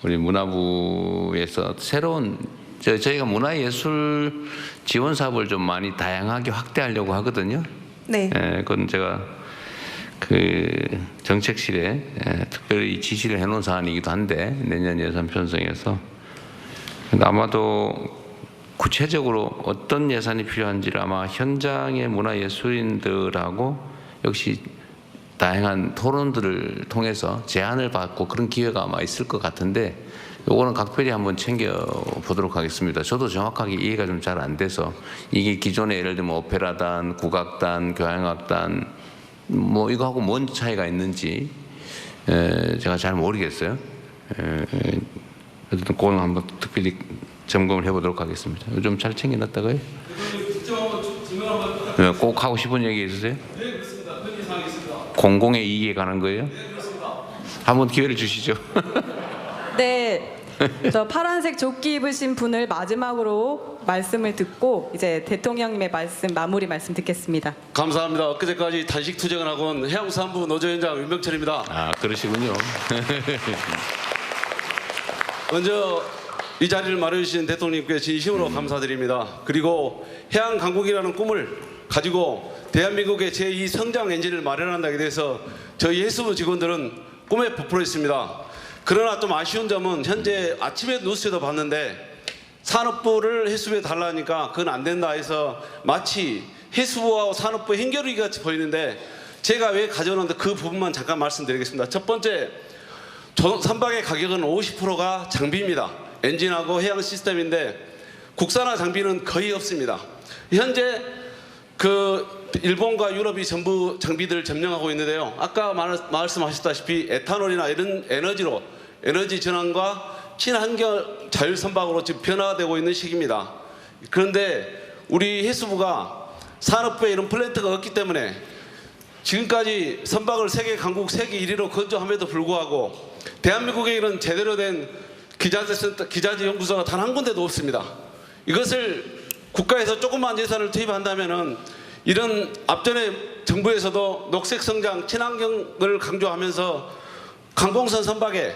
우리 문화부에서 새로운 저희가 문화예술 지원 사업을 좀 많이 다양하게 확대하려고 하거든요. 네. 그건 제가 그 정책실에 특별히 지시를 해놓은 사안이기도 한데 내년 예산 편성에서 아마도 구체적으로 어떤 예산이 필요한지를 아마 현장의 문화예술인들하고 역시 다양한 토론들을 통해서 제안을 받고 그런 기회가 아마 있을 것 같은데 요거는 각별히 한번 챙겨보도록 하겠습니다. 저도 정확하게 이해가 좀 잘 안 돼서 이게 기존에 예를 들면 오페라단, 국악단, 교향악단 뭐 이거하고 뭔 차이가 있는지 제가 잘 모르겠어요. 어쨌든 그거는 한번 특별히 점검을 해보도록 하겠습니다. 좀 잘 챙겨놨다고요? 꼭 하고 싶은 얘기 있으세요? 네, 그렇습니다. 그런 이상이 있습니다. 공공의 이익에 관한 거예요? 네, 그렇습니다. 한번 기회를 주시죠. 네. 저 파란색 조끼 입으신 분을 마지막으로 말씀을 듣고 이제 대통령님의 마무리 말씀 듣겠습니다. 감사합니다. 엊그제까지 단식 투쟁을 하고 온 해양수산부 노조위원장 윤병철입니다. 아, 그러시군요. 먼저 이 자리를 마련해주신 대통령님께 진심으로 감사드립니다. 그리고 해양강국이라는 꿈을 가지고 대한민국의 제2 성장 엔진을 마련한다에 대해서 저희 해수부 직원들은 꿈에 부풀어 있습니다. 그러나 좀 아쉬운 점은 현재 아침에 뉴스에도 봤는데 산업부를 해수부에 달라니까 그건 안 된다 해서 마치 해수부와 산업부의 hin겨루기 같이 보이는데 제가 왜 가져오는데 그 부분만 잠깐 말씀드리겠습니다. 첫 번째, 선박의 가격은 50%가 장비입니다. 엔진하고 해양 시스템인데 국산화 장비는 거의 없습니다. 현재 일본과 유럽이 전부 장비들을 점령하고 있는데요. 아까 말씀하셨다시피 에탄올이나 이런 에너지 전환과 친환경 자율선박으로 지금 변화되고 있는 시기입니다. 그런데 우리 해수부가 산업부에 이런 플랜트가 없기 때문에 지금까지 선박을 세계 강국 세계 1위로 건조함에도 불구하고 대한민국에 이런 제대로 된 기자재 연구소가 단 한 군데도 없습니다. 이것을 국가에서 조그만 예산을 투입한다면은 이런 앞전에 정부에서도 녹색 성장, 친환경을 강조하면서 항공선 선박에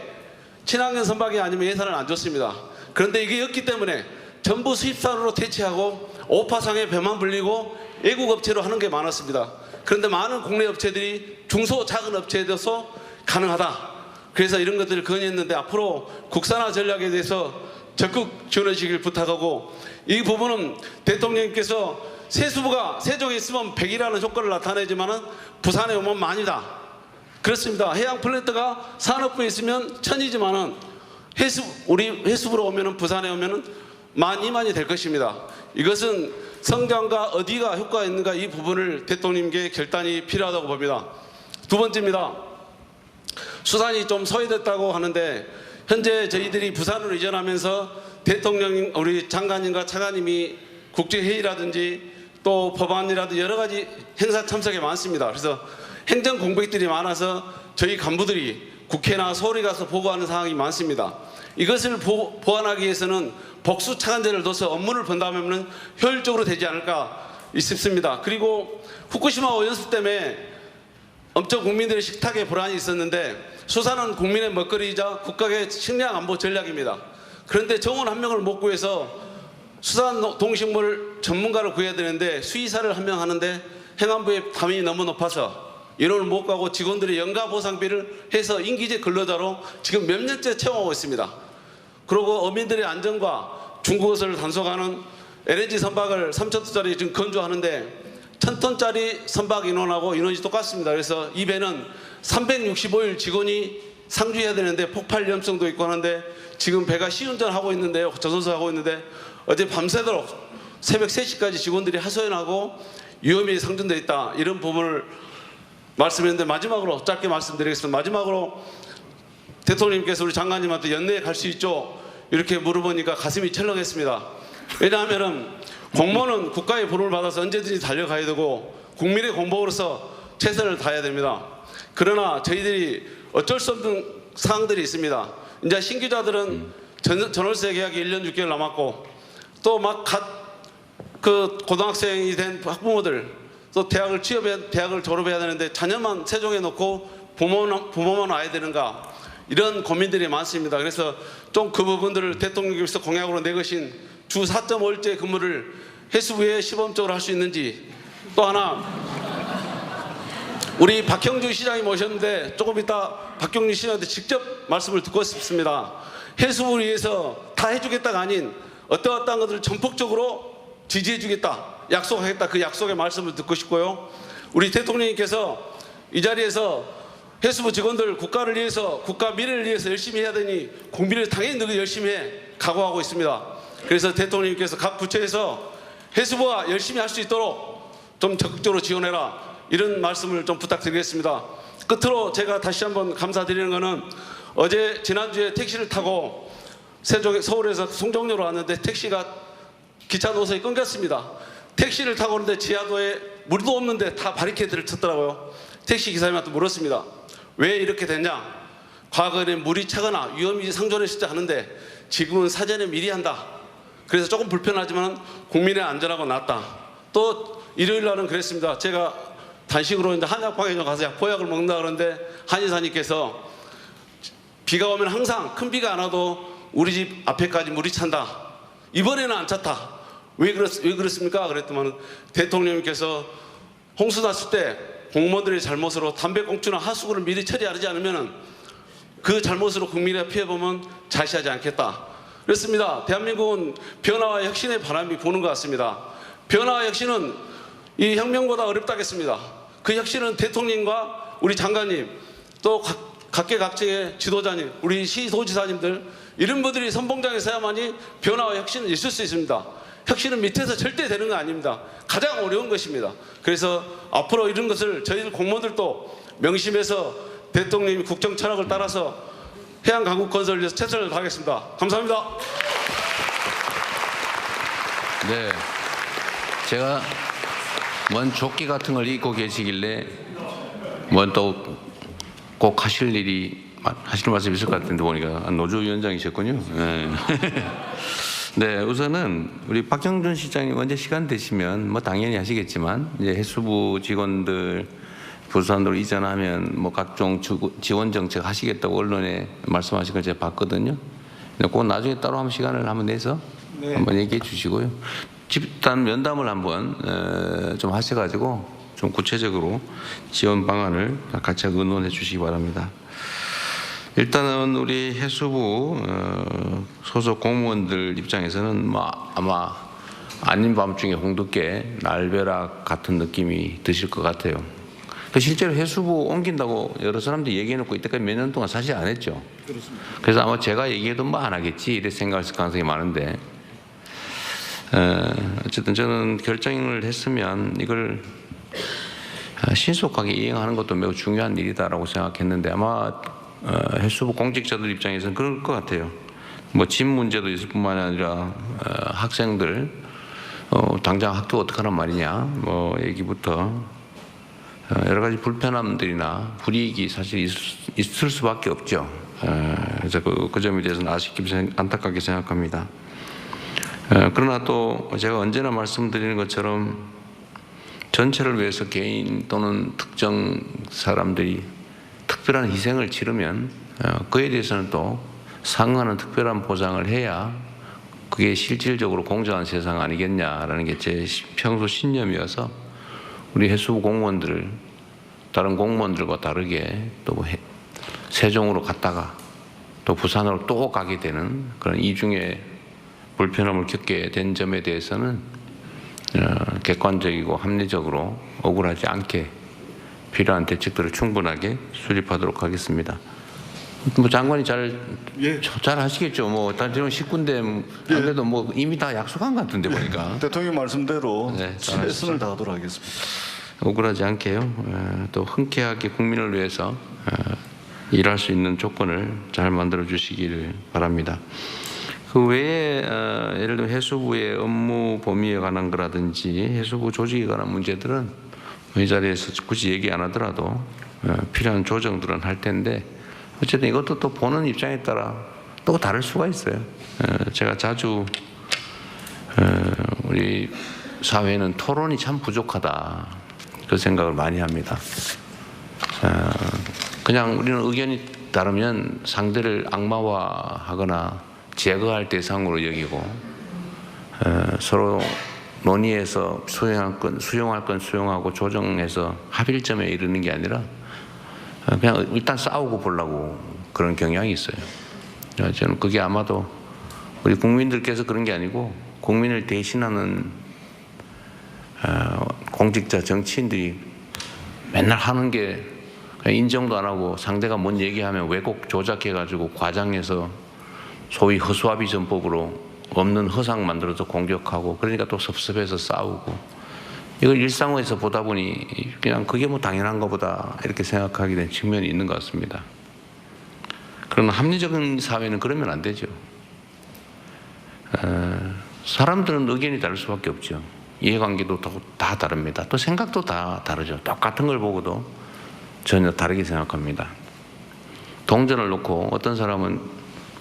친환경 선박이 아니면 예산을 안 줬습니다. 그런데 이게 없기 때문에 전부 수입산으로 대체하고 오파상에 배만 불리고 외국 업체로 하는 게 많았습니다. 그런데 많은 국내 업체들이 중소 작은 업체에서 가능하다. 그래서 이런 것들을 건의했는데 앞으로 국산화 전략에 대해서 적극 지원해 주시길 부탁하고 이 부분은 대통령님께서 세수부가 세종에 있으면 100이라는 효과를 나타내지만은 부산에 오면 만이다. 그렇습니다. 해양 플랜트가 산업부에 있으면 1000이지만은 우리 해수부로 오면은 부산에 오면은 12,000이 될 것입니다. 이것은 성장과 어디가 효과가 있는가 이 부분을 대통령님께 결단이 필요하다고 봅니다. 두 번째입니다. 수산이 좀 소외됐다고 하는데 현재 저희들이 부산으로 이전하면서 대통령, 우리 장관님과 차관님이 국제회의라든지 또 법안이라든지 여러 가지 행사 참석이 많습니다. 그래서 행정 공백들이 많아서 저희 간부들이 국회나 서울에 가서 보고하는 상황이 많습니다. 이것을 보완하기 위해서는 복수 차관제를 둬서 업무를 분담하면 효율적으로 되지 않을까 싶습니다. 그리고 후쿠시마 오염수 때문에 엄청 국민들의 식탁에 불안이 있었는데 수산은 국민의 먹거리이자 국가의 식량 안보 전략입니다. 그런데 정원 한 명을 못 구해서 수산 동식물 전문가를 구해야 되는데 수의사를 한 명 하는데 행안부의 담임이 너무 높아서 인원을 못 가고 직원들이 연가 보상비를 해서 인기제 근로자로 지금 몇 년째 채용하고 있습니다. 그리고 어민들의 안전과 중국어를 단속하는 LNG 선박을 3,000톤짜리 지금 건조하는데 1,000톤짜리 선박 인원하고 인원이 똑같습니다. 그래서 이 배는 365일 직원이 상주해야 되는데 폭발 위험성도 있고 하는데 지금 배가 시운전하고 있는데요. 저선소하고 있는데 어제 밤새도록 새벽 3시까지 직원들이 하소연하고 위험이 상존되어 있다. 이런 부분을 말씀했는데 마지막으로 짧게 말씀드리겠습니다. 마지막으로 대통령님께서 우리 장관님한테 연내에 갈 수 있죠? 이렇게 물어보니까 가슴이 철렁했습니다. 왜냐하면 공무원은 국가의 부름을 받아서 언제든지 달려가야 되고 국민의 공복으로서 최선을 다해야 됩니다. 그러나 저희들이 어쩔 수 없는 사항들이 있습니다. 이제 신규자들은 전월세 계약이 1년 6개월 남았고 또 막 고등학생이 된 학부모들 또 대학을 졸업해야 되는데 자녀만 세종에 놓고 부모만 와야 되는가 이런 고민들이 많습니다. 그래서 좀 그 부분들을 대통령께서 공약으로 내것인 주 4.5일제 근무를 해수부에 시범적으로 할 수 있는지 또 하나 우리 박형준 시장이 모셨는데 조금 이따 박경준 시장한테 직접 말씀을 듣고 싶습니다. 해수부를 위해서 다 해주겠다가 아닌 어떠한 것들을 전폭적으로 지지해주겠다 약속하겠다 그 약속의 말씀을 듣고 싶고요. 우리 대통령님께서 이 자리에서 해수부 직원들 국가를 위해서 국가 미래를 위해서 열심히 해야 되니 국민을 당연히 늘 열심히 해 각오하고 있습니다. 그래서 대통령님께서 각 부처에서 해수부가 열심히 할 수 있도록 좀 적극적으로 지원해라 이런 말씀을 좀 부탁드리겠습니다. 끝으로 제가 다시 한번 감사드리는 것은 어제 지난주에 택시를 타고 서울에서 송정로로 왔는데 택시가 기차 노선이 끊겼습니다. 택시를 타고 오는데 지하도에 물도 없는데 다 바리케이드를 쳤더라고요. 택시 기사님한테 물었습니다. 왜 이렇게 됐냐? 과거에는 물이 차거나 위험이 상존했을 때 하는데 지금은 사전에 미리 한다. 그래서 조금 불편하지만 국민의 안전하고 낫다. 또 일요일 날은 그랬습니다. 제가 단식으로 이제 한약방에 가서 보약을 먹는다 그러는데 한의사님께서 비가 오면 항상 큰 비가 안 와도 우리 집 앞에까지 물이 찬다. 이번에는 안 찼다. 왜 그렇습니까? 그랬더니 대통령님께서 홍수 났을 때 공무원들의 잘못으로 담배꽁초나 하수구를 미리 처리하지 않으면 그 잘못으로 국민의 피해보면 자시하지 않겠다. 그렇습니다. 대한민국은 변화와 혁신의 바람이 부는 것 같습니다. 변화와 혁신은 이 혁명보다 어렵다겠습니다. 그 혁신은 대통령과 우리 장관님 또 각계각층의 지도자님, 우리 시도지사님들 이런 분들이 선봉장에 서야만이 변화와 혁신은 있을 수 있습니다. 혁신은 밑에서 절대 되는 거 아닙니다. 가장 어려운 것입니다. 그래서 앞으로 이런 것을 저희들 공무원들도 명심해서 대통령의 국정 철학을 따라서 해양 강국 건설을 위해서 최선을 다하겠습니다. 감사합니다. 네, 제가 뭔 조끼 같은 걸 입고 계시길래 뭔 또 꼭 하실 말씀 있을 것 같은데 보니까 노조위원장이셨군요. 네. 네, 우선은 우리 박정준 시장님 언제 시간 되시면 뭐 당연히 하시겠지만 이제 해수부 직원들 부산으로 이전하면 뭐 각종 지원 정책 하시겠다고 언론에 말씀하신 걸 제가 봤거든요. 꼭 나중에 따로 한번 시간을 한번 내서 한번 얘기해 주시고요. 집단 면담을 한번 좀 하셔가지고 좀 구체적으로 지원 방안을 같이 의논해 주시기 바랍니다. 일단은 우리 해수부 소속 공무원들 입장에서는 아마 아닌 밤중에 홍두깨 날벼락 같은 느낌이 드실 것 같아요. 실제로 해수부 옮긴다고 여러 사람들이 얘기해놓고 이때까지 몇 년 동안 사실 안 했죠. 그렇습니다. 그래서 아마 제가 얘기해도 뭐 안 하겠지 이렇게 생각할 가능성이 많은데 어쨌든 저는 결정을 했으면 이걸 신속하게 이행하는 것도 매우 중요한 일이다라고 생각했는데 아마 해수부 공직자들 입장에서는 그럴 것 같아요. 뭐 집 문제도 있을 뿐만 아니라 학생들 당장 학교 어떡하란 말이냐 뭐 얘기부터 여러 가지 불편함들이나 불이익이 사실 있을 수밖에 없죠. 그래서 그 점에 대해서는 아쉽게 안타깝게 생각합니다. 그러나 또 제가 언제나 말씀드리는 것처럼 전체를 위해서 개인 또는 특정 사람들이 특별한 희생을 치르면 그에 대해서는 또 상응하는 특별한 보장을 해야 그게 실질적으로 공정한 세상 아니겠냐라는 게 제 평소 신념이어서 우리 해수부 공무원들을 다른 공무원들과 다르게 또 세종으로 갔다가 또 부산으로 또 가게 되는 그런 이중의 불편함을 겪게 된 점에 대해서는 객관적이고 합리적으로 억울하지 않게 필요한 대책들을 충분하게 수립하도록 하겠습니다. 뭐 장관이 잘 하시겠죠. 뭐 지금 19군데 그래도 뭐 이미 다 약속한 것 같은데 보니까. 대통령 말씀대로 최선을 다하도록 하겠습니다. 억울하지 않게요. 또 흔쾌하게 국민을 위해서 일할 수 있는 조건을 잘 만들어 주시기를 바랍니다. 그 외에 예를 들어 해수부의 업무 범위에 관한 거라든지 해수부 조직에 관한 문제들은 이 자리에서 굳이 얘기 안 하더라도 필요한 조정들은 할 텐데 어쨌든 이것도 또 보는 입장에 따라 또 다를 수가 있어요. 제가 자주 우리 사회는 토론이 참 부족하다 그 생각을 많이 합니다. 그냥 우리는 의견이 다르면 상대를 악마화하거나 제거할 대상으로 여기고 서로 논의해서 수용할 건 수용하고 조정해서 합의점에 이르는 게 아니라 그냥 일단 싸우고 보려고 그런 경향이 있어요. 저는 그게 아마도 우리 국민들께서 그런 게 아니고 국민을 대신하는 공직자 정치인들이 맨날 하는 게 인정도 안 하고 상대가 뭔 얘기하면 왜곡 조작해가지고 과장해서 소위 허수아비 전법으로 없는 허상 만들어서 공격하고 그러니까 또 섭섭해서 싸우고 이걸 일상에서 보다 보니 그냥 그게 뭐 당연한 것보다 이렇게 생각하게 된 측면이 있는 것 같습니다. 그러나 합리적인 사회는 그러면 안 되죠. 사람들은 의견이 다를 수밖에 없죠. 이해관계도 다 다릅니다. 또 생각도 다 다르죠. 똑같은 걸 보고도 전혀 다르게 생각합니다. 동전을 놓고 어떤 사람은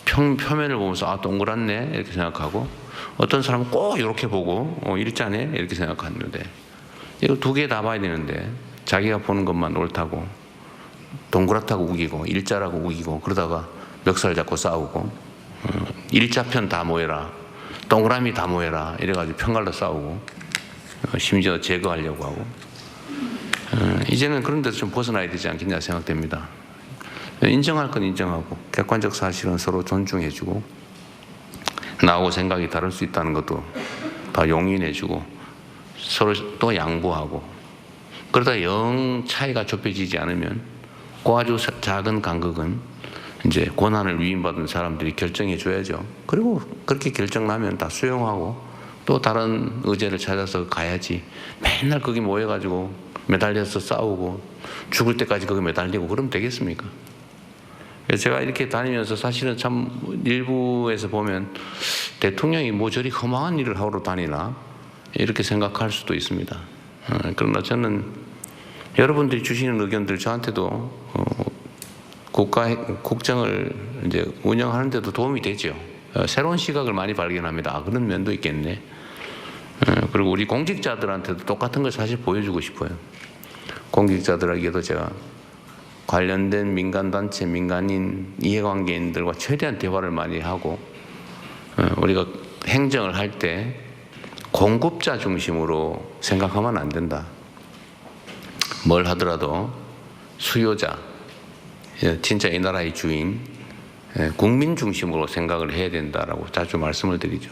표면을 보면서 아 동그랗네 이렇게 생각하고 어떤 사람은 꼭 이렇게 보고 일자네 이렇게 생각하는데 이거 두 개 다 봐야 되는데 자기가 보는 것만 옳다고 동그랗다고 우기고 일자라고 우기고 그러다가 멱살 잡고 싸우고 일자편 다 모여라 동그라미 다 모여라 이래가지고 편갈라 싸우고 심지어 제거하려고 하고 이제는 그런 데서 좀 벗어나야 되지 않겠냐 생각됩니다. 인정할 건 인정하고 객관적 사실은 서로 존중해주고 나하고 생각이 다를 수 있다는 것도 다 용인해주고 서로 또 양보하고 그러다 영 차이가 좁혀지지 않으면 그 아주 작은 간극은 이제 고난을 위임받은 사람들이 결정해 줘야죠. 그리고 그렇게 결정 나면 다 수용하고 또 다른 의제를 찾아서 가야지 맨날 거기 모여가지고 매달려서 싸우고 죽을 때까지 거기 매달리고 그러면 되겠습니까? 제가 이렇게 다니면서 사실은 참 일부에서 보면 대통령이 뭐 저리 허망한 일을 하러 다니나 이렇게 생각할 수도 있습니다. 그러나 저는 여러분들이 주시는 의견들 저한테도 국정을 이제 운영하는 데도 도움이 되죠. 새로운 시각을 많이 발견합니다. 아, 그런 면도 있겠네. 그리고 우리 공직자들한테도 똑같은 걸 사실 보여주고 싶어요. 공직자들에게도 제가 관련된 민간단체, 민간인, 이해관계인들과 최대한 대화를 많이 하고 우리가 행정을 할 때 공급자 중심으로 생각하면 안 된다. 뭘 하더라도 수요자, 진짜 이 나라의 주인, 국민 중심으로 생각을 해야 된다라고 자주 말씀을 드리죠.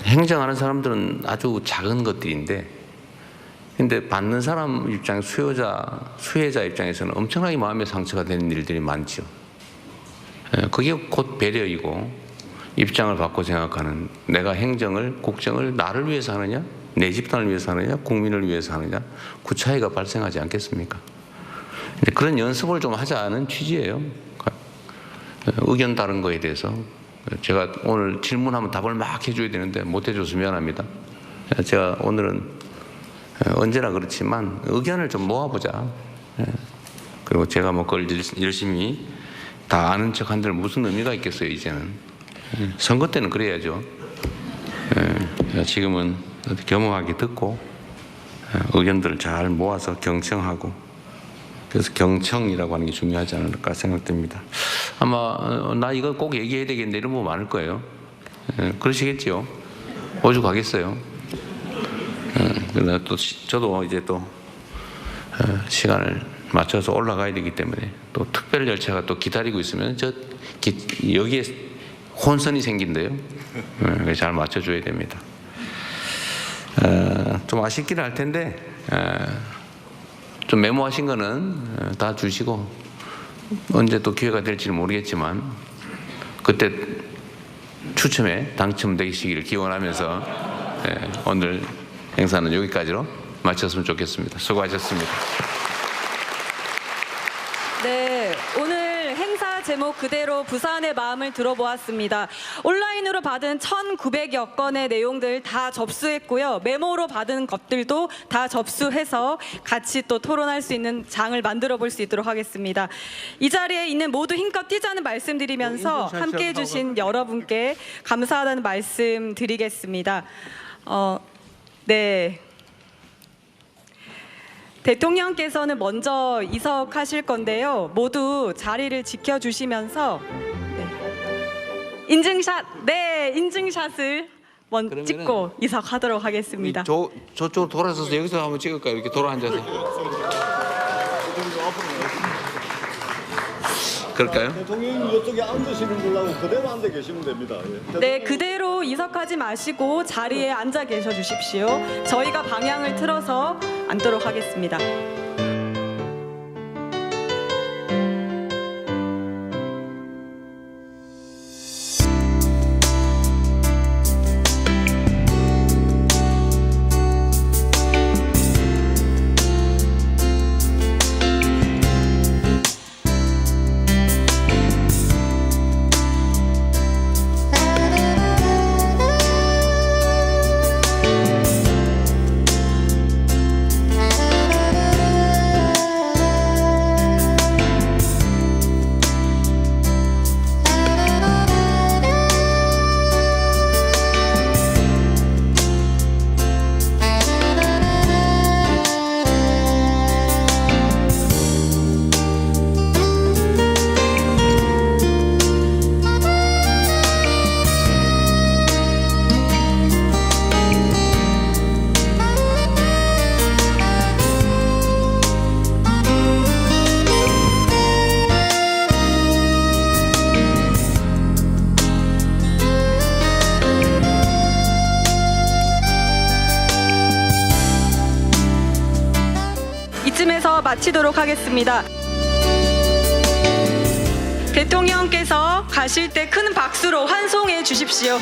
행정하는 사람들은 아주 작은 것들인데 근데 받는 사람 입장, 수혜자 입장에서는 엄청나게 마음의 상처가 되는 일들이 많죠. 그게 곧 배려이고 입장을 바꿔 생각하는 내가 행정을, 국정을 나를 위해서 하느냐, 내 집단을 위해서 하느냐, 국민을 위해서 하느냐 그 차이가 발생하지 않겠습니까? 그런 연습을 좀 하자는 취지예요. 의견 다른 거에 대해서 제가 오늘 질문하면 답을 막 해줘야 되는데 못 해줘서 미안합니다. 제가 오늘은 언제나 그렇지만 의견을 좀 모아보자. 그리고 제가 뭐 그걸 열심히 다 아는 척 한들 무슨 의미가 있겠어요 이제는. 선거 때는 그래야죠. 지금은 겸허하게 듣고 의견들을 잘 모아서 경청하고 그래서 경청이라고 하는 게 중요하지 않을까 생각됩니다. 아마 나 이거 꼭 얘기해야 되겠는데 이런 분 많을 거예요. 그러시겠지요. 오죽하겠어요. 그러나 또 저도 이제 또 시간을 맞춰서 올라가야 되기 때문에 또 특별 열차가 또 기다리고 있으면 여기에 혼선이 생긴대요. 잘 맞춰줘야 됩니다. 좀 아쉽긴 할 텐데 좀 메모하신 거는 다 주시고 언제 또 기회가 될지는 모르겠지만 그때 추첨에 당첨되시기를 기원하면서 오늘 행사는 여기까지로 마쳤으면 좋겠습니다. 수고하셨습니다. 네, 오늘 행사 제목 그대로 부산의 마음을 들어보았습니다. 온라인으로 받은 1,900여 건의 내용들 다 접수했고요. 메모로 받은 것들도 다 접수해서 같이 또 토론할 수 있는 장을 만들어 볼 수 있도록 하겠습니다. 이 자리에 있는 모두 힘껏 뛰자는 말씀드리면서 함께해 주신 여러분께 감사하다는 말씀 드리겠습니다. 네. 대통령께서는 먼저 이석하실 건데요. 모두 자리를 지켜주시면서 인증샷을 먼저 찍고 이석하도록 하겠습니다. 저쪽으로 돌아서서 여기서 한번 찍을까요? 이렇게 돌아 앉아서. 그럴까요? 대통령님 이쪽에 앉으시는 걸로 그대로 앉아 계시면 됩니다. 네, 그대로 이석하지 마시고 자리에 앉아 계셔 주십시오. 저희가 방향을 틀어서 앉도록 하겠습니다. 이쯤에서 마치도록 하겠습니다. 대통령께서 가실 때 큰 박수로 환송해 주십시오.